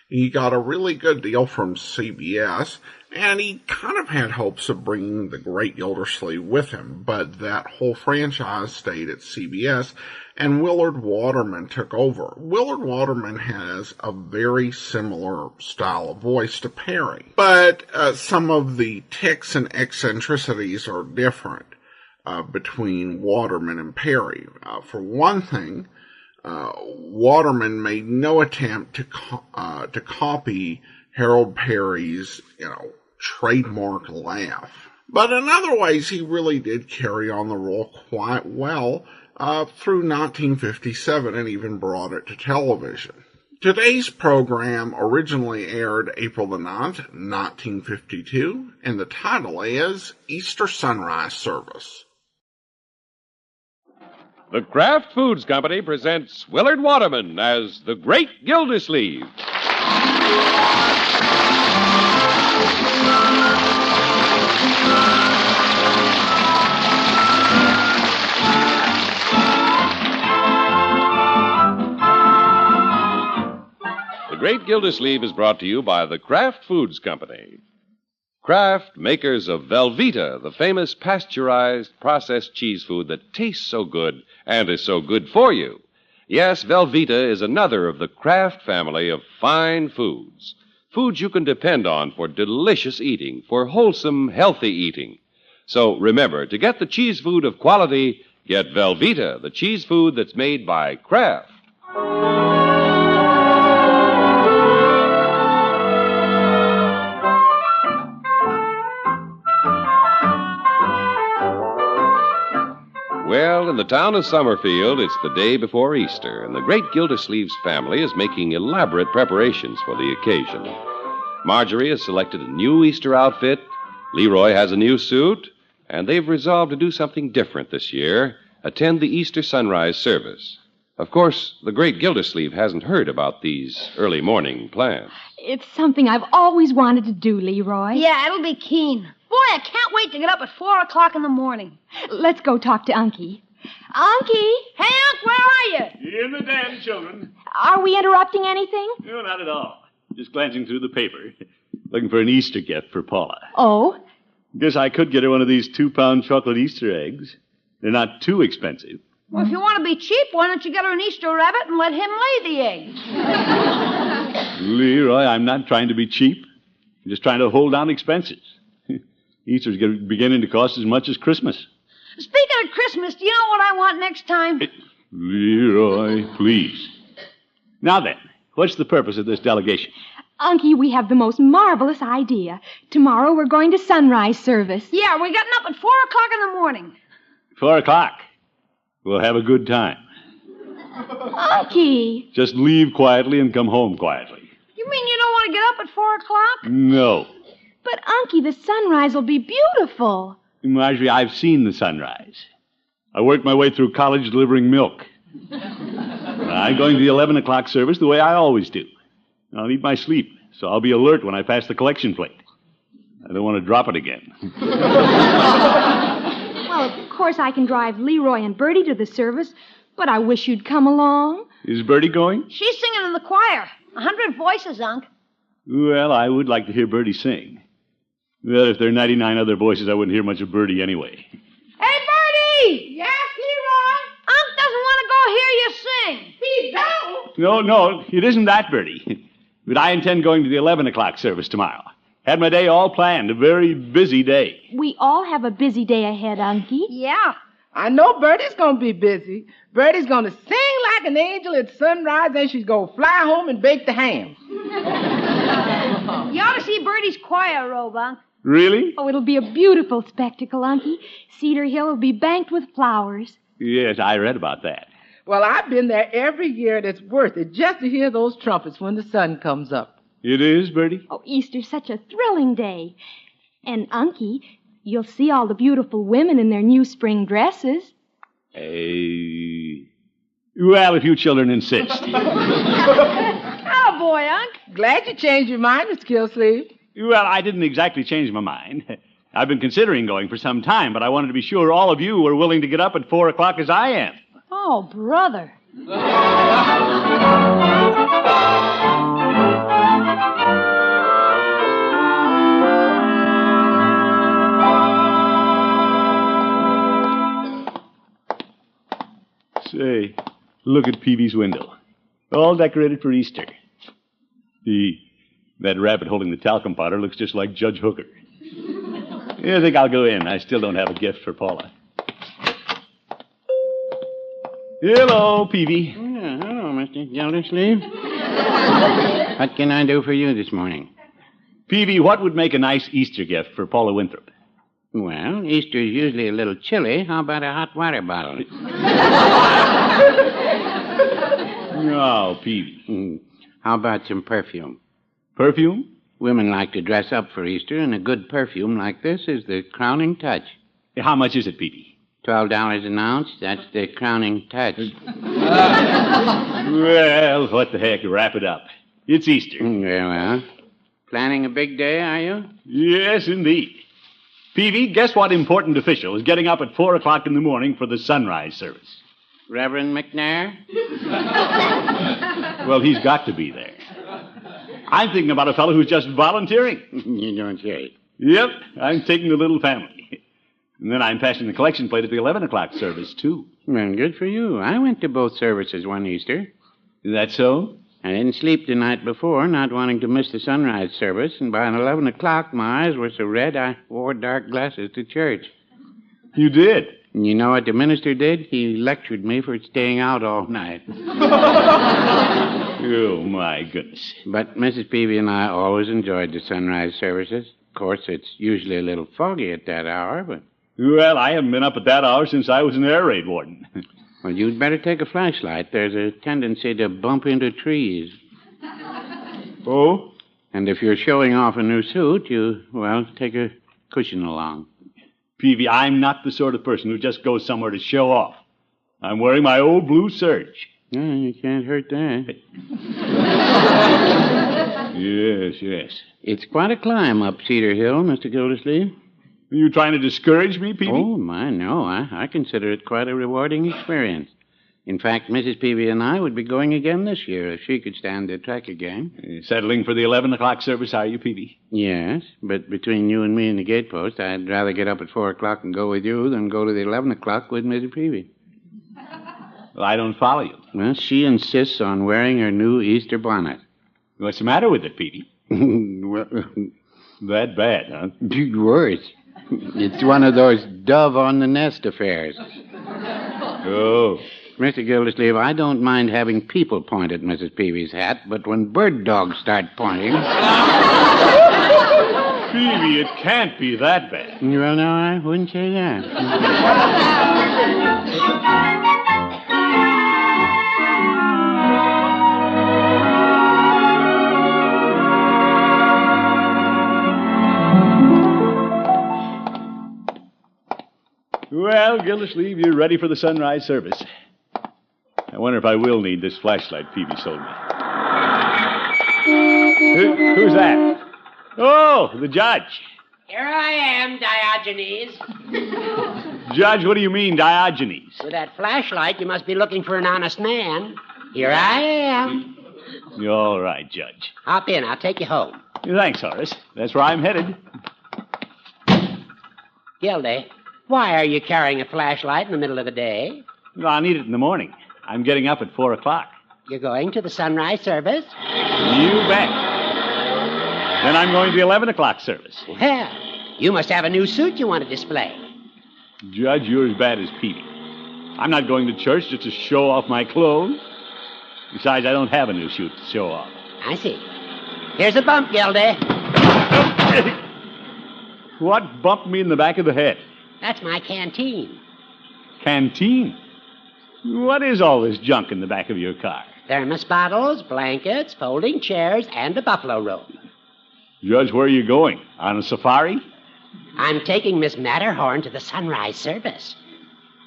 He got a really good deal from CBS, and he kind of had hopes of bringing The Great Gildersleeve with him, but that whole franchise stayed at CBS, and Willard Waterman took over. Willard Waterman has a very similar style of voice to Perry, but some of the tics and eccentricities are different between Waterman and Perry. For one thing, Waterman made no attempt to copy Harold Perry's, trademark laugh. But in other ways, he really did carry on the role quite well through 1957 and even brought it to television. Today's program originally aired April the 9th, 1952, and the title is Easter Sunrise Service. The Kraft Foods Company presents Willard Waterman as the Great Gildersleeve. The Great Gildersleeve is brought to you by the Kraft Foods Company. Kraft, makers of Velveeta, the famous pasteurized processed cheese food that tastes so good and is so good for you. Yes, Velveeta is another of the Kraft family of fine foods. Foods you can depend on for delicious eating, for wholesome, healthy eating. So remember, to get the cheese food of quality, get Velveeta, the cheese food that's made by Kraft. Well, in the town of Summerfield, it's the day before Easter, and the Great Gildersleeve's family is making elaborate preparations for the occasion. Marjorie has selected a new Easter outfit, Leroy has a new suit, and they've resolved to do something different this year, attend the Easter sunrise service. Of course, the Great Gildersleeve hasn't heard about these early morning plans. It's something I've always wanted to do, Leroy. Yeah, it'll be keen. Boy, I can't wait to get up at 4 o'clock in the morning. Let's go talk to Unky. Unky? Hey, Unc, where are you? In the den, children. Are we interrupting anything? No, not at all. Just glancing through the paper. Looking for an Easter gift for Paula. Oh? Guess I could get her one of these 2-pound chocolate Easter eggs. They're not too expensive. Well, if you want to be cheap, why don't you get her an Easter rabbit and let him lay the eggs? Leroy, I'm not trying to be cheap. I'm just trying to hold down expenses. Easter's beginning to cost as much as Christmas. Speaking of Christmas, do you know what I want next time? Leroy, please. Now then, what's the purpose of this delegation? Unky, we have the most marvelous idea. Tomorrow we're going to sunrise service. Yeah, we're getting up at 4 o'clock in the morning. 4 o'clock. We'll have a good time. Unky. Just leave quietly and come home quietly. You mean you don't want to get up at 4 o'clock? No. But, Unky, the sunrise will be beautiful. Marjorie, I've seen the sunrise. I worked my way through college delivering milk. I'm going to the 11 o'clock service the way I always do. I'll need my sleep, so I'll be alert when I pass the collection plate. I don't want to drop it again. Well, of course I can drive Leroy and Bertie to the service, but I wish you'd come along. Is Bertie going? She's singing in the choir. 100 voices, Unc. Well, I would like to hear Bertie sing. Well, if there are 99 other voices, I wouldn't hear much of Bertie anyway. Hey, Bertie! Yes, Leroy? Unc doesn't want to go hear you sing. He don't? No, it isn't that, Bertie. But I intend going to the 11 o'clock service tomorrow. Had my day all planned, a very busy day. We all have a busy day ahead, Unky. Yeah. I know Bertie's going to be busy. Bertie's going to sing like an angel at sunrise, then she's going to fly home and bake the ham. You ought to see Bertie's choir robe, Unc. Really? Oh, it'll be a beautiful spectacle, Unky. Cedar Hill will be banked with flowers. Yes, I read about that. Well, I've been there every year, and it's worth it just to hear those trumpets when the sun comes up. It is, Bertie? Oh, Easter's such a thrilling day. And, Unky, you'll see all the beautiful women in their new spring dresses. Well, if you children insist. Oh, boy, Unc. Glad you changed your mind, Mr. Gildersleeve. Well, I didn't exactly change my mind. I've been considering going for some time, but I wanted to be sure all of you were willing to get up at 4 o'clock as I am. Oh, brother. Say, look at Peavy's window. All decorated for Easter. That rabbit holding the talcum powder looks just like Judge Hooker. I think I'll go in. I still don't have a gift for Paula. Hello, Peavy. Hello, Mr. Gildersleeve. What can I do for you this morning? Peavy, what would make a nice Easter gift for Paula Winthrop? Well, Easter's usually a little chilly. How about a hot water bottle? No, Peavy. How about some perfume? Perfume? Women like to dress up for Easter, and a good perfume like this is the crowning touch. How much is it, Peavy? $12 an ounce. That's the crowning touch. Well, what the heck? Wrap it up. It's Easter. Very well. Planning a big day, are you? Yes, indeed. Peavy, guess what important official is getting up at 4 o'clock in the morning for the sunrise service? Reverend McNair? Well, he's got to be there. I'm thinking about a fellow who's just volunteering. You don't say. Yep, I'm taking the little family. And then I'm passing the collection plate at the 11 o'clock service, too. Well, good for you. I went to both services one Easter. Is that so? I didn't sleep the night before, not wanting to miss the sunrise service, and by 11 o'clock, my eyes were so red I wore dark glasses to church. You did? And you know what the minister did? He lectured me for staying out all night. Oh, my goodness. But Mrs. Peavy and I always enjoyed the sunrise services. Of course, it's usually a little foggy at that hour, but... Well, I haven't been up at that hour since I was an air raid warden. Well, you'd better take a flashlight. There's a tendency to bump into trees. Oh? And if you're showing off a new suit, take a cushion along. Peavy, I'm not the sort of person who just goes somewhere to show off. I'm wearing my old blue serge. Yeah, you can't hurt that. Yes. It's quite a climb up Cedar Hill, Mr. Gildersleeve. Are you trying to discourage me, Peavy? Oh, my, no. I consider it quite a rewarding experience. In fact, Mrs. Peavy and I would be going again this year if she could stand the trek again. Settling for the 11 o'clock service, are you, Peavy? Yes, but between you and me and the gatepost, I'd rather get up at 4 o'clock and go with you than go to the 11 o'clock with Mrs. Peavy. Well, I don't follow you. Well, she insists on wearing her new Easter bonnet. What's the matter with it, Peavy? Well, that bad, huh? Worse. It's one of those dove on the nest affairs. Oh. Mr. Gildersleeve, I don't mind having people point at Mrs. Peavy's hat, but when bird dogs start pointing... Peavy, it can't be that bad. Well, no, I wouldn't say that. Well, Gildersleeve, you're ready for the sunrise service. I wonder if I will need this flashlight Peavy sold me. Who's that? Oh, the judge. Here I am, Diogenes. Judge, what do you mean, Diogenes? With that flashlight, you must be looking for an honest man. Here I am. All right, Judge. Hop in. I'll take you home. Thanks, Horace. That's where I'm headed. Gildy, why are you carrying a flashlight in the middle of the day? Well, I'll need it in the morning. I'm getting up at 4 o'clock. You're going to the sunrise service? You bet. Then I'm going to the 11 o'clock service. Well, you must have a new suit you want to display. Judge, you're as bad as Peavy. I'm not going to church just to show off my clothes. Besides, I don't have a new suit to show off. I see. Here's a bump, Gildy. What bumped me in the back of the head? That's my canteen. Canteen? What is all this junk in the back of your car? Thermos bottles, blankets, folding chairs, and a buffalo robe. Judge, where are you going? On a safari? I'm taking Miss Matterhorn to the sunrise service.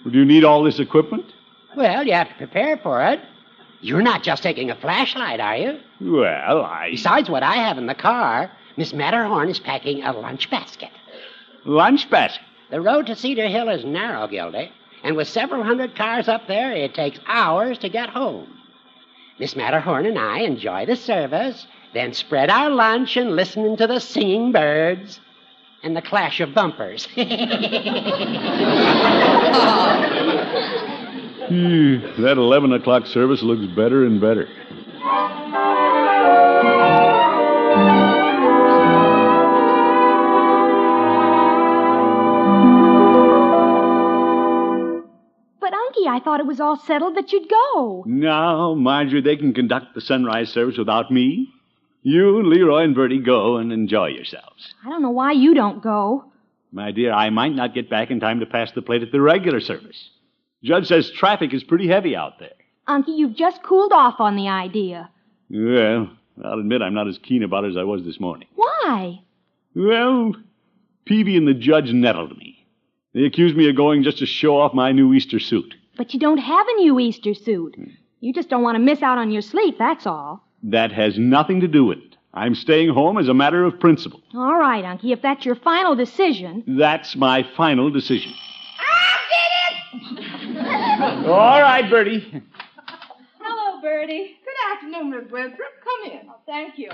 Do you need all this equipment? Well, you have to prepare for it. You're not just taking a flashlight, are you? Well, Besides what I have in the car, Miss Matterhorn is packing a lunch basket. Lunch basket? The road to Cedar Hill is narrow, Gildy, and with several hundred cars up there, it takes hours to get home. Miss Matterhorn and I enjoy the service, then spread our lunch and listen to the singing birds and the clash of bumpers. That 11 o'clock service looks better and better. But, Unky, I thought it was all settled that you'd go. No, Marjorie, they can conduct the sunrise service without me. You, Leroy, and Bertie go and enjoy yourselves. I don't know why you don't go. My dear, I might not get back in time to pass the plate at the regular service. Judge says traffic is pretty heavy out there. Unky, you've just cooled off on the idea. Well, I'll admit I'm not as keen about it as I was this morning. Why? Well, Peavy and the judge nettled me. They accused me of going just to show off my new Easter suit. But you don't have a new Easter suit. You just don't want to miss out on your sleep, that's all. That has nothing to do with it. I'm staying home as a matter of principle. All right, Unky, if that's your final decision. That's my final decision. All right, Bertie. Hello, Bertie. Good afternoon, Miss Winthrop. Come in. Oh, thank you.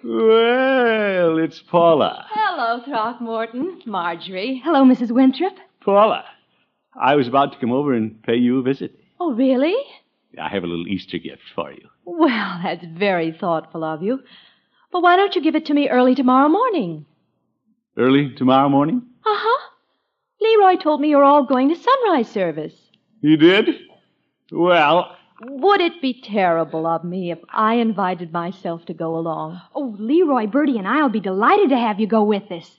Well, it's Paula. Hello, Throckmorton. Marjorie. Hello, Mrs. Winthrop. Paula, I was about to come over and pay you a visit. Oh, really? I have a little Easter gift for you. Well, that's very thoughtful of you. But why don't you give it to me early tomorrow morning? Early tomorrow morning? Uh-huh. Leroy told me you're all going to sunrise service. You did? Well... Would it be terrible of me if I invited myself to go along? Oh, Leroy, Bertie, and I'll be delighted to have you go with us.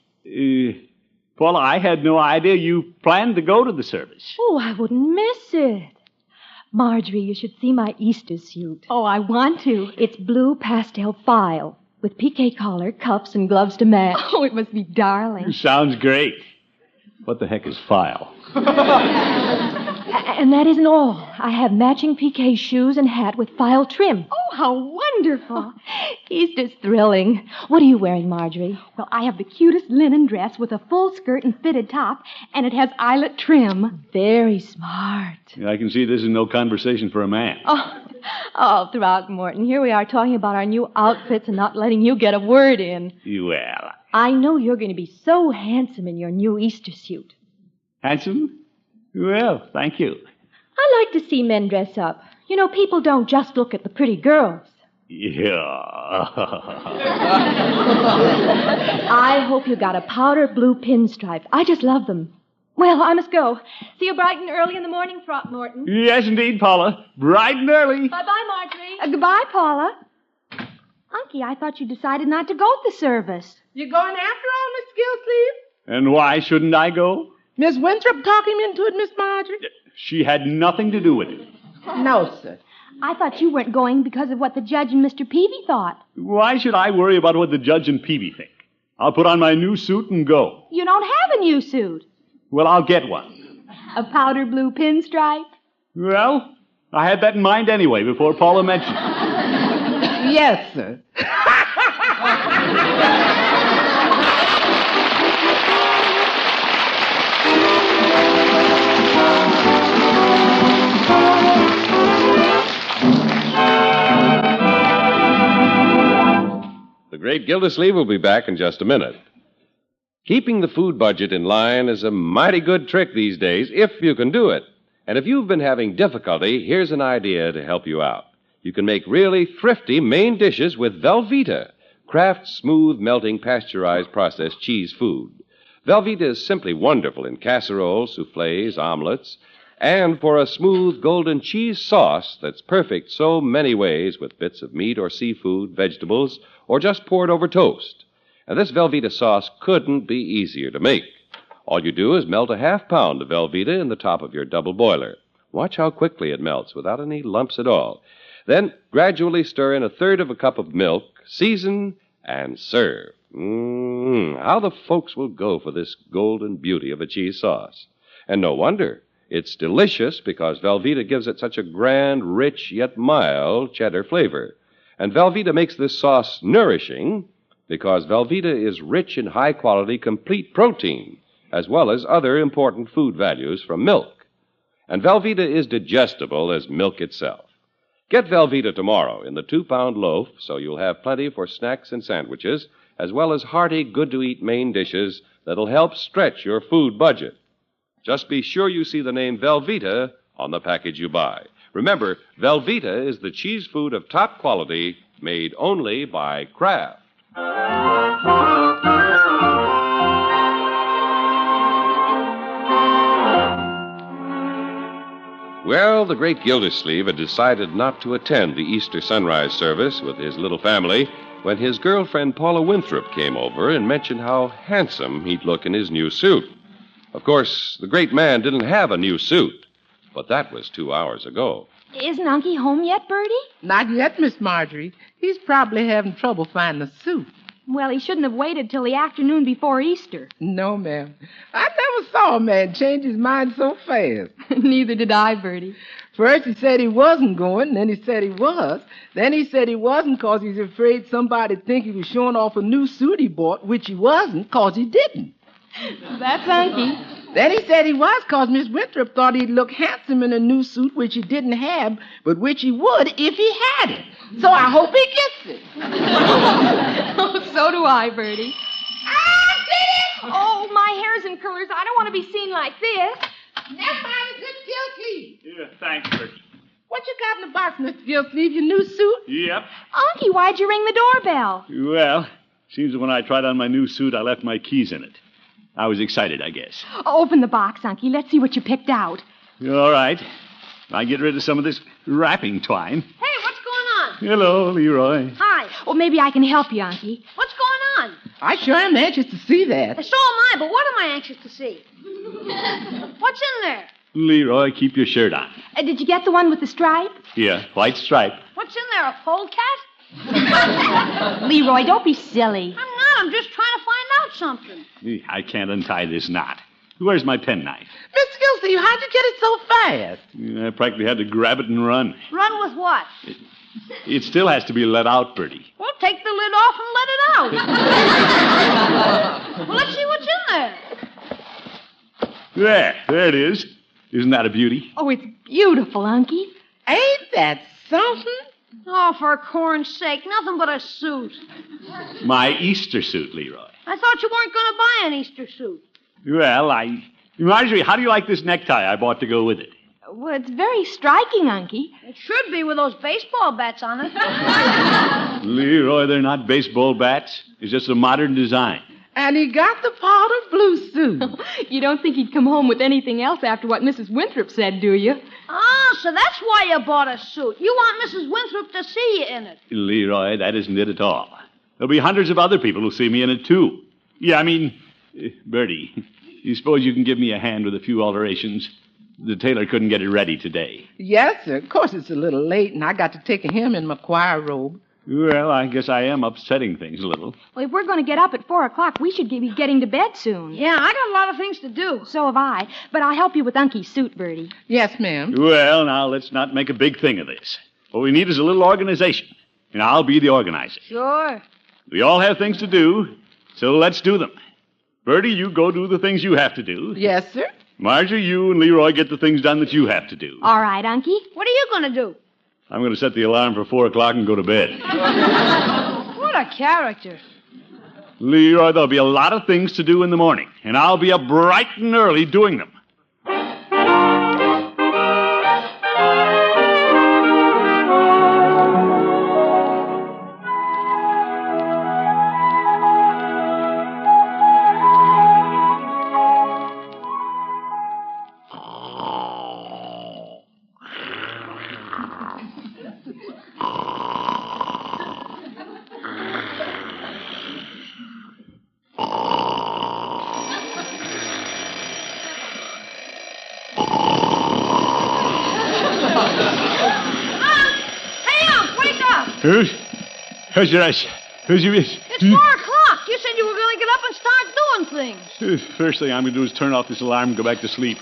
Paula, I had no idea you planned to go to the service. Oh, I wouldn't miss it. Marjorie, you should see my Easter suit. Oh, I want to. It's blue pastel file with piqué collar, cuffs, and gloves to match. Oh, it must be darling. Sounds great. What the heck is file? And that isn't all. I have matching piqué shoes and hat with file trim. Oh, how wonderful. Easter's thrilling. What are you wearing, Marjorie? Well, I have the cutest linen dress with a full skirt and fitted top, and it has eyelet trim. Very smart. I can see this is no conversation for a man. Oh, Throckmorton, here we are talking about our new outfits and not letting you get a word in. Well... I know you're going to be so handsome in your new Easter suit. Handsome? Well, thank you. I like to see men dress up. You know, people don't just look at the pretty girls. Yeah. I hope you got a powder blue pinstripe. I just love them. Well, I must go. See you bright and early in the morning, Throckmorton. Yes, indeed, Paula. Bright and early. Bye-bye, Marjorie. Goodbye, Paula. Unky, I thought you decided not to go to the service. You going after all, Miss Gildersleeve? And why shouldn't I go? Miss Winthrop talked him into it, Miss Marjorie? She had nothing to do with it. No, sir. I thought you weren't going because of what the judge and Mr. Peavy thought. Why should I worry about what the judge and Peavy think? I'll put on my new suit and go. You don't have a new suit. Well, I'll get one. A powder blue pinstripe? Well, I had that in mind anyway before Paula mentioned it. Yes, sir. The great Gildersleeve will be back in just a minute. Keeping the food budget in line is a mighty good trick these days, if you can do it. And if you've been having difficulty, here's an idea to help you out. You can make really thrifty main dishes with Velveeta, Kraft's smooth, melting, pasteurized, processed cheese food. Velveeta is simply wonderful in casseroles, soufflés, omelets, and for a smooth golden cheese sauce that's perfect so many ways with bits of meat or seafood, vegetables, or just poured over toast. And this Velveeta sauce couldn't be easier to make. All you do is melt a half-pound of Velveeta in the top of your double boiler. Watch how quickly it melts without any lumps at all. Then gradually stir in a third of a cup of milk, season, and serve. How the folks will go for this golden beauty of a cheese sauce. And no wonder. It's delicious because Velveeta gives it such a grand, rich, yet mild cheddar flavor. And Velveeta makes this sauce nourishing because Velveeta is rich in high-quality, complete protein, as well as other important food values from milk. And Velveeta is digestible as milk itself. Get Velveeta tomorrow in the 2-pound loaf so you'll have plenty for snacks and sandwiches, as well as hearty, good-to-eat main dishes that'll help stretch your food budget. Just be sure you see the name Velveeta on the package you buy. Remember, Velveeta is the cheese food of top quality made only by Kraft. Well, the great Gildersleeve had decided not to attend the Easter sunrise service with his little family when his girlfriend Paula Winthrop came over and mentioned how handsome he'd look in his new suit. Of course, the great man didn't have a new suit, but that was 2 hours ago. Isn't Unky home yet, Bertie? Not yet, Miss Marjorie. He's probably having trouble finding a suit. Well, he shouldn't have waited till the afternoon before Easter. No, ma'am. I never saw a man change his mind so fast. Neither did I, Bertie. First he said he wasn't going, then he said he was. Then he said he wasn't because he's afraid somebody'd think he was showing off a new suit he bought, which he wasn't because he didn't. That's Unky. Then he said he was because Miss Winthrop thought he'd look handsome in a new suit which he didn't have, but which he would if he had it. So I hope he gets it. Oh, so do I, Bertie. Oh, my hair's in curlers. I don't want to be seen like this. Never mind, good Gildersleeve. Yeah, thanks, Bertie. What you got in the box, Mr. Gildersleeve? Your new suit? Yep. Unky, why'd you ring the doorbell? Well, seems that when I tried on my new suit, I left my keys in it. I was excited, I guess. Open the box, Unky. Let's see what you picked out. All right. I'll get rid of some of this wrapping twine. Hey, what's going on? Hello, Leroy. Hi. Well, maybe I can help you, Unky. What's going on? I sure am anxious to see that. So am I, but what am I anxious to see? What's in there? Leroy, keep your shirt on. Did you get the one with the stripe? Yeah, white stripe. What's in there, a polecat? Leroy, don't be silly. I'm not. I'm just trying to find out something. I can't untie this knot. Where's my penknife? Mr. Gildersleeve, how'd you get it so fast? I practically had to grab it and run. Run with what? It still has to be let out, Bertie. Well, take the lid off and let it out. Well, let's see what's in there. There it is. Isn't that a beauty? Oh, it's beautiful, Unky. Ain't that something? Oh, for corn's sake, nothing but a suit. My Easter suit, Leroy. I thought you weren't going to buy an Easter suit. Well, Marjorie, how do you like this necktie I bought to go with it? Well, it's very striking, Unky. It should be with those baseball bats on it. Leroy, they're not baseball bats. It's just a modern design. And he got the powder blue suit. You don't think he'd come home with anything else after what Mrs. Winthrop said, do you? Oh, so that's why you bought a suit. You want Mrs. Winthrop to see you in it. Leroy, that isn't it at all. There'll be hundreds of other people who'll see me in it, too. Yeah, Bertie, you suppose you can give me a hand with a few alterations? The tailor couldn't get it ready today. Yes, sir. Of course, it's a little late, and I got to take him in my choir robe. Well, I guess I am upsetting things a little. Well, if we're going to get up at 4 o'clock, we should be getting to bed soon. Yeah, I got a lot of things to do. So have I. But I'll help you with Unky's suit, Bertie. Yes, ma'am. Well, now, let's not make a big thing of this. What we need is a little organization, and I'll be the organizer. Sure. We all have things to do, so let's do them. Bertie, you go do the things you have to do. Yes, sir. Marjorie, you and Leroy get the things done that you have to do. All right, Unky. What are you going to do? I'm going to set the alarm for 4 o'clock and go to bed. What a character. Leroy, there'll be a lot of things to do in the morning, and I'll be up bright and early doing them. Who's your ass? Who's your ass? It's 4 o'clock. You said you were going to get up and start doing things. First thing I'm going to do is turn off this alarm and go back to sleep.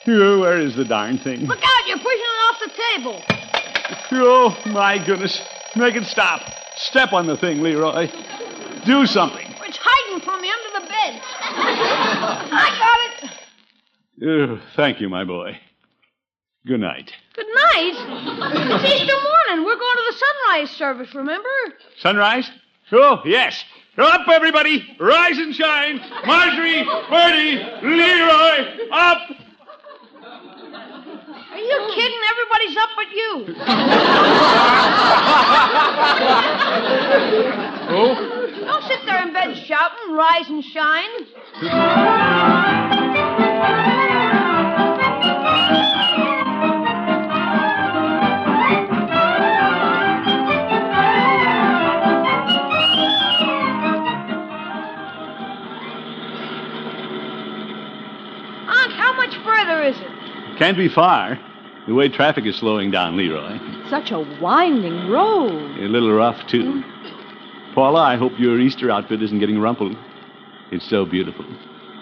Where is the darn thing? Look out, you're pushing it off the table. Oh, my goodness. Make it stop. Step on the thing, Leroy. Do something. It's hiding from me under the bed. I got it. Thank you, my boy. Good night. Good night. It's Easter morning. We're going to the sunrise service, remember? Sunrise? Oh, yes. Up, everybody. Rise and shine. Marjorie, Bertie, Leroy, up. Are you kidding? Everybody's up but you. Oh? Don't sit there in bed shouting, rise and shine. Aunt, how much further is it? Can't be far. The way traffic is slowing down, Leroy. Such a winding road. A little rough, too. Paula, I hope your Easter outfit isn't getting rumpled. It's so beautiful.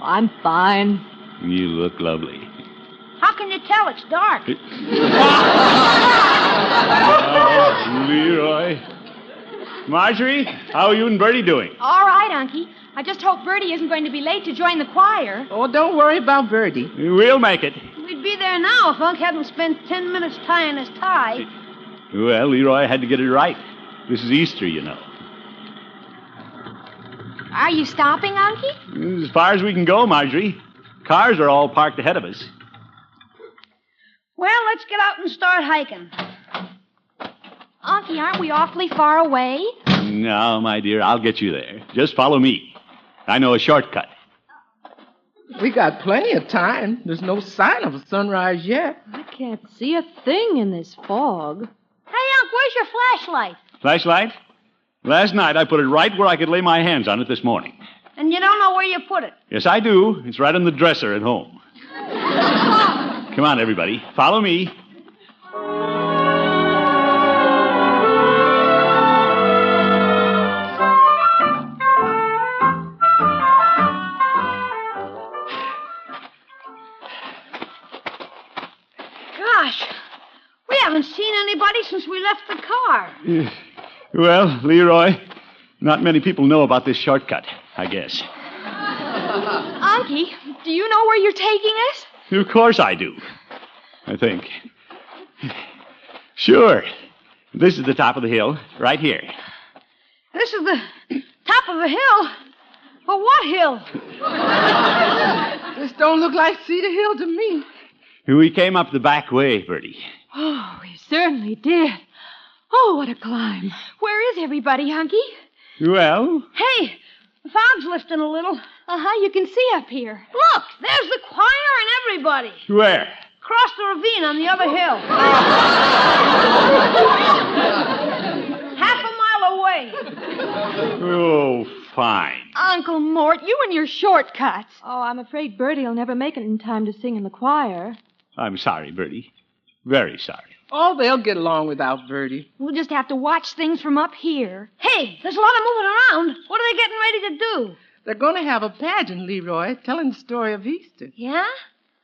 I'm fine. You look lovely. How can you tell? It's dark. Leroy. Marjorie, how are you and Bertie doing? All right, Unky. I just hope Bertie isn't going to be late to join the choir. Oh, don't worry about Bertie. We'll make it. We'd be there now if Unc hadn't spent 10 minutes tying his tie. Well, Leroy had to get it right. This is Easter, you know. Are you stopping, Unky? As far as we can go, Marjorie. Cars are all parked ahead of us. Well, let's get out and start hiking. Unky, aren't we awfully far away? No, my dear, I'll get you there. Just follow me. I know a shortcut. We got plenty of time. There's no sign of a sunrise yet. I can't see a thing in this fog. Hey, Unc, where's your flashlight? Flashlight? Last night I put it right where I could lay my hands on it this morning. And you don't know where you put it? Yes, I do. It's right on the dresser at home. Come on, everybody. Follow me. Gosh, we haven't seen anybody since we left the car. Well, Leroy, not many people know about this shortcut, I guess. Unky, do you know where you're taking us? Of course I do. I think. Sure. This is the top of the hill, right here. This is the top of the hill? But what hill? This don't look like Cedar Hill to me. We came up the back way, Bertie. Oh, we certainly did. Oh, what a climb. Where is everybody, Hunky? Well? Hey, the fog's lifting a little. Uh-huh, you can see up here. Look, there's the choir and everybody. Where? Across the ravine on the other hill. Half a mile away. Oh, fine. Uncle Mort, you and your shortcuts. Oh, I'm afraid Bertie will never make it in time to sing in the choir. I'm sorry, Bertie. Very sorry. Oh, they'll get along without Bertie. We'll just have to watch things from up here. Hey, there's a lot of moving around. What are they getting ready to do? They're going to have a pageant, Leroy, telling the story of Easter. Yeah?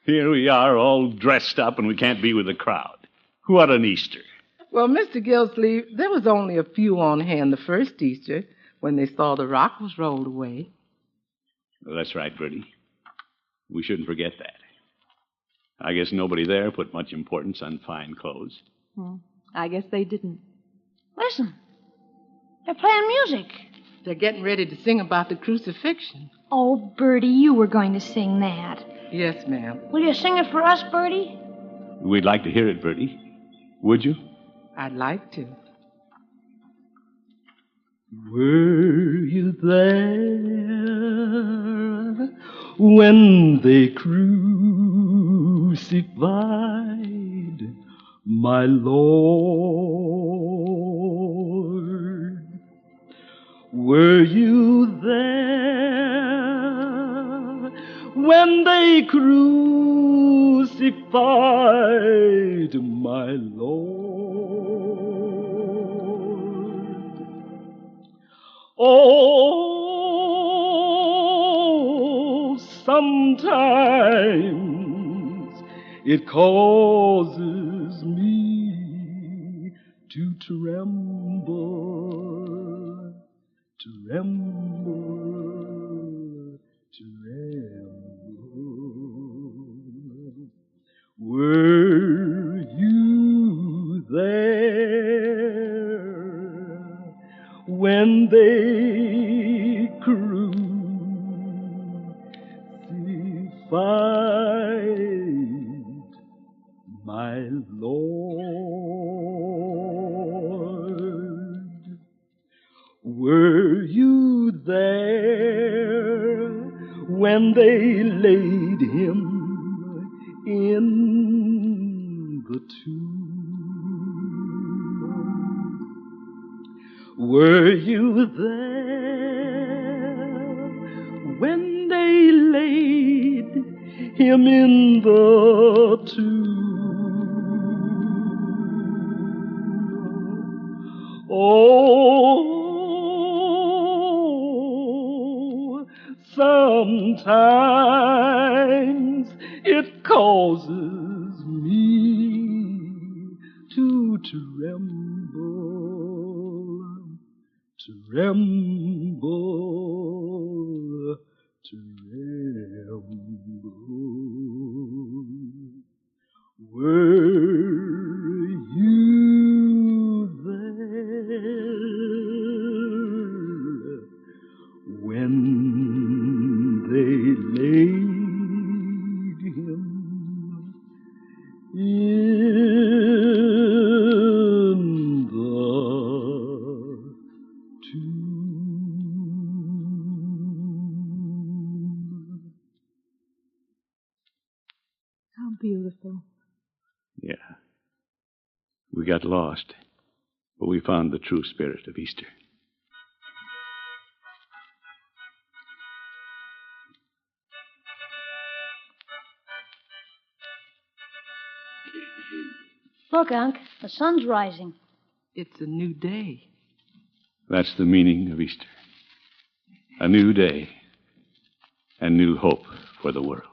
Here we are all dressed up and we can't be with the crowd. What an Easter. Well, Mr. Gildersleeve, there was only a few on hand the first Easter when they saw the rock was rolled away. Well, that's right, Bertie. We shouldn't forget that. I guess nobody there put much importance on fine clothes. I guess they didn't. Listen, they're playing music. They're getting ready to sing about the crucifixion. Oh, Bertie, you were going to sing that. Yes, ma'am. Will you sing it for us, Bertie? We'd like to hear it, Bertie. Would you? I'd like to. Were you there when they crucified my Lord? Were you there when they crucified my Lord? Oh, sometimes it causes me to tremble, tremble, tremble. Were you there when they crucified my Lord? Were you there when they laid him in the tomb? Were you there when they laid him in the tomb? Oh, sometimes it causes me to tremble, tremble, tremble. Were you there when they laid him in the tomb? How beautiful. Yeah. We got lost, but we found the true spirit of Easter. Look, Unc, the sun's rising. It's a new day. That's the meaning of Easter. A new day and new hope for the world.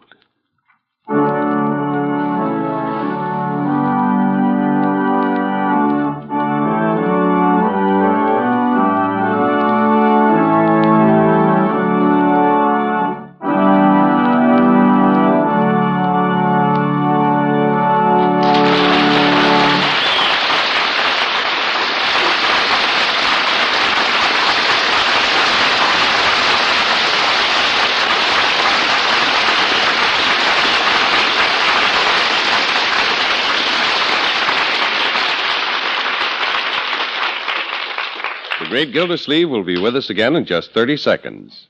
The great Gildersleeve will be with us again in just 30 seconds.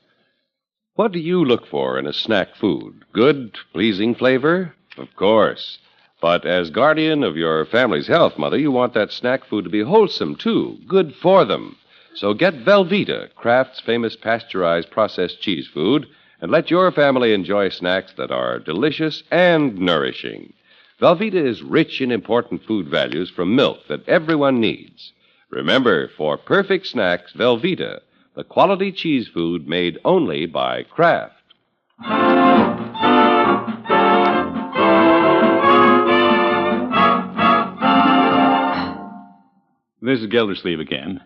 What do you look for in a snack food? Good, pleasing flavor? Of course. But as guardian of your family's health, Mother, you want that snack food to be wholesome, too. Good for them. So get Velveeta, Kraft's famous pasteurized processed cheese food, and let your family enjoy snacks that are delicious and nourishing. Velveeta is rich in important food values from milk that everyone needs. Remember, for perfect snacks, Velveeta, the quality cheese food made only by Kraft. This is Gildersleeve again.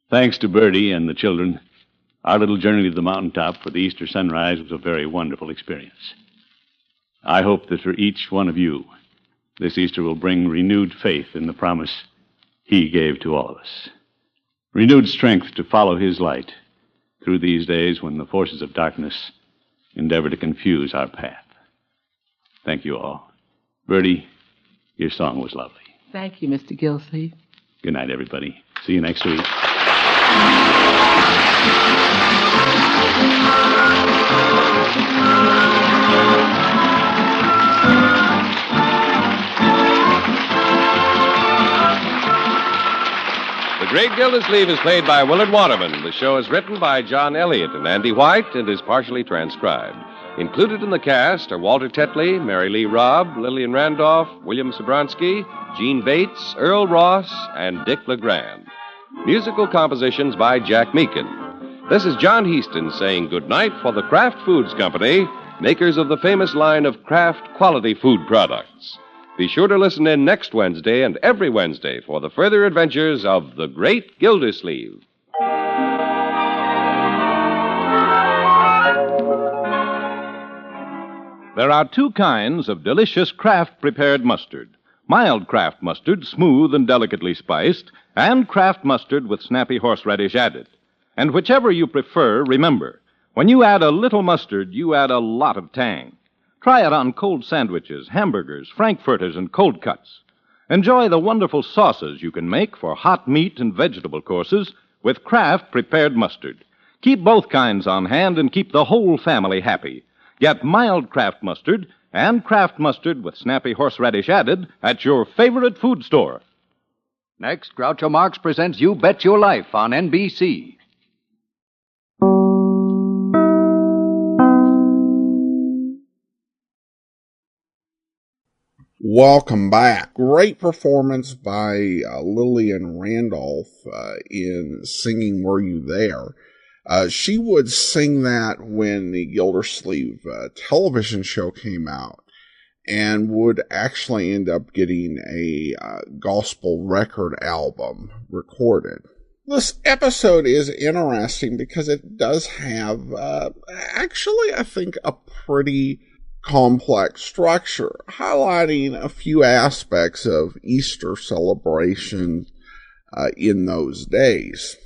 Thanks to Bertie and the children, our little journey to the mountaintop for the Easter sunrise was a very wonderful experience. I hope that for each one of you, this Easter will bring renewed faith in the promise He gave to all of us. Renewed strength to follow His light through these days when the forces of darkness endeavor to confuse our path. Thank you all. Bertie, your song was lovely. Thank you, Mr. Gildersleeve. Good night, everybody. See you next week. The Great Gildersleeve is played by Willard Waterman. The show is written by John Elliott and Andy White and is partially transcribed. Included in the cast are Walter Tetley, Mary Lee Robb, Lillian Randolph, William Sobronsky, Gene Bates, Earl Ross, and Dick LeGrand. Musical compositions by Jack Meakin. This is John Heaston saying goodnight for the Kraft Foods Company, makers of the famous line of Kraft quality food products. Be sure to listen in next Wednesday and every Wednesday for the further adventures of the great Gildersleeve. There are two kinds of delicious Kraft prepared mustard. Mild Kraft mustard, smooth and delicately spiced, and Kraft mustard with snappy horseradish added. And whichever you prefer, remember, when you add a little mustard, you add a lot of tang. Try it on cold sandwiches, hamburgers, frankfurters, and cold cuts. Enjoy the wonderful sauces you can make for hot meat and vegetable courses with Kraft prepared mustard. Keep both kinds on hand and keep the whole family happy. Get mild Kraft mustard and Kraft mustard with snappy horseradish added at your favorite food store. Next, Groucho Marx presents You Bet Your Life on NBC. Welcome back. Great performance by Lillian Randolph in Singing Were You There? She would sing that when the Gildersleeve television show came out and would actually end up getting a gospel record album recorded. This episode is interesting because it does have, actually, I think, a pretty complex structure, highlighting a few aspects of Easter celebration in those days.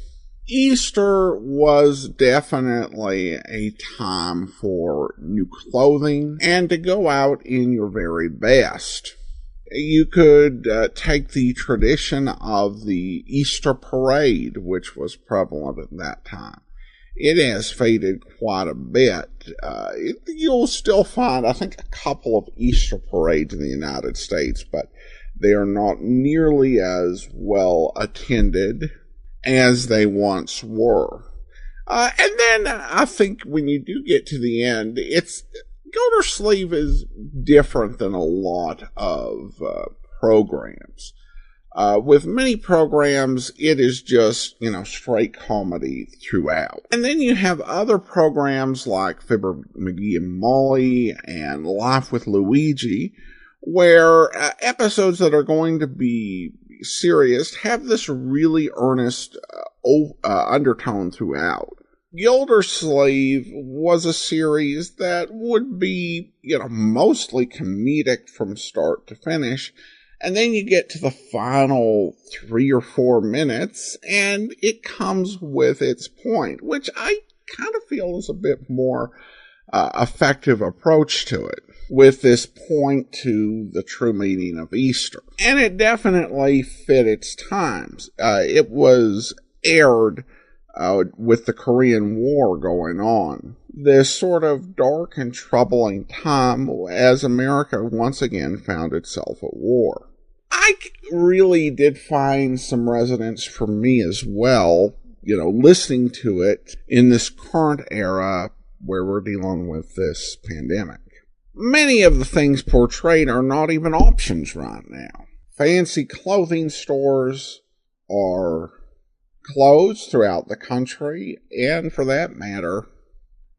Easter was definitely a time for new clothing and to go out in your very best. You could take the tradition of the Easter parade, which was prevalent at that time. It has faded quite a bit. You'll still find, I think, a couple of Easter parades in the United States, but they are not nearly as well attended as they once were. And then I think when you do get to the end, Gildersleeve is different than a lot of programs. With many programs, it is just, straight comedy throughout. And then you have other programs like Fibber, McGee and Molly and Life with Luigi, where episodes that are going to be serious have this really earnest undertone throughout. Gildersleeve was a series that would be, mostly comedic from start to finish. And then you get to the final 3 or 4 minutes, and it comes with its point, which I kind of feel is a bit more effective approach to it, with this point to the true meaning of Easter. And it definitely fit its times. It was aired with the Korean War going on. This sort of dark and troubling time as America once again found itself at war. I really did find some resonance for me as well, listening to it in this current era where we're dealing with this pandemic. Many of the things portrayed are not even options right now. Fancy clothing stores are closed throughout the country, and for that matter,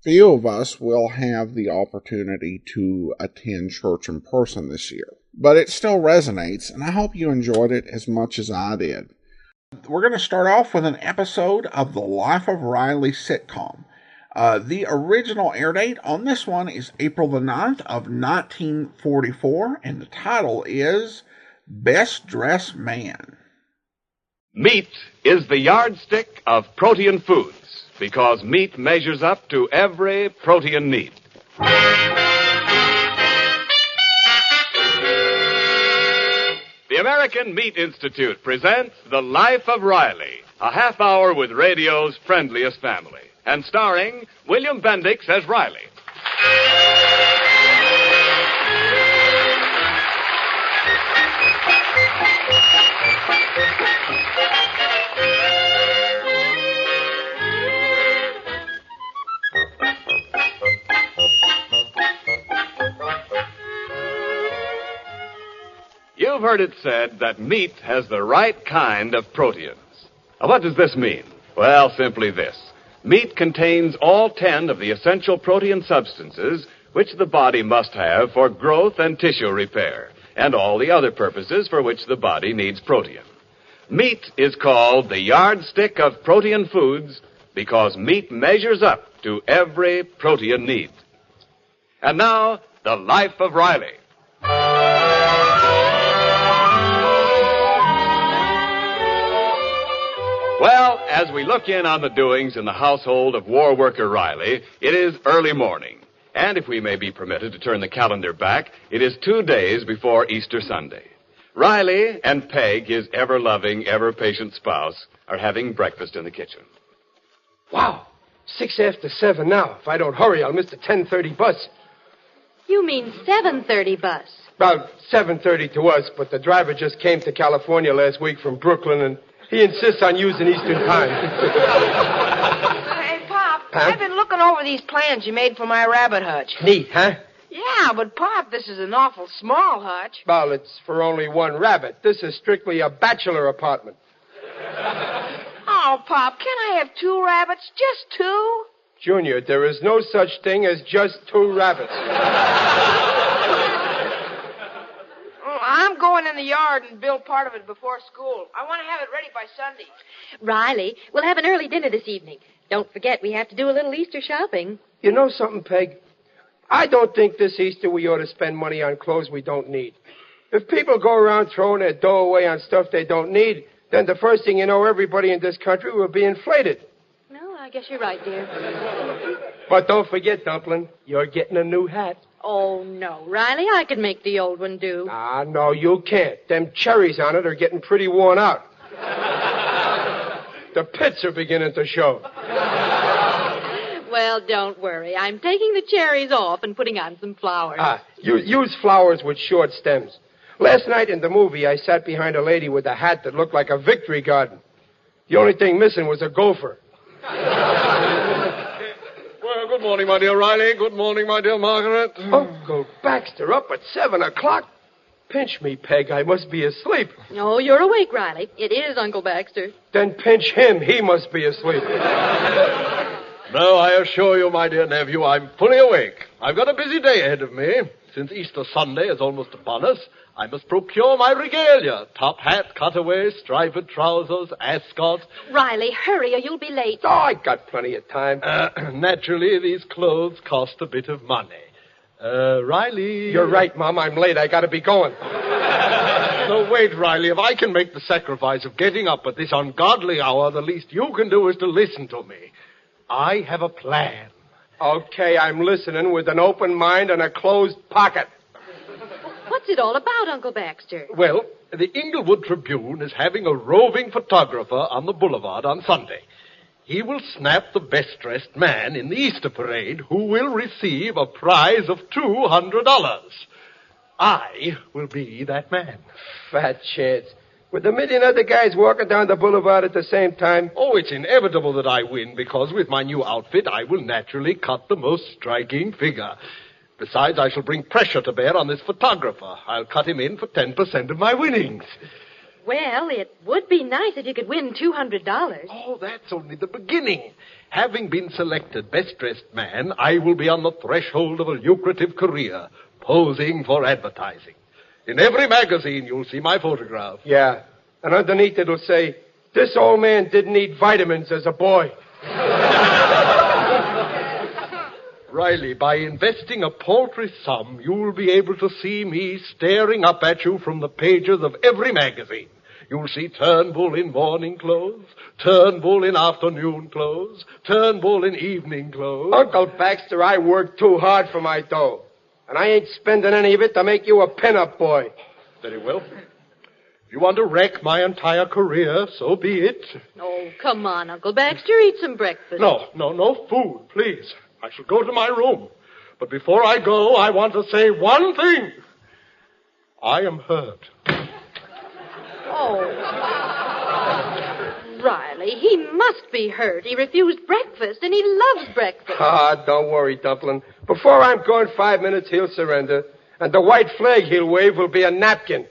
few of us will have the opportunity to attend church in person this year. But it still resonates, and I hope you enjoyed it as much as I did. We're going to start off with an episode of the Life of Riley sitcom. The original air date on this one is April the 9th of 1944, and the title is Best Dressed Man. Meat is the yardstick of protein foods because meat measures up to every protein need. The American Meat Institute presents The Life of Riley, a half hour with radio's friendliest family, and starring William Bendix as Riley. You've heard it said that meat has the right kind of proteins. Now, what does this mean? Well, simply this. Meat contains all 10 of the essential protein substances which the body must have for growth and tissue repair, and all the other purposes for which the body needs protein. Meat is called the yardstick of protein foods because meat measures up to every protein need. And now, the life of Riley. Well, as we look in on the doings in the household of war worker Riley, it is early morning. And if we may be permitted to turn the calendar back, it is 2 days before Easter Sunday. Riley and Peg, his ever-loving, ever-patient spouse, are having breakfast in the kitchen. Wow, 6 after 7 now. If I don't hurry, I'll miss the 10:30 bus. You mean 7:30 bus? About 7:30 to us, but the driver just came to California last week from Brooklyn, and he insists on using Eastern time. Hey, Pop, I've been looking over these plans you made for my rabbit hutch. Neat, huh? Yeah, but, Pop, this is an awful small hutch. Well, it's for only one rabbit. This is strictly a bachelor apartment. Oh, Pop, can I have 2 rabbits? Just 2? Junior, there is no such thing as just 2 rabbits. I'm going in the yard and build part of it before school. I want to have it ready by Sunday. Riley, we'll have an early dinner this evening. Don't forget, we have to do a little Easter shopping. You know something, Peg? I don't think this Easter we ought to spend money on clothes we don't need. If people go around throwing their dough away on stuff they don't need, then the first thing you know, everybody in this country will be inflated. No, I guess you're right, dear. But don't forget, Dumpling, you're getting a new hat. Oh, no, Riley, I could make the old one do. Ah, no, you can't. Them cherries on it are getting pretty worn out. The pits are beginning to show. Well, don't worry. I'm taking the cherries off and putting on some flowers. You use flowers with short stems. Last night in the movie, I sat behind a lady with a hat that looked like a victory garden. The only thing missing was a gopher. Well, good morning, my dear Riley. Good morning, my dear Margaret. Uncle Baxter up at 7 o'clock? Pinch me, Peg. I must be asleep. Oh, you're awake, Riley. It is Uncle Baxter. Then pinch him. He must be asleep. No, I assure you, my dear nephew, I'm fully awake. I've got a busy day ahead of me. Since Easter Sunday is almost upon us, I must procure my regalia. Top hat, cutaway, striped trousers, ascot. Riley, hurry or you'll be late. Oh, I got plenty of time. Naturally, these clothes cost a bit of money. Riley... You're right, Mom. I'm late. I gotta be going. No, wait, Riley. If I can make the sacrifice of getting up at this ungodly hour, the least you can do is to listen to me. I have a plan. Okay, I'm listening with an open mind and a closed pocket. What's it all about, Uncle Baxter? Well, the Inglewood Tribune is having a roving photographer on the boulevard on Sunday. He will snap the best-dressed man in the Easter parade, who will receive a prize of $200. I will be that man. Fat chance. With a million other guys walking down the boulevard at the same time? Oh, it's inevitable that I win, because with my new outfit, I will naturally cut the most striking figure. Besides, I shall bring pressure to bear on this photographer. I'll cut him in for 10% of my winnings. Well, it would be nice if you could win $200. Oh, that's only the beginning. Having been selected best-dressed man, I will be on the threshold of a lucrative career, posing for advertising. In every magazine, you'll see my photograph. Yeah, and underneath it'll say, this old man didn't eat vitamins as a boy. Riley, by investing a paltry sum, you'll be able to see me staring up at you from the pages of every magazine. You'll see Turnbull in morning clothes, Turnbull in afternoon clothes, Turnbull in evening clothes. Uncle Baxter, I worked too hard for my dough. And I ain't spending any of it to make you a pin-up boy. Very well. If you want to wreck my entire career, so be it. Oh, come on, Uncle Baxter. Eat some breakfast. No food, please. I shall go to my room. But before I go, I want to say one thing. I am hurt. Oh. Riley, he must be hurt. He refused breakfast, and he loves breakfast. Don't worry, Dumpling. Before I'm gone 5 minutes, he'll surrender. And the white flag he'll wave will be a napkin.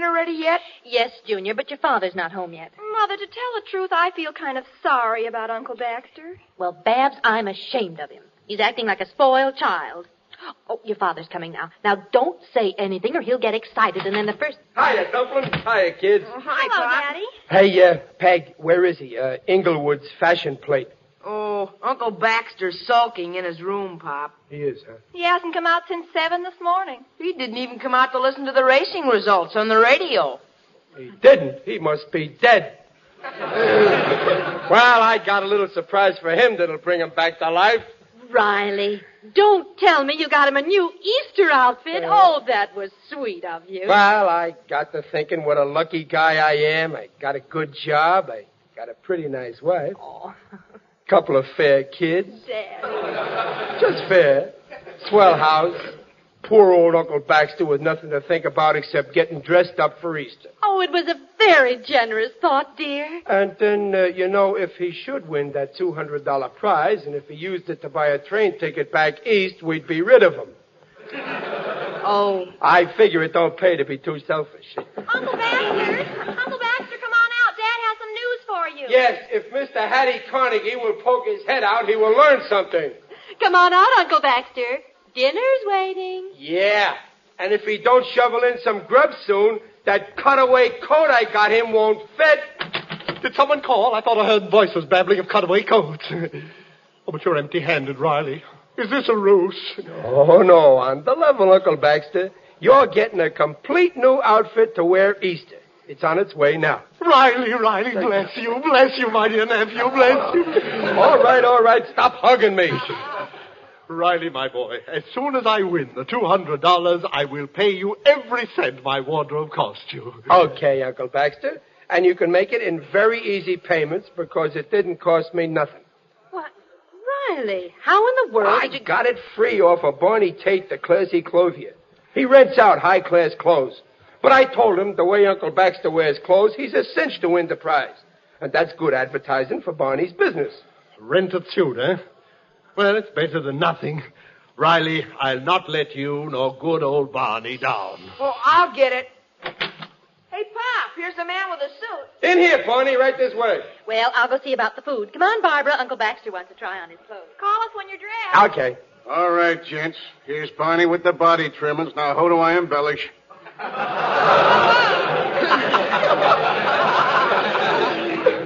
dinner ready yet? Yes, Junior, but your father's not home yet. Mother, to tell the truth, I feel kind of sorry about Uncle Baxter. Well, Babs, I'm ashamed of him. He's acting like a spoiled child. Oh, your father's coming now. Now, don't say anything or he'll get excited, and then the first... Hiya, Dumpling. Hiya, kids. Hi, Pop. Daddy. Hey, Peg, where is he? Inglewood's fashion plate. Oh, Uncle Baxter's sulking in his room, Pop. He is, huh? He hasn't come out since 7 this morning. He didn't even come out to listen to the racing results on the radio. He didn't. He must be dead. Well, I got a little surprise for him that'll bring him back to life. Riley, don't tell me you got him a new Easter outfit. Oh, that was sweet of you. Well, I got to thinking what a lucky guy I am. I got a good job. I got a pretty nice wife. Oh. Couple of fair kids. Daddy. Just fair. Swell house. Poor old Uncle Baxter with nothing to think about except getting dressed up for Easter. Oh, it was a very generous thought, dear. And then, if he should win that $200 prize, and if he used it to buy a train ticket back east, we'd be rid of him. Oh. I figure it don't pay to be too selfish. Uncle Baxter, come on out. Dad has some news for you. Yes, if Mr. Hattie Carnegie will poke his head out, he will learn something. Come on out, Uncle Baxter. Dinner's waiting. Yeah, and if he don't shovel in some grub soon, that cutaway coat I got him won't fit. Did someone call? I thought I heard voices babbling of cutaway coats. Oh, but you're empty-handed, Riley. Is this a ruse? Oh, no, on the level, Uncle Baxter. You're getting a complete new outfit to wear Easter. It's on its way now. Riley, bless you, my dear nephew, bless you. All right, stop hugging me. Riley, my boy, as soon as I win the $200, I will pay you every cent my wardrobe cost you. Okay, Uncle Baxter. And you can make it in very easy payments because it didn't cost me nothing. What? Riley, how in the world I got it free off of Barney Tate, the classy clothier. He rents out high-class clothes. But I told him the way Uncle Baxter wears clothes, he's a cinch to win the prize. And that's good advertising for Barney's business. Rented suit, eh? Well, it's better than nothing. Riley, I'll not let you nor good old Barney down. Well, I'll get it. Hey, Pop, here's the man with the suit. In here, Barney, right this way. Well, I'll go see about the food. Come on, Barbara. Uncle Baxter wants to try on his clothes. Call us when you're dressed. Okay. All right, gents. Here's Barney with the body trimmings. Now, who do I embellish?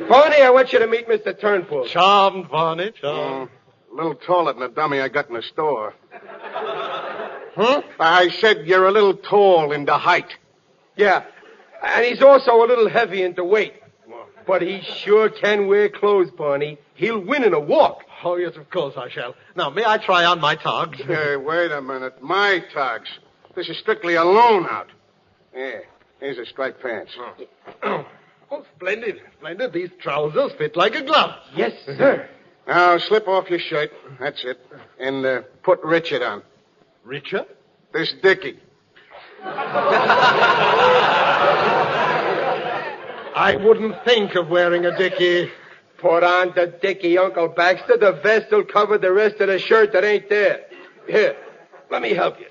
Barney, I want you to meet Mr. Turnbull. Charmed, Barney, charmed. A little taller than the dummy I got in the store. Huh? I said you're a little tall in the height. Yeah, and he's also a little heavy in the weight. But he sure can wear clothes, Barney. He'll win in a walk. Oh, yes, of course I shall. Now, may I try on my togs? Hey, wait a minute. My togs. This is strictly a loan out. Yeah, here's the striped pants. Oh, splendid. These trousers fit like a glove. Yes, sir. Now, slip off your shirt. That's it. And put Richard on. Richard? This Dickie. I wouldn't think of wearing a dickie. Put on the dickie, Uncle Baxter. The vest will cover the rest of the shirt that ain't there. Here, let me help you.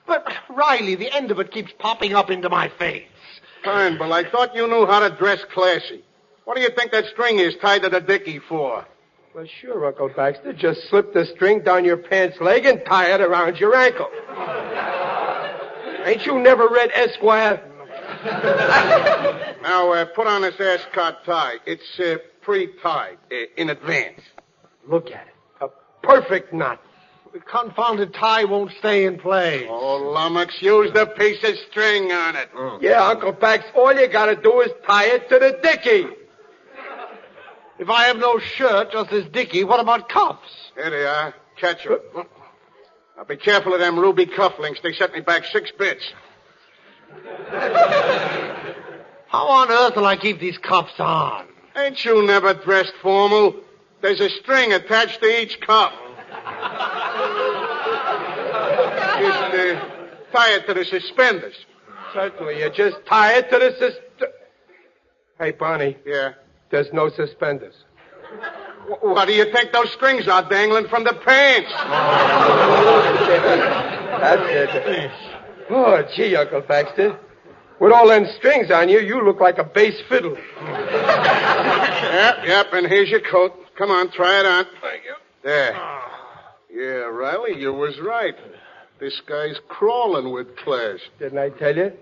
But, Riley, the end of it keeps popping up into my face. Fine, but I thought you knew how to dress classy. What do you think that string is tied to the dickie for? Well, sure, Uncle Baxter. Just slip the string down your pants leg and tie it around your ankle. Ain't you never read Esquire? Now, put on this ascot tie. It's pre-tied in advance. Look at it. A perfect knot. The confounded tie won't stay in place. Oh, lummox, use the piece of string on it. Yeah, Uncle Bax, all you gotta do is tie it to the dickie. If I have no shirt, just this dickie, what about cuffs? Here they are. Catch 'em. Now, be careful of them ruby cufflinks. They set me back 6 bits. How on earth will I keep these cuffs on? Ain't you never dressed formal? There's a string attached to each cuff. Just tie it to the suspenders. Certainly, you just tie it to the Hey, Barney. Yeah? There's no suspenders. What do you think those strings are dangling from the pants? That's it. Oh, gee, Uncle Baxter. With all them strings on you, you look like a bass fiddle. Yep, and here's your coat. Come on, try it on. Thank you. There. Yeah, Riley, you was right. This guy's crawling with class. Didn't I tell you?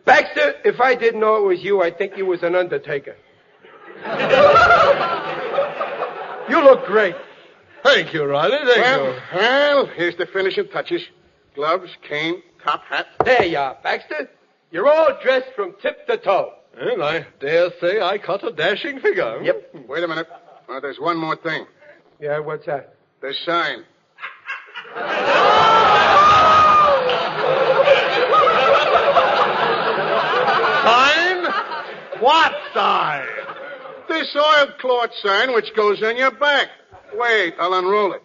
Baxter, if I didn't know it was you, I'd think you was an undertaker. You look great. Thank you, Riley. Thank you. Well, here's the finishing touches. Gloves, cane, top hat. There you are, Baxter. You're all dressed from tip to toe. And I dare say I cut a dashing figure. Yep. Wait a minute. Well, there's one more thing. Yeah, what's that? The sign. Sign? What sign? This oilcloth sign which goes on your back. Wait, I'll unroll it.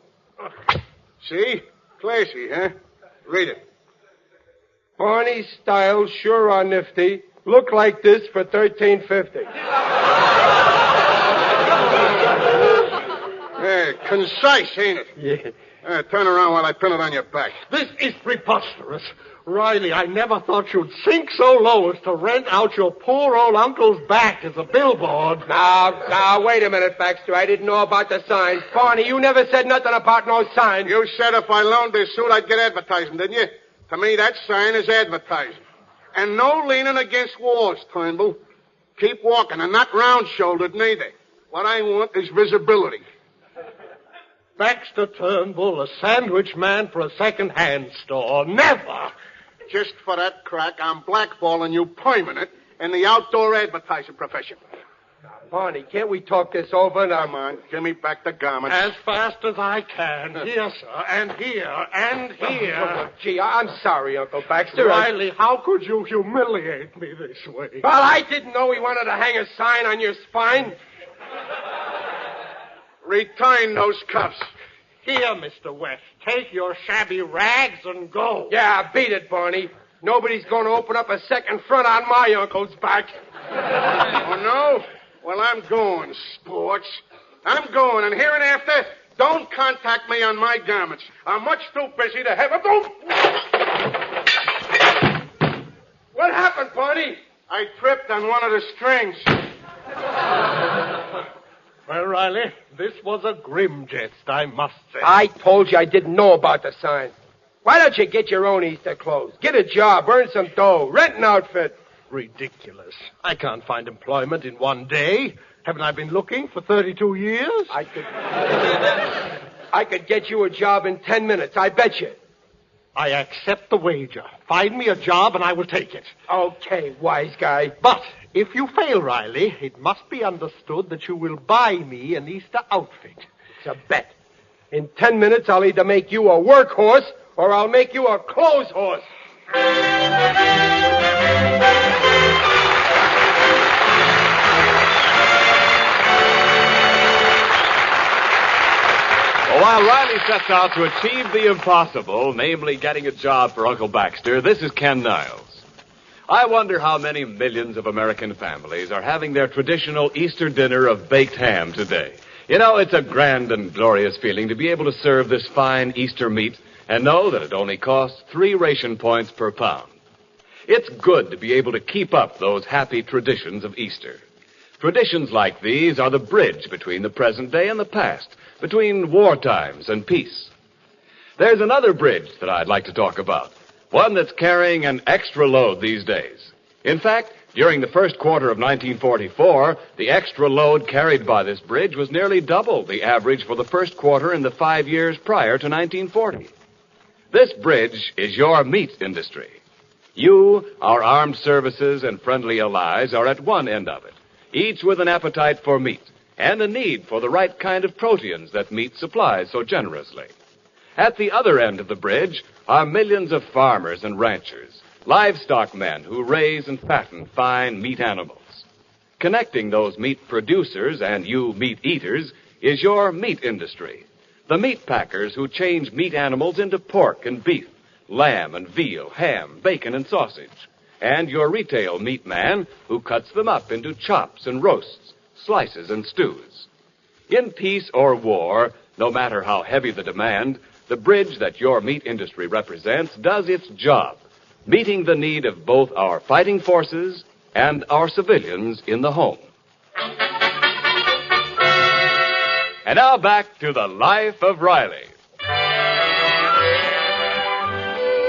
See? Classy, huh? Read it. Barney's styles sure are nifty. Look like this for $13.50. Hey, concise, ain't it? Yeah. Turn around while I pin it on your back. This is preposterous. Riley, I never thought you'd sink so low as to rent out your poor old uncle's back as a billboard. Now, wait a minute, Baxter. I didn't know about the sign. Barney, you never said nothing about no sign. You said if I loaned this suit, I'd get advertising, didn't you? To me, that sign is advertising. And no leaning against walls, Turnbull. Keep walking, and not round-shouldered neither. What I want is visibility. Baxter Turnbull, a sandwich man for a second-hand store. Never! Just for that crack, I'm blackballing you permanent in the outdoor advertising profession. Barney, can't we talk this over? Now, come on, give me back the garments. As fast as I can. Here, sir, and here, and here. Oh, gee, I'm sorry, Uncle Baxter. Riley, how could you humiliate me this way? Well, I didn't know he wanted to hang a sign on your spine. Return those cuffs. Here, Mr. West, take your shabby rags and go. Yeah, beat it, Barney. Nobody's going to open up a second front on my uncle's back. Oh, no? Well, I'm going, sports. I'm going, and hereinafter, don't contact me on my garments. I'm much too busy to have a... What happened, Barney? I tripped on one of the strings. Well, Riley, this was a grim jest, I must say. I told you I didn't know about the sign. Why don't you get your own Easter clothes? Get a job, earn some dough, rent an outfit. Ridiculous. I can't find employment in one day. Haven't I been looking for 32 years? I could get you a job in 10 minutes, I bet you. I accept the wager. Find me a job and I will take it. Okay, wise guy. But if you fail, Riley, it must be understood that you will buy me an Easter outfit. It's a bet. In 10 minutes, I'll either make you a workhorse or I'll make you a clothes horse. While Riley sets out to achieve the impossible, namely getting a job for Uncle Baxter, this is Ken Niles. I wonder how many millions of American families are having their traditional Easter dinner of baked ham today. You know, it's a grand and glorious feeling to be able to serve this fine Easter meat and know that it only costs 3 ration points per pound. It's good to be able to keep up those happy traditions of Easter. Traditions like these are the bridge between the present day and the past, between war times and peace. There's another bridge that I'd like to talk about, one that's carrying an extra load these days. In fact, during the first quarter of 1944, the extra load carried by this bridge was nearly double the average for the first quarter in the 5 years prior to 1940. This bridge is your meat industry. You, our armed services and friendly allies, are at one end of it, each with an appetite for meat and a need for the right kind of proteins that meat supplies so generously. At the other end of the bridge are millions of farmers and ranchers, livestock men who raise and fatten fine meat animals. Connecting those meat producers and you meat eaters is your meat industry, the meat packers who change meat animals into pork and beef, lamb and veal, ham, bacon and sausage, and your retail meat man who cuts them up into chops and roasts, slices and stews. In peace or war, no matter how heavy the demand, the bridge that your meat industry represents does its job, meeting the need of both our fighting forces and our civilians in the home. And now back to the life of Riley.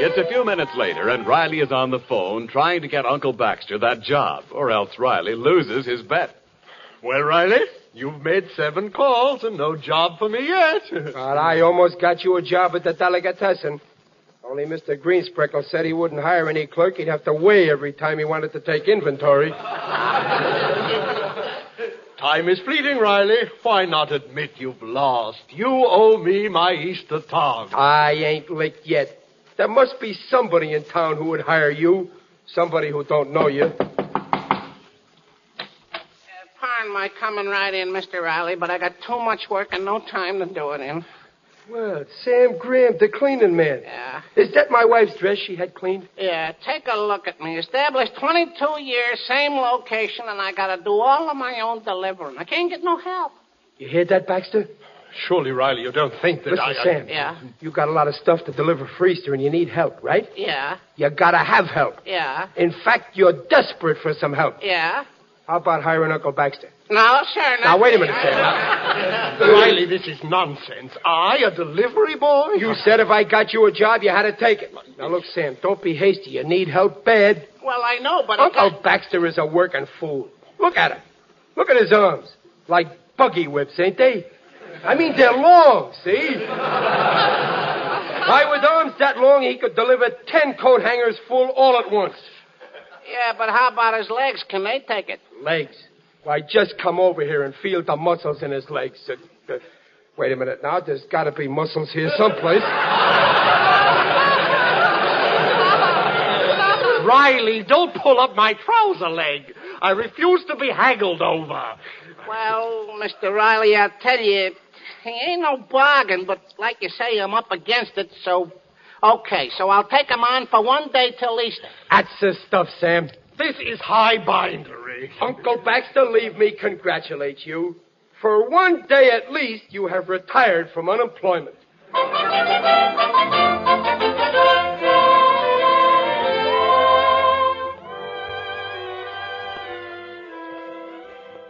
It's a few minutes later, and Riley is on the phone trying to get Uncle Baxter that job, or else Riley loses his bet. Well, Riley, you've made 7 calls and no job for me yet. Well, I almost got you a job at the delicatessen. Only Mr. Greenspreckle said he wouldn't hire any clerk. He'd have to weigh every time he wanted to take inventory. Time is fleeting, Riley. Why not admit you've lost? You owe me my Easter tongue. I ain't licked yet. There must be somebody in town who would hire you. Somebody who don't know you. Pardon my coming right in, Mr. Riley, but I got too much work and no time to do it in. Well, Sam Graham, the cleaning man. Yeah. Is that my wife's dress she had cleaned? Yeah, take a look at me. Established 22 years, same location, and I got to do all of my own delivering. I can't get no help. You hear that, Baxter? Surely, Riley, you don't think that Listen, Sam. Yeah? You got a lot of stuff to deliver for Easter, and you need help, right? Yeah. You gotta have help. Yeah. In fact, you're desperate for some help. Yeah. How about hiring Uncle Baxter? No, sir. Now, wait a minute, Sam. Riley, this is nonsense. I, a delivery boy? You said if I got you a job, you had to take it. Now, look, Sam, don't be hasty. You need help bad. Well, I know, but Uncle Baxter is a working fool. Look at him. Look at his arms. Like buggy whips, ain't they? I mean, they're long, see? Why, with arms that long, he could deliver 10 coat hangers full all at once. Yeah, but how about his legs? Can they take it? Legs? Why, just come over here and feel the muscles in his legs. Wait a minute now. There's got to be muscles here someplace. Riley, don't pull up my trouser leg. I refuse to be haggled over. Well, Mr. Riley, I'll tell you, he ain't no bargain, but like you say, I'm up against it, so... Okay, so I'll take him on for 1 day till Easter. That's the stuff, Sam. This is high bindery. Uncle Baxter, leave me congratulate you. For 1 day at least, you have retired from unemployment.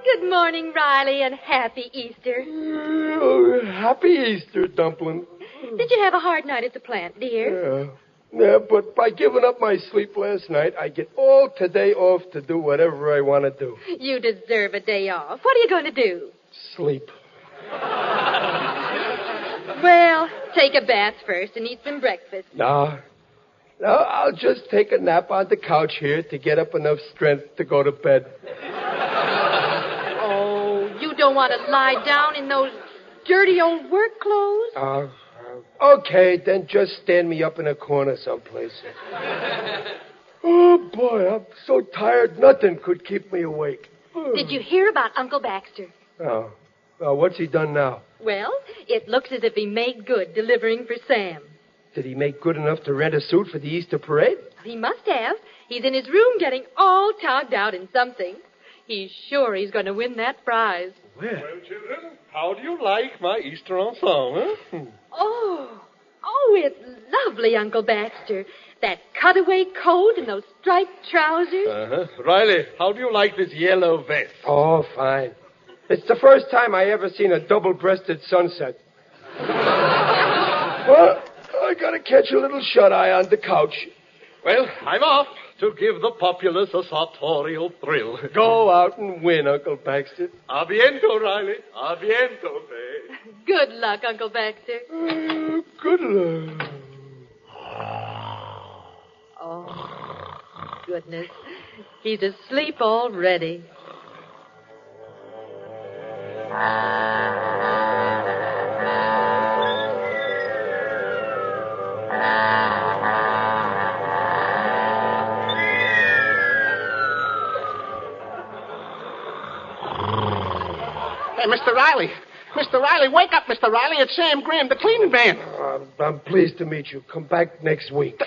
Good morning, Riley, and happy Easter. Oh, happy Easter, Dumpling. Did you have a hard night at the plant, dear? Yeah, but by giving up my sleep last night, I get all today off to do whatever I want to do. You deserve a day off. What are you going to do? Sleep. Well, take a bath first and eat some breakfast. No, I'll just take a nap on the couch here to get up enough strength to go to bed. Oh, you don't want to lie down in those dirty old work clothes? Okay, then just stand me up in a corner someplace. Oh, boy, I'm so tired, nothing could keep me awake. Did you hear about Uncle Baxter? Oh, what's he done now? Well, it looks as if he made good delivering for Sam. Did he make good enough to rent a suit for the Easter parade? He must have. He's in his room getting all togged out in something. He's sure he's going to win that prize. Well, children, how do you like my Easter ensemble? Oh, it's lovely, Uncle Baxter. That cutaway coat and those striped trousers. Riley, how do you like this yellow vest? Oh, fine. It's the first time I ever seen a double-breasted sunset. Well, I gotta catch a little shut-eye on the couch. Well, I'm off to give the populace a sartorial thrill. Go out and win, Uncle Baxter. A biento, Riley. A biento, babe. Good luck, Uncle Baxter. Good luck. Oh, goodness. He's asleep already. Hey, Mr. Riley. Mr. Riley, wake up, Mr. Riley. It's Sam Graham, the cleaning man. I'm pleased to meet you. Come back next week.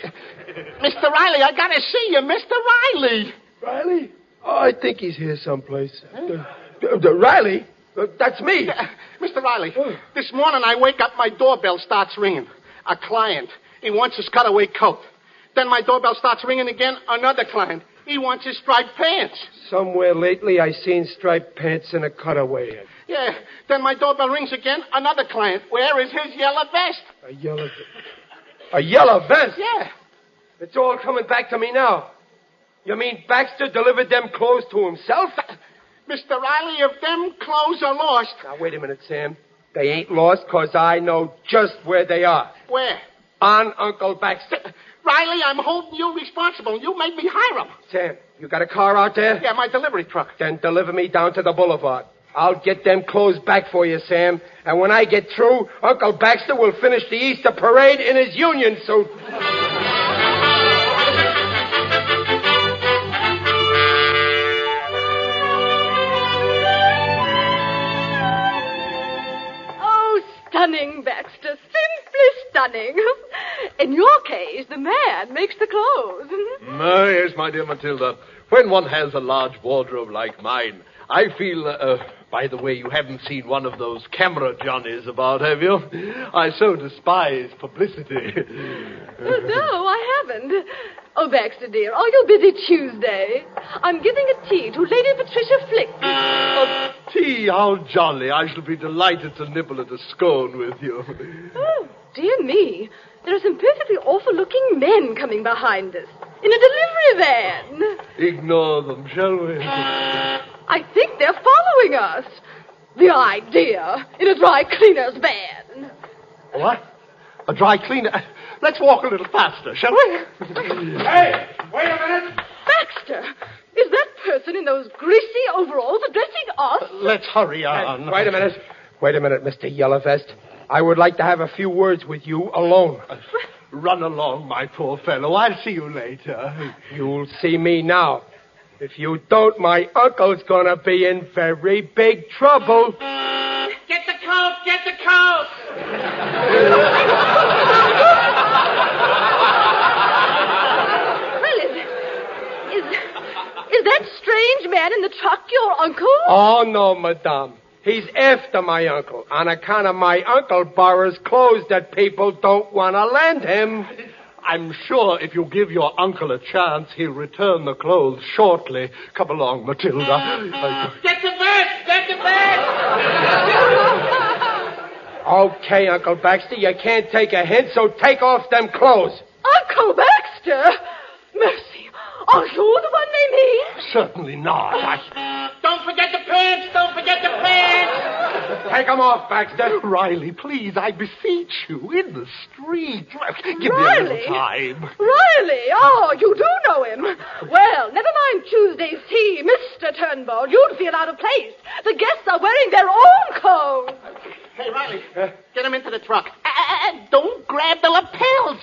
Mr. Riley, I gotta see you, Mr. Riley. Riley? Oh, I think he's here someplace. Riley? That's me. Mr. Riley, this morning I wake up, my doorbell starts ringing. A client. He wants his cutaway coat. Then my doorbell starts ringing again. Another client. He wants his striped pants. Somewhere lately I seen striped pants in a cutaway. Yeah. Then my doorbell rings again. Another client. Where is his yellow vest? A yellow vest? Yeah. It's all coming back to me now. You mean Baxter delivered them clothes to himself? Mr. Riley, if them clothes are lost... Now, wait a minute, Sam. They ain't lost, 'cause I know just where they are. Where? On Uncle Baxter. Riley, I'm holding you responsible. You made me hire him. Sam, you got a car out there? Yeah, my delivery truck. Then deliver me down to the boulevard. I'll get them clothes back for you, Sam. And when I get through, Uncle Baxter will finish the Easter parade in his union suit. Stunning, Baxter. Simply stunning. In your case, the man makes the clothes. Yes, my dear Matilda. When one has a large wardrobe like mine, I feel... by the way, you haven't seen one of those camera Johnnies about, have you? I so despise publicity. No, I haven't. Oh, Baxter, dear, are you busy Tuesday? I'm giving a tea to Lady Patricia Flick. Tea, how jolly. I shall be delighted to nibble at a scone with you. Oh, dear me. There are some perfectly awful-looking men coming behind us in a delivery van. Ignore them, shall we? I think they're following us. The idea, in a dry cleaner's van. What? A dry cleaner? Let's walk a little faster, shall we? Hey, wait a minute. Baxter, is that person in those greasy overalls addressing us? Let's hurry on. Hey, wait a minute. Wait a minute, Mr. Yellowvest. I would like to have a few words with you alone. Run along, my poor fellow. I'll see you later. You'll see me now. If you don't, my uncle's gonna be in very big trouble. Get the coat! Get the coat! Well, is that strange man in the truck your uncle? Oh, no, madame. He's after my uncle on account of my uncle borrows clothes that people don't want to lend him. I'm sure if you give your uncle a chance, he'll return the clothes shortly. Come along, Matilda. Get the vest! Get the vest! Okay, Uncle Baxter, you can't take a hint, so take off them clothes. Uncle Baxter? Mercy, are you the one they mean? Certainly not. Don't forget the pants! Don't forget the pants! Take them off, Baxter. Riley, please, I beseech you, in the street. Give Riley? me a little time. Riley? Oh, you do know him. Well, never mind Tuesday's tea, Mr. Turnbull. You'd feel out of place. The guests are wearing their own clothes. Hey, Riley, get him into the truck. Don't grab the lapels.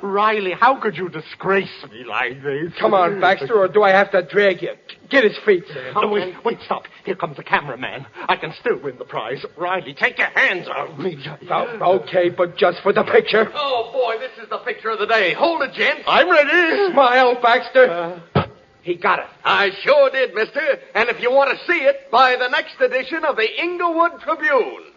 Riley, how could you disgrace me like this? Come on, Baxter, or do I have to drag you? Get his feet, sir. Wait, stop. Here comes the cameraman. I can still win the prize. Riley, take your hands off me. Okay, but just for the picture. Oh, boy, this is the picture of the day. Hold it, gents. I'm ready. Smile, Baxter. He got it. I sure did, mister. And if you want to see it, buy the next edition of the Inglewood Tribune.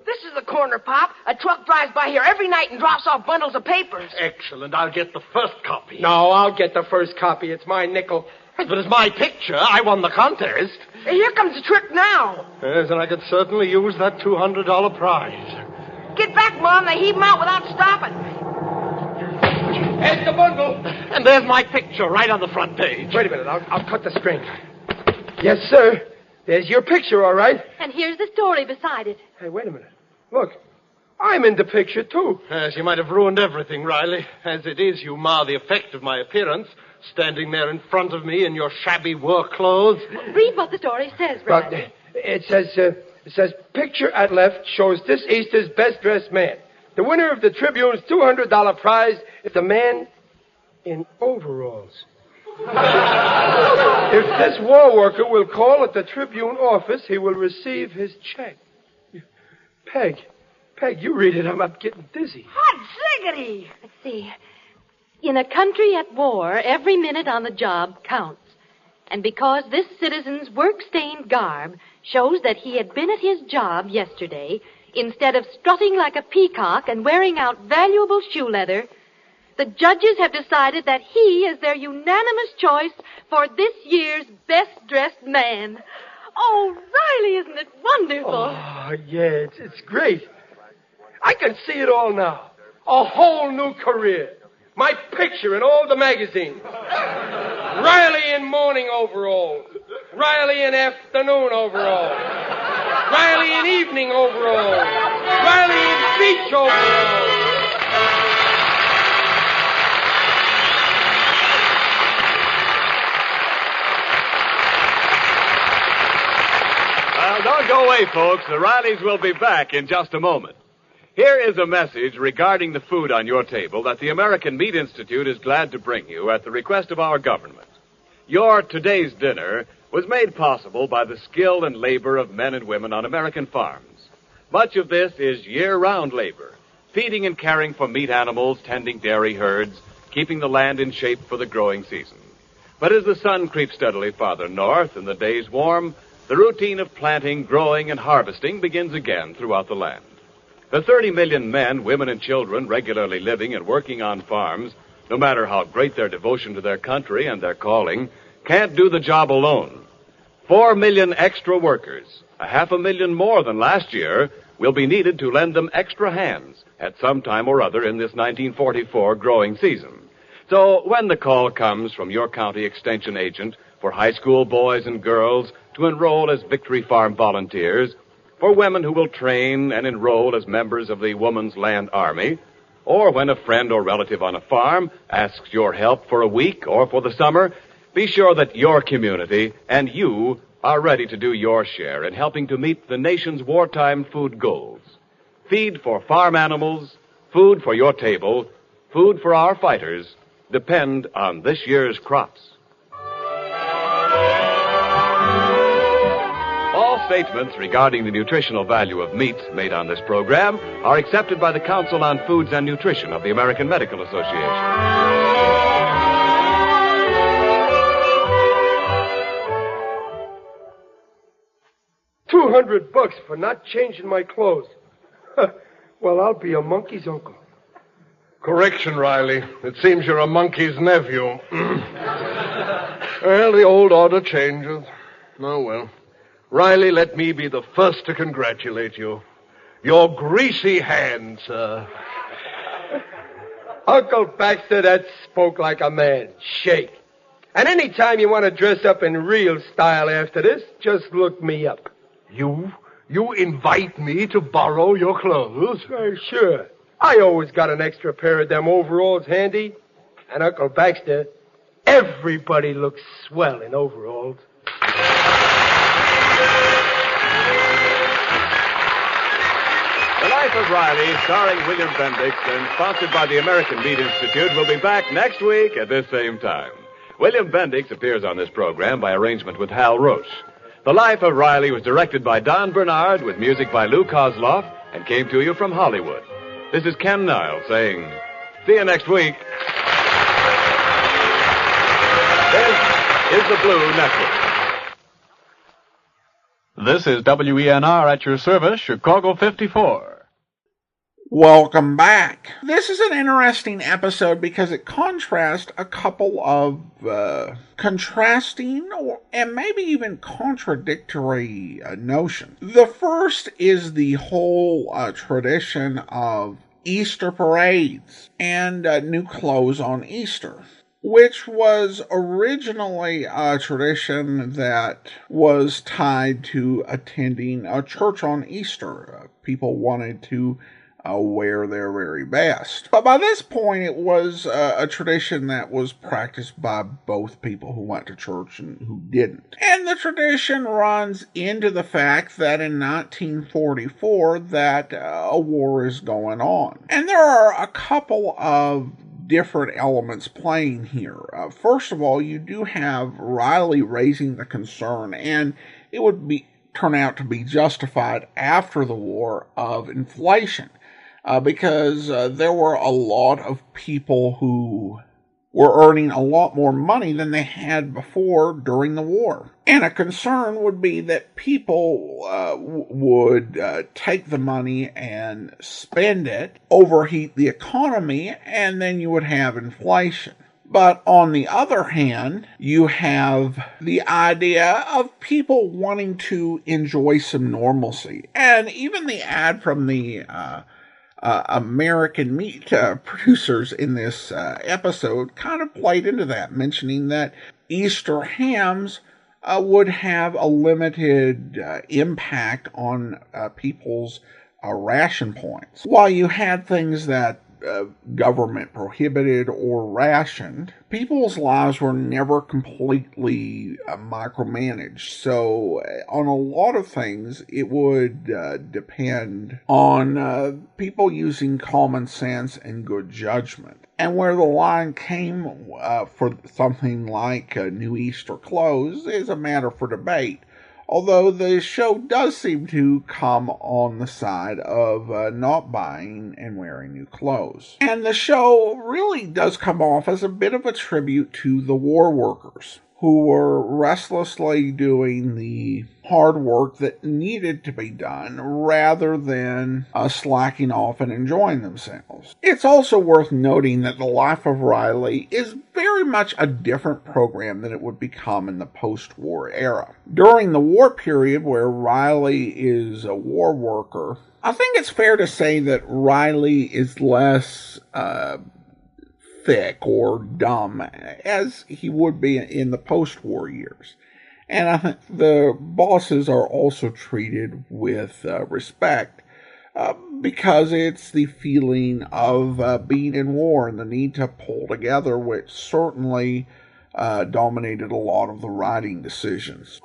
This is the corner, Pop. A truck drives by here every night and drops off bundles of papers. Excellent. I'll get the first copy. No, I'll get the first copy. It's my nickel. But it's my picture. I won the contest. Here comes the trick now. Yes, and I could certainly use that $200 prize. Get back, Mom. They heave 'em out without stopping. Here's the bundle. And there's my picture right on the front page. Wait a minute. I'll cut the string. Yes, sir. There's your picture, all right. And here's the story beside it. Hey, wait a minute. Look, I'm in the picture, too. Yes, you might have ruined everything, Riley. As it is, you mar the effect of my appearance, standing there in front of me in your shabby work clothes. Read what the story says, Riley. It says, picture at left shows this Easter's best-dressed man. The winner of the Tribune's $200 prize is the man in overalls. If this war worker will call at the Tribune office, he will receive his check. Peg, you read it. I'm getting dizzy. Hot ziggity! Let's see. In a country at war, every minute on the job counts. And because this citizen's work-stained garb shows that he had been at his job yesterday, instead of strutting like a peacock and wearing out valuable shoe leather, the judges have decided that he is their unanimous choice for this year's best-dressed man. Oh, Riley, isn't it wonderful? Oh, yeah, it's great. I can see it all now. A whole new career. My picture in all the magazines. Riley in morning overalls. Riley in afternoon overalls. Riley in evening overalls. Riley in beach overalls. Well, don't go away, folks. The Rileys will be back in just a moment. Here is a message regarding the food on your table that the American Meat Institute is glad to bring you at the request of our government. Your today's dinner was made possible by the skill and labor of men and women on American farms. Much of this is year-round labor, feeding and caring for meat animals, tending dairy herds, keeping the land in shape for the growing season. But as the sun creeps steadily farther north and the days warm, the routine of planting, growing, and harvesting begins again throughout the land. The 30 million men, women, and children regularly living and working on farms, no matter how great their devotion to their country and their calling, can't do the job alone. 4 million extra workers, 500,000 more than last year, will be needed to lend them extra hands at some time or other in this 1944 growing season. So when the call comes from your county extension agent for high school boys and girls to enroll as Victory Farm volunteers, for women who will train and enroll as members of the Woman's Land Army, or when a friend or relative on a farm asks your help for a week or for the summer, be sure that your community and you are ready to do your share in helping to meet the nation's wartime food goals. Feed for farm animals, food for your table, food for our fighters depend on this year's crops. All statements regarding the nutritional value of meat made on this program are accepted by the Council on Foods and Nutrition of the American Medical Association. $200 for not changing my clothes. Well, I'll be a monkey's uncle. Correction, Riley. It seems you're a monkey's nephew. Well, the old order changes. Oh, well. Riley, let me be the first to congratulate you. Your greasy hands, sir. Uncle Baxter, that spoke like a man. Shake. And any time you want to dress up in real style after this, just look me up. You invite me to borrow your clothes? Sure. I always got an extra pair of them overalls handy. And Uncle Baxter, everybody looks swell in overalls. The Life of Riley, starring William Bendix and sponsored by the American Meat Institute, will be back next week at this same time. William Bendix appears on this program by arrangement with Hal Roach. The Life of Riley was directed by Don Bernard with music by Lou Kozloff and came to you from Hollywood. This is Ken Niles saying, see you next week. This is the Blue Network. This is WENR at your service, Chicago 54. Welcome back. This is an interesting episode because it contrasts a couple of contrasting and maybe even contradictory notions. The first is the whole tradition of Easter parades and new clothes on Easter, which was originally a tradition that was tied to attending a church on Easter. People wanted to wear their very best. But by this point, it was a tradition that was practiced by both people who went to church and who didn't. And the tradition runs into the fact that in 1944, that a war is going on. And there are a couple of different elements playing here. First of all, you do have Riley raising the concern, and it would turn out to be justified after the war, of inflation. Because there were a lot of people who were earning a lot more money than they had before during the war. And a concern would be that people would take the money and spend it, overheat the economy, and then you would have inflation. But on the other hand, you have the idea of people wanting to enjoy some normalcy. And even the ad from the American meat producers in this episode kind of played into that, mentioning that Easter hams would have a limited impact on people's ration points. While you had things that government prohibited or rationed, people's lives were never completely micromanaged. So on a lot of things, it would depend on people using common sense and good judgment. And where the line came for something like new Easter clothes is a matter for debate. Although the show does seem to come on the side of not buying and wearing new clothes. And the show really does come off as a bit of a tribute to the war workers, who were restlessly doing the hard work that needed to be done rather than slacking off and enjoying themselves. It's also worth noting that The Life of Riley is very much a different program than it would become in the post-war era. During the war period, where Riley is a war worker, I think it's fair to say that Riley is less thick or dumb as he would be in the post-war years. And I think the bosses are also treated with respect because it's the feeling of being in war and the need to pull together, which certainly dominated a lot of the writing decisions.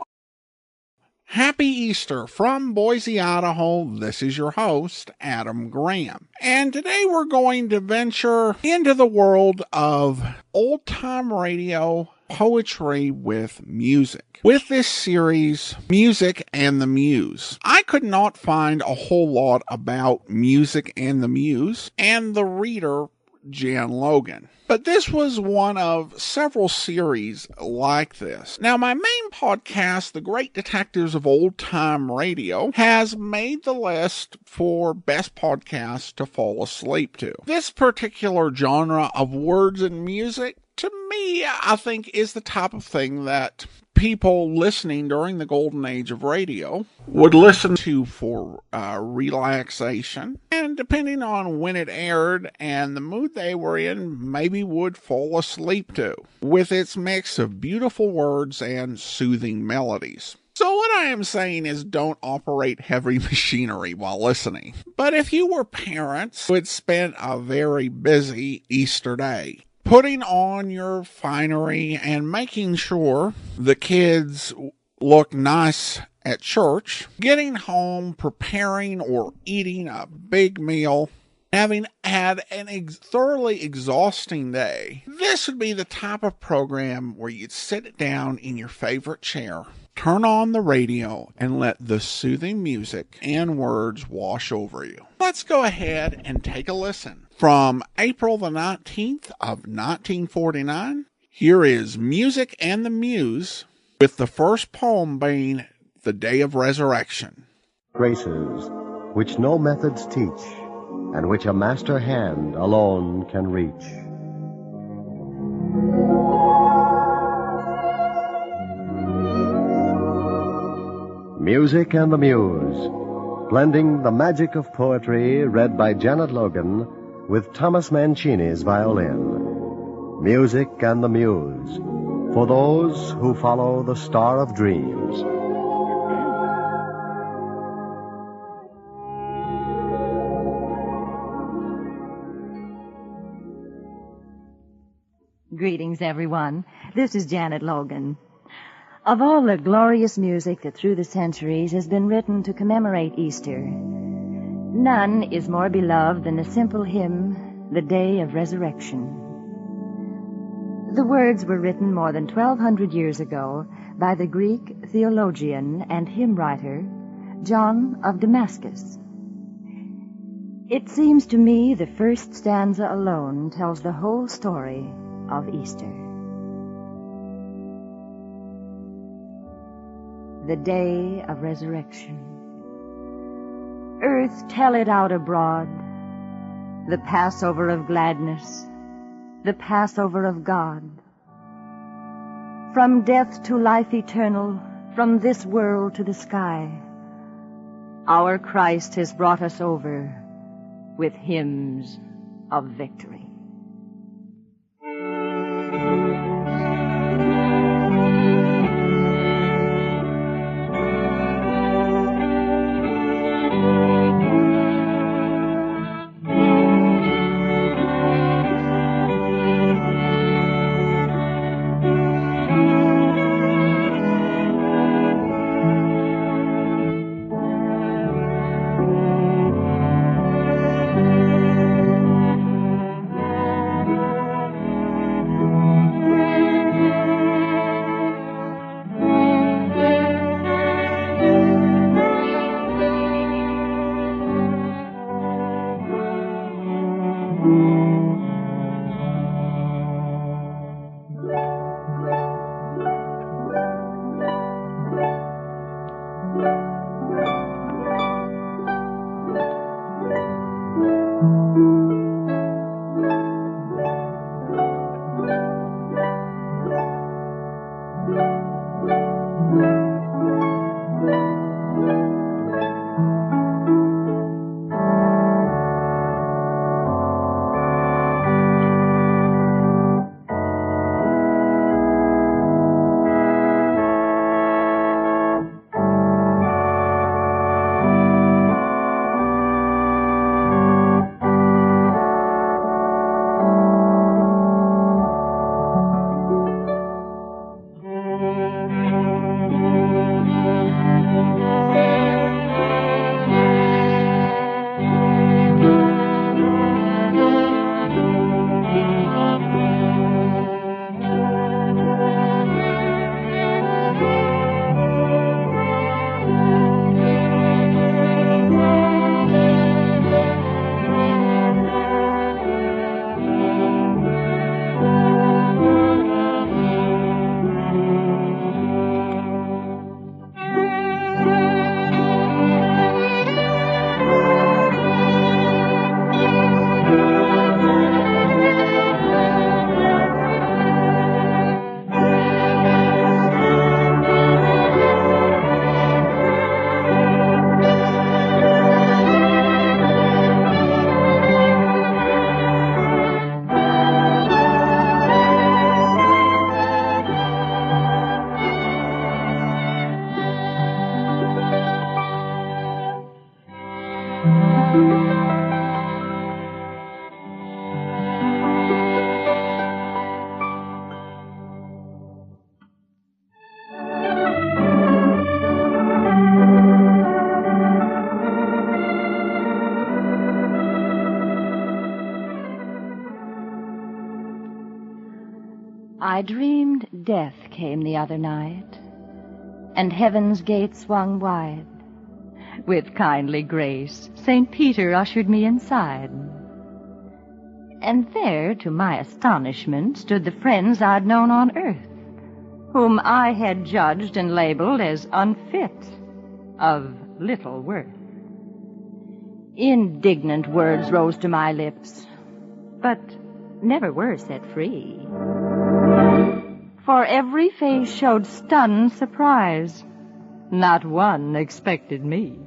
Happy Easter from Boise, Idaho. This is your host, Adam Graham. And today we're going to venture into the world of old-time radio poetry with music. With this series, Music and the Muse. I could not find a whole lot about Music and the Muse and the reader, Jan Logan. But this was one of several series like this. Now, my main podcast, The Great Detectives of Old Time Radio, has made the list for best podcasts to fall asleep to. This particular genre of words and music, to me, I think is the type of thing that people listening during the golden age of radio would listen to for relaxation, and depending on when it aired and the mood they were in, maybe would fall asleep to, with its mix of beautiful words and soothing melodies. So what I am saying is don't operate heavy machinery while listening. But if you were parents who had spent a very busy Easter day, putting on your finery and making sure the kids look nice at church, getting home, preparing or eating a big meal, having had an thoroughly exhausting day, this would be the type of program where you'd sit down in your favorite chair, turn on the radio, and let the soothing music and words wash over you. Let's go ahead and take a listen. From April the 19th of 1949, here is Music and the Muse, with the first poem being The Day of Resurrection. Graces which no methods teach, and which a master hand alone can reach. Music and the Muse, blending the magic of poetry read by Janet Logan with Thomas Mancini's violin. Music and the Muse, for those who follow the star of dreams. Greetings, everyone. This is Janet Logan. Of all the glorious music that through the centuries has been written to commemorate Easter, none is more beloved than the simple hymn, The Day of Resurrection. The words were written more than 1,200 years ago by the Greek theologian and hymn writer John of Damascus. It seems to me the first stanza alone tells the whole story of Easter. The day of resurrection. Earth, tell it out abroad, the Passover of gladness, the Passover of God. From death to life eternal, from this world to the sky, our Christ has brought us over with hymns of victory. I dreamed death came the other night, and heaven's gate swung wide. With kindly grace, St. Peter ushered me inside. And there, to my astonishment, stood the friends I'd known on earth, whom I had judged and labeled as unfit, of little worth. Indignant words rose to my lips, but never were set free. For every face showed stunned surprise. Not one expected me.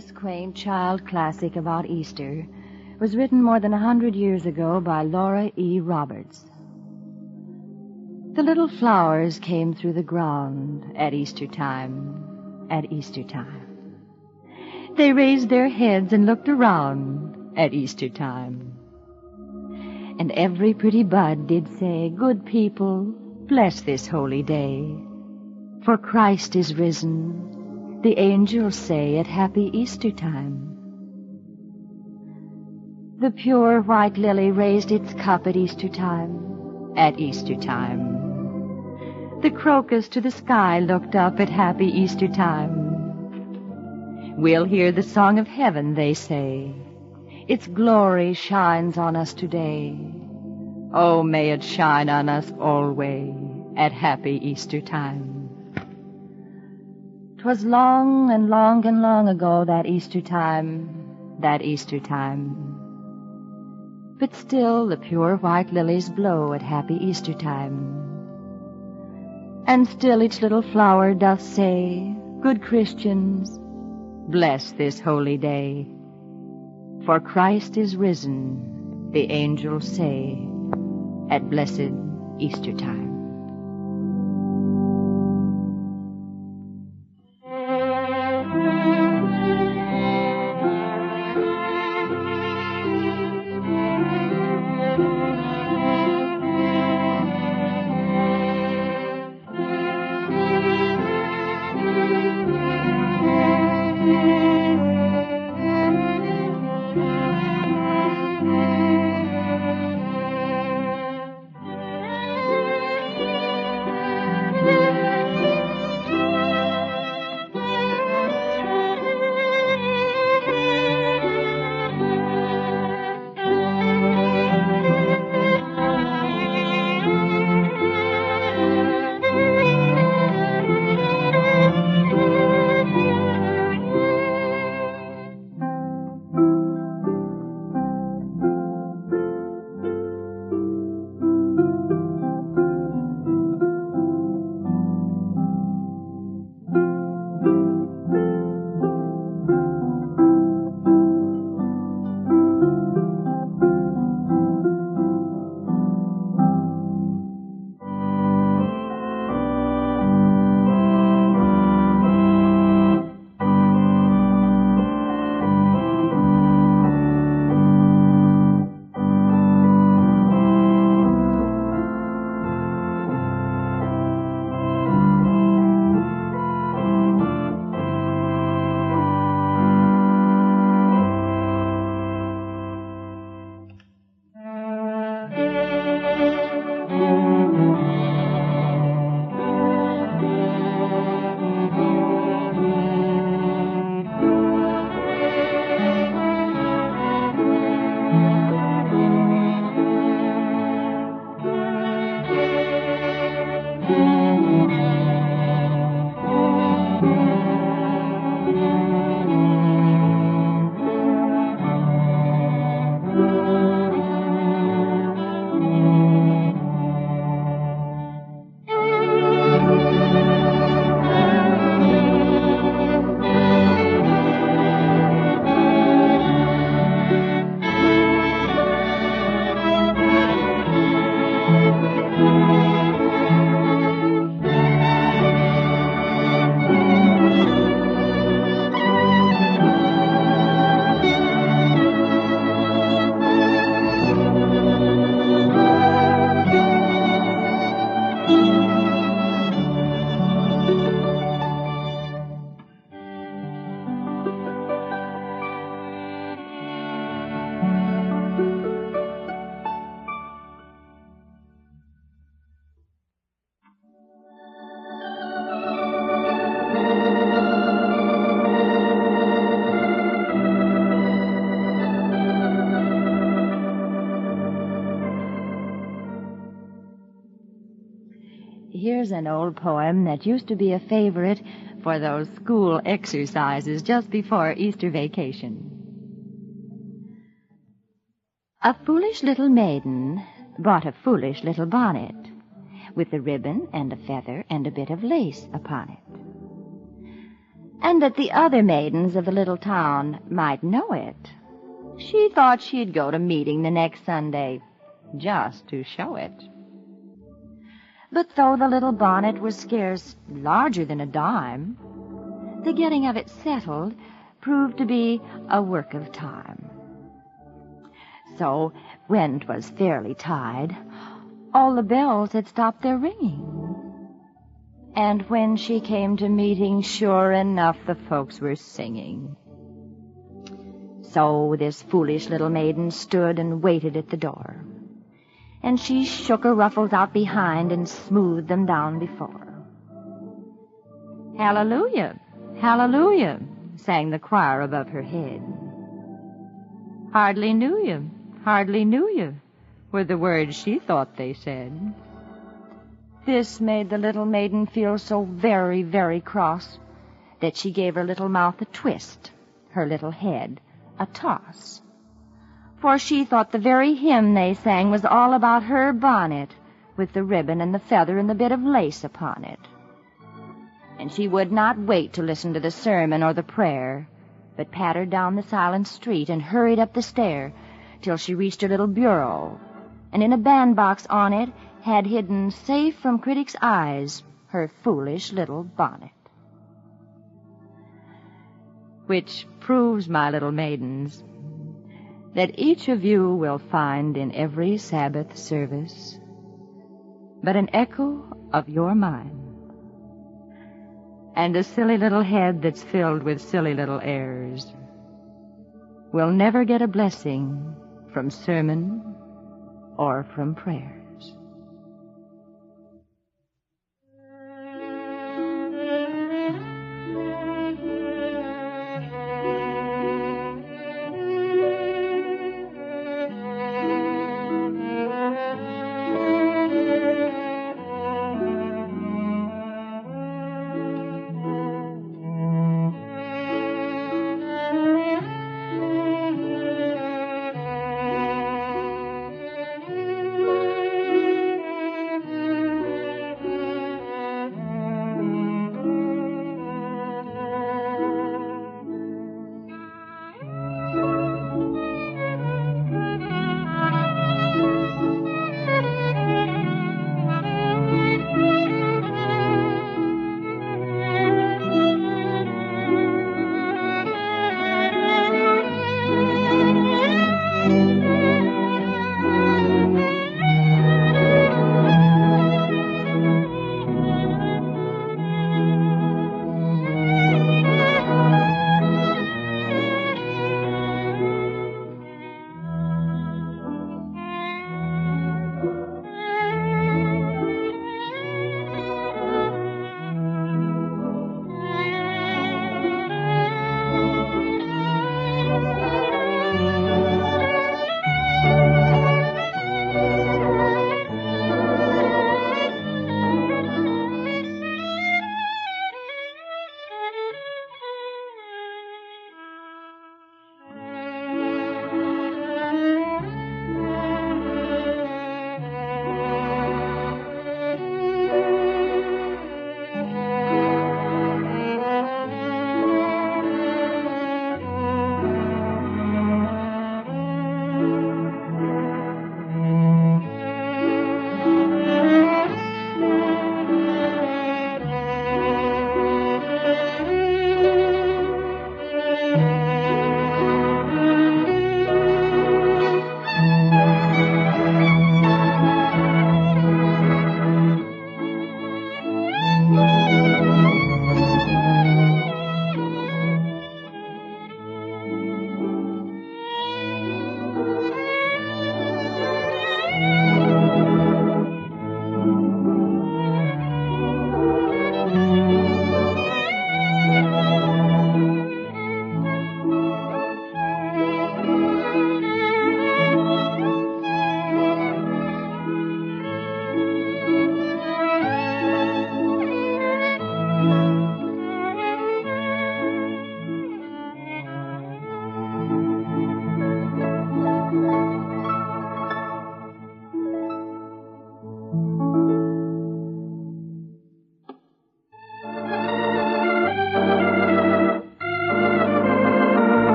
This quaint child classic about Easter was written more than 100 years ago by Laura E. Roberts. The little flowers came through the ground at Easter time, at Easter time. They raised their heads and looked around at Easter time. And every pretty bud did say, "Good people, bless this holy day. For Christ is risen, the angels say at happy Easter time." The pure white lily raised its cup at Easter time, at Easter time. The crocus to the sky looked up at happy Easter time. We'll hear the song of heaven, they say. Its glory shines on us today. Oh, may it shine on us always at happy Easter time. 'Twas long and long and long ago, that Easter time, that Easter time. But still the pure white lilies blow at happy Easter time. And still each little flower doth say, "Good Christians, bless this holy day. For Christ is risen, the angels say, at blessed Easter time." Here's an old poem that used to be a favorite for those school exercises just before Easter vacation. A foolish little maiden bought a foolish little bonnet with a ribbon and a feather and a bit of lace upon it. and that the other maidens of the little town might know it, she thought she'd go to meeting the next Sunday, just to show it. But though the little bonnet was scarce larger than a dime, the getting of it settled proved to be a work of time. So, when 'twas fairly tied, all the bells had stopped their ringing. And when she came to meeting, sure enough, the folks were singing. So this foolish little maiden stood and waited at the door, and she shook her ruffles out behind and smoothed them down before. Hallelujah, hallelujah, sang the choir above her head. Hardly knew you, were the words she thought they said. This made the little maiden feel so very, very cross that she gave her little mouth a twist, her little head a toss. For she thought the very hymn they sang was all about her bonnet, with the ribbon and the feather and the bit of lace upon it. And she would not wait to listen to the sermon or the prayer, but pattered down the silent street and hurried up the stair till she reached her little bureau, and in a bandbox on it had hidden, safe from critics' eyes, her foolish little bonnet. Which proves, my little maidens, that each of you will find in every Sabbath service but an echo of your mind, and a silly little head that's filled with silly little airs will never get a blessing from sermon or from prayer.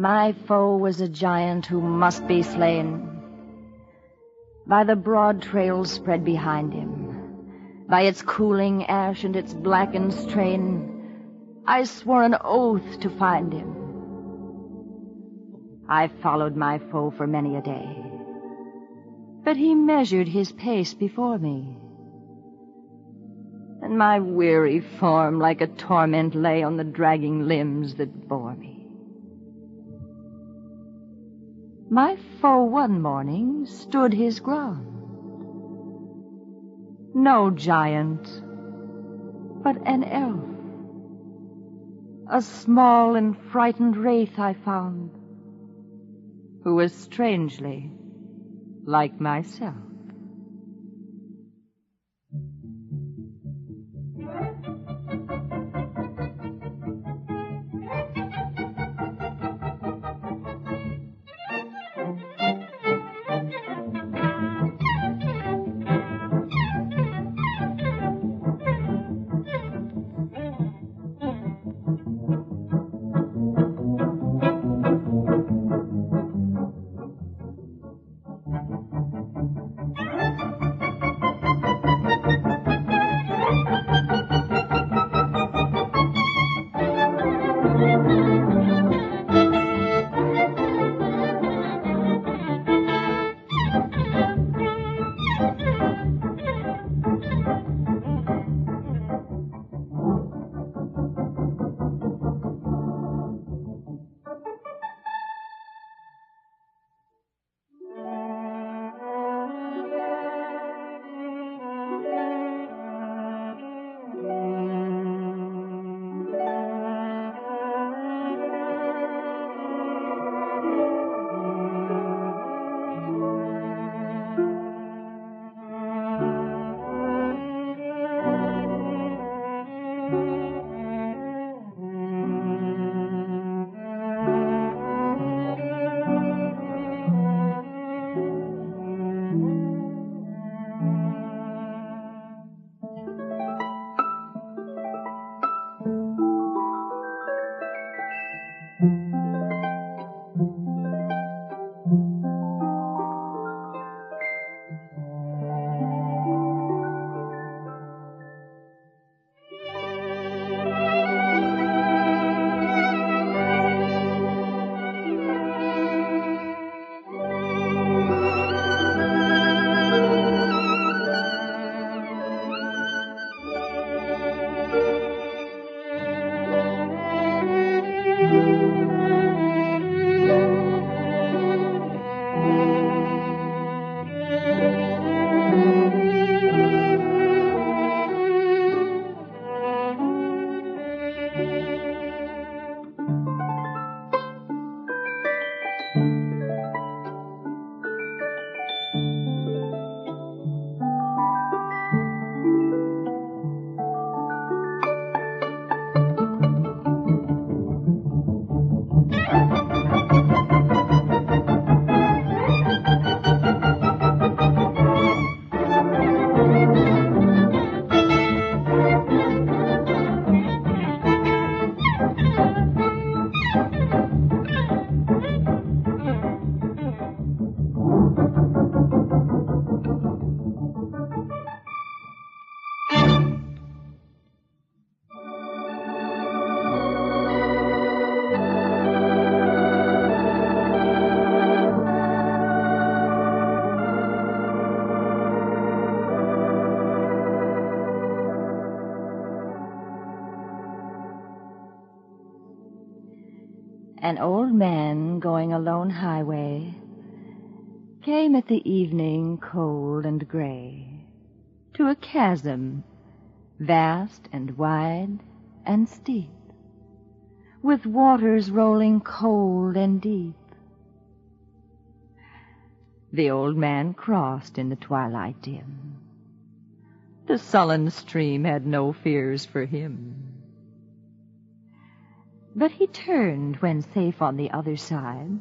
My foe was a giant who must be slain. By the broad trail spread behind him, by its cooling ash and its blackened strain, I swore an oath to find him. I followed my foe for many a day, but he measured his pace before me, and my weary form like a torment lay on the dragging limbs that bore me. My foe one morning stood his ground. No giant, but an elf. A small and frightened wraith I found, who was strangely like myself. An old man going a lone highway came at the evening cold and gray to a chasm vast and wide and steep, with waters rolling cold and deep. The old man crossed in the twilight dim. The sullen stream had no fears for him. But he turned when safe on the other side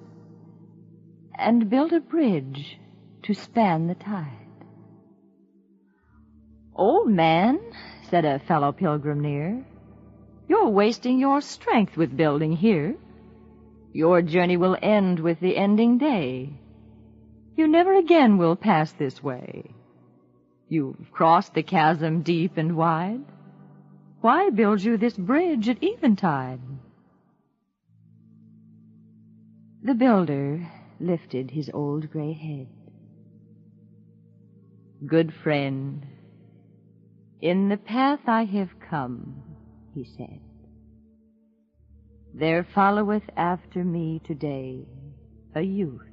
and built a bridge to span the tide. "Old man," said a fellow pilgrim near, "you're wasting your strength with building here. Your journey will end with the ending day. You never again will pass this way. You've crossed the chasm deep and wide. Why build you this bridge at eventide? The builder lifted his old gray head. Good friend, in the path I have come, he said, there followeth after me today a youth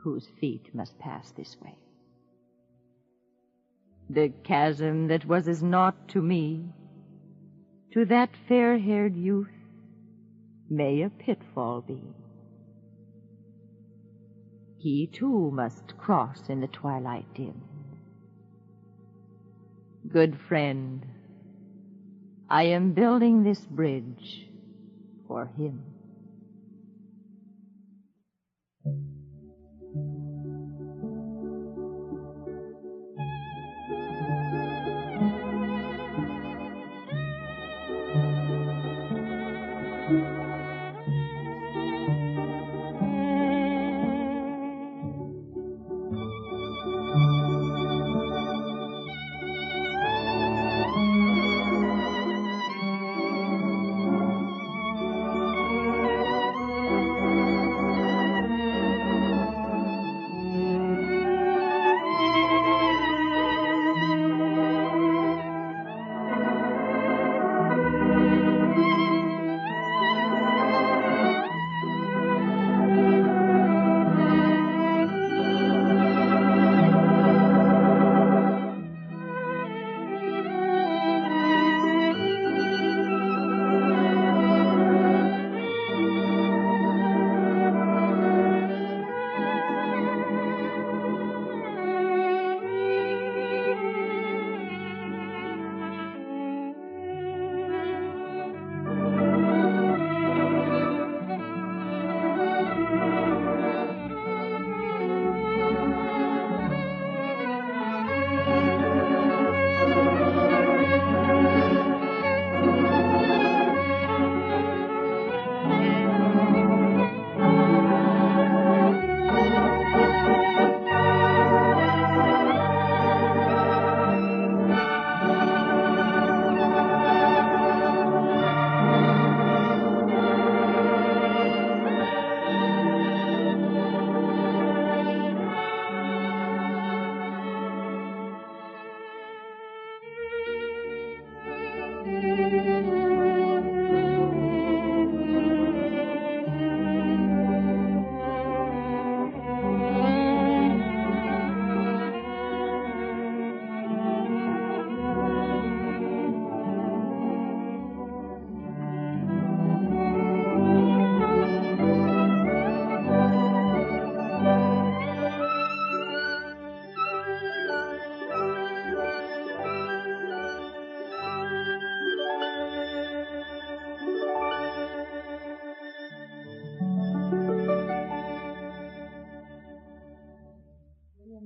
whose feet must pass this way. The chasm that was as naught to me, to that fair-haired youth may a pitfall be. He too must cross in the twilight dim. Good friend, I am building this bridge for him.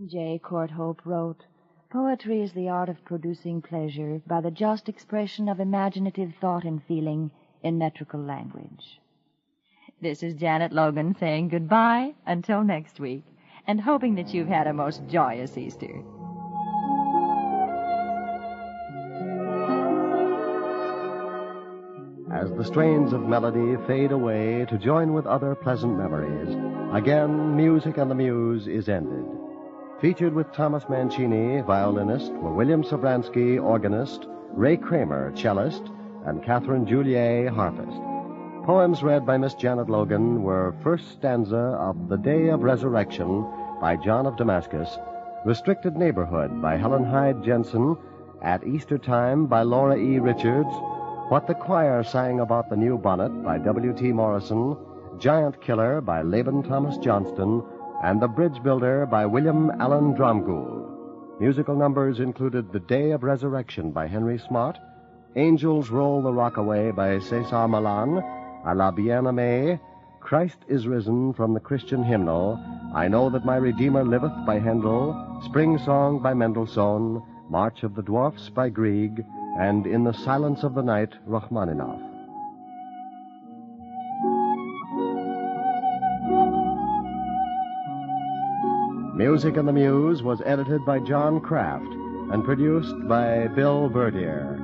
J. Courthope wrote, "Poetry is the art of producing pleasure by the just expression of imaginative thought and feeling in metrical language." This is Janet Logan saying goodbye until next week, and hoping that you've had a most joyous Easter. As the strains of melody fade away to join with other pleasant memories, again Music and the Muse is ended. Featured with Thomas Mancini, violinist, were William Sobransky, organist, Ray Kramer, cellist, and Catherine Juliet, harpist. Poems read by Miss Janet Logan were First Stanza of The Day of Resurrection by John of Damascus, Restricted Neighborhood by Helen Hyde Jensen, At Easter Time by Laura E. Richards, What the Choir Sang About the New Bonnet by W.T. Morrison, Giant Killer by Laban Thomas Johnston, and The Bridge Builder by William Allen Dromgoole. Musical numbers included The Day of Resurrection by Henry Smart, Angels Roll the Rockaway by Cesar Millan, A la Bien-Aimée, Christ is Risen from the Christian Hymnal, I Know That My Redeemer Liveth by Handel, Spring Song by Mendelssohn, March of the Dwarfs by Grieg, and In the Silence of the Night, Rachmaninoff. Music and the Muse was edited by John Kraft and produced by Bill Verdier.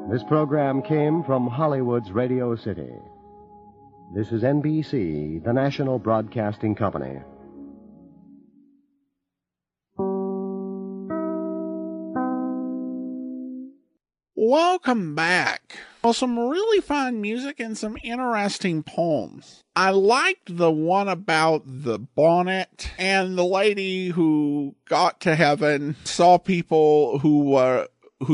This program came from Hollywood's Radio City. This is NBC, the national broadcasting company. Welcome back. Well, some really fine music and some interesting poems. I liked the one about the bonnet and the lady who got to heaven, saw people who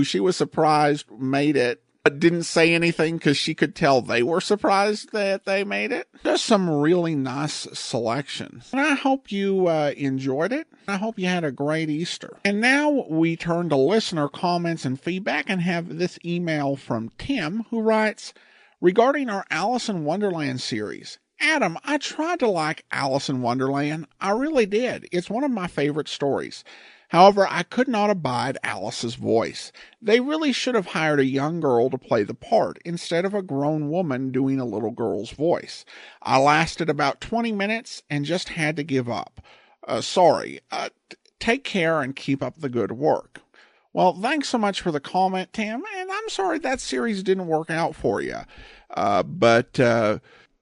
she was surprised made it, but didn't say anything because she could tell they were surprised that they made it. There's some really nice selections. And I hope you enjoyed it. I hope you had a great Easter. And now we turn to listener comments and feedback and have this email from Tim, who writes, regarding our Alice in Wonderland series. Adam, I tried to like Alice in Wonderland. I really did. It's one of my favorite stories. However, I could not abide Alice's voice. They really should have hired a young girl to play the part instead of a grown woman doing a little girl's voice. I lasted about 20 minutes and just had to give up. Sorry. Take care and keep up the good work. Well, thanks so much for the comment, Tim, and I'm sorry that series didn't work out for you. But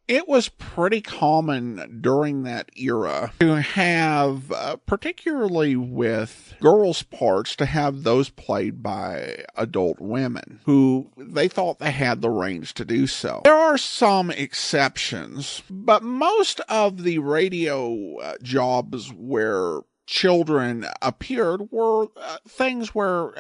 it was pretty common during that era to have, particularly with girls' parts, to have those played by adult women who they thought they had the range to do so. There are some exceptions, but most of the radio jobs where children appeared were things where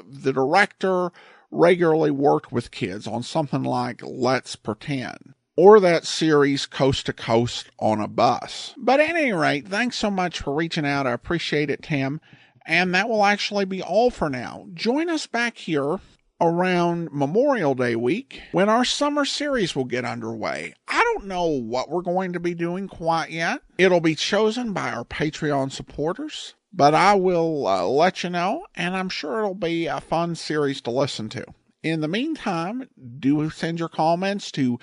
the director regularly worked with kids on something like Let's Pretend, or that series Coast to Coast on a Bus. But at any rate, thanks so much for reaching out. I appreciate it, Tim. And that will actually be all for now. Join us back here around Memorial Day week when our summer series will get underway. I don't know what we're going to be doing quite yet. It'll be chosen by our Patreon supporters, but I will let you know, and I'm sure it'll be a fun series to listen to. In the meantime, do send your comments to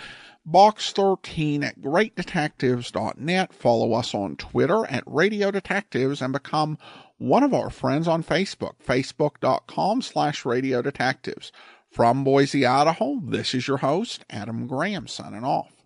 box13@greatdetectives.net. Follow us on Twitter @Radio Detectives and become one of our friends on Facebook, facebook.com/Radio Detectives. From Boise, Idaho, this is your host, Adam Graham, signing off.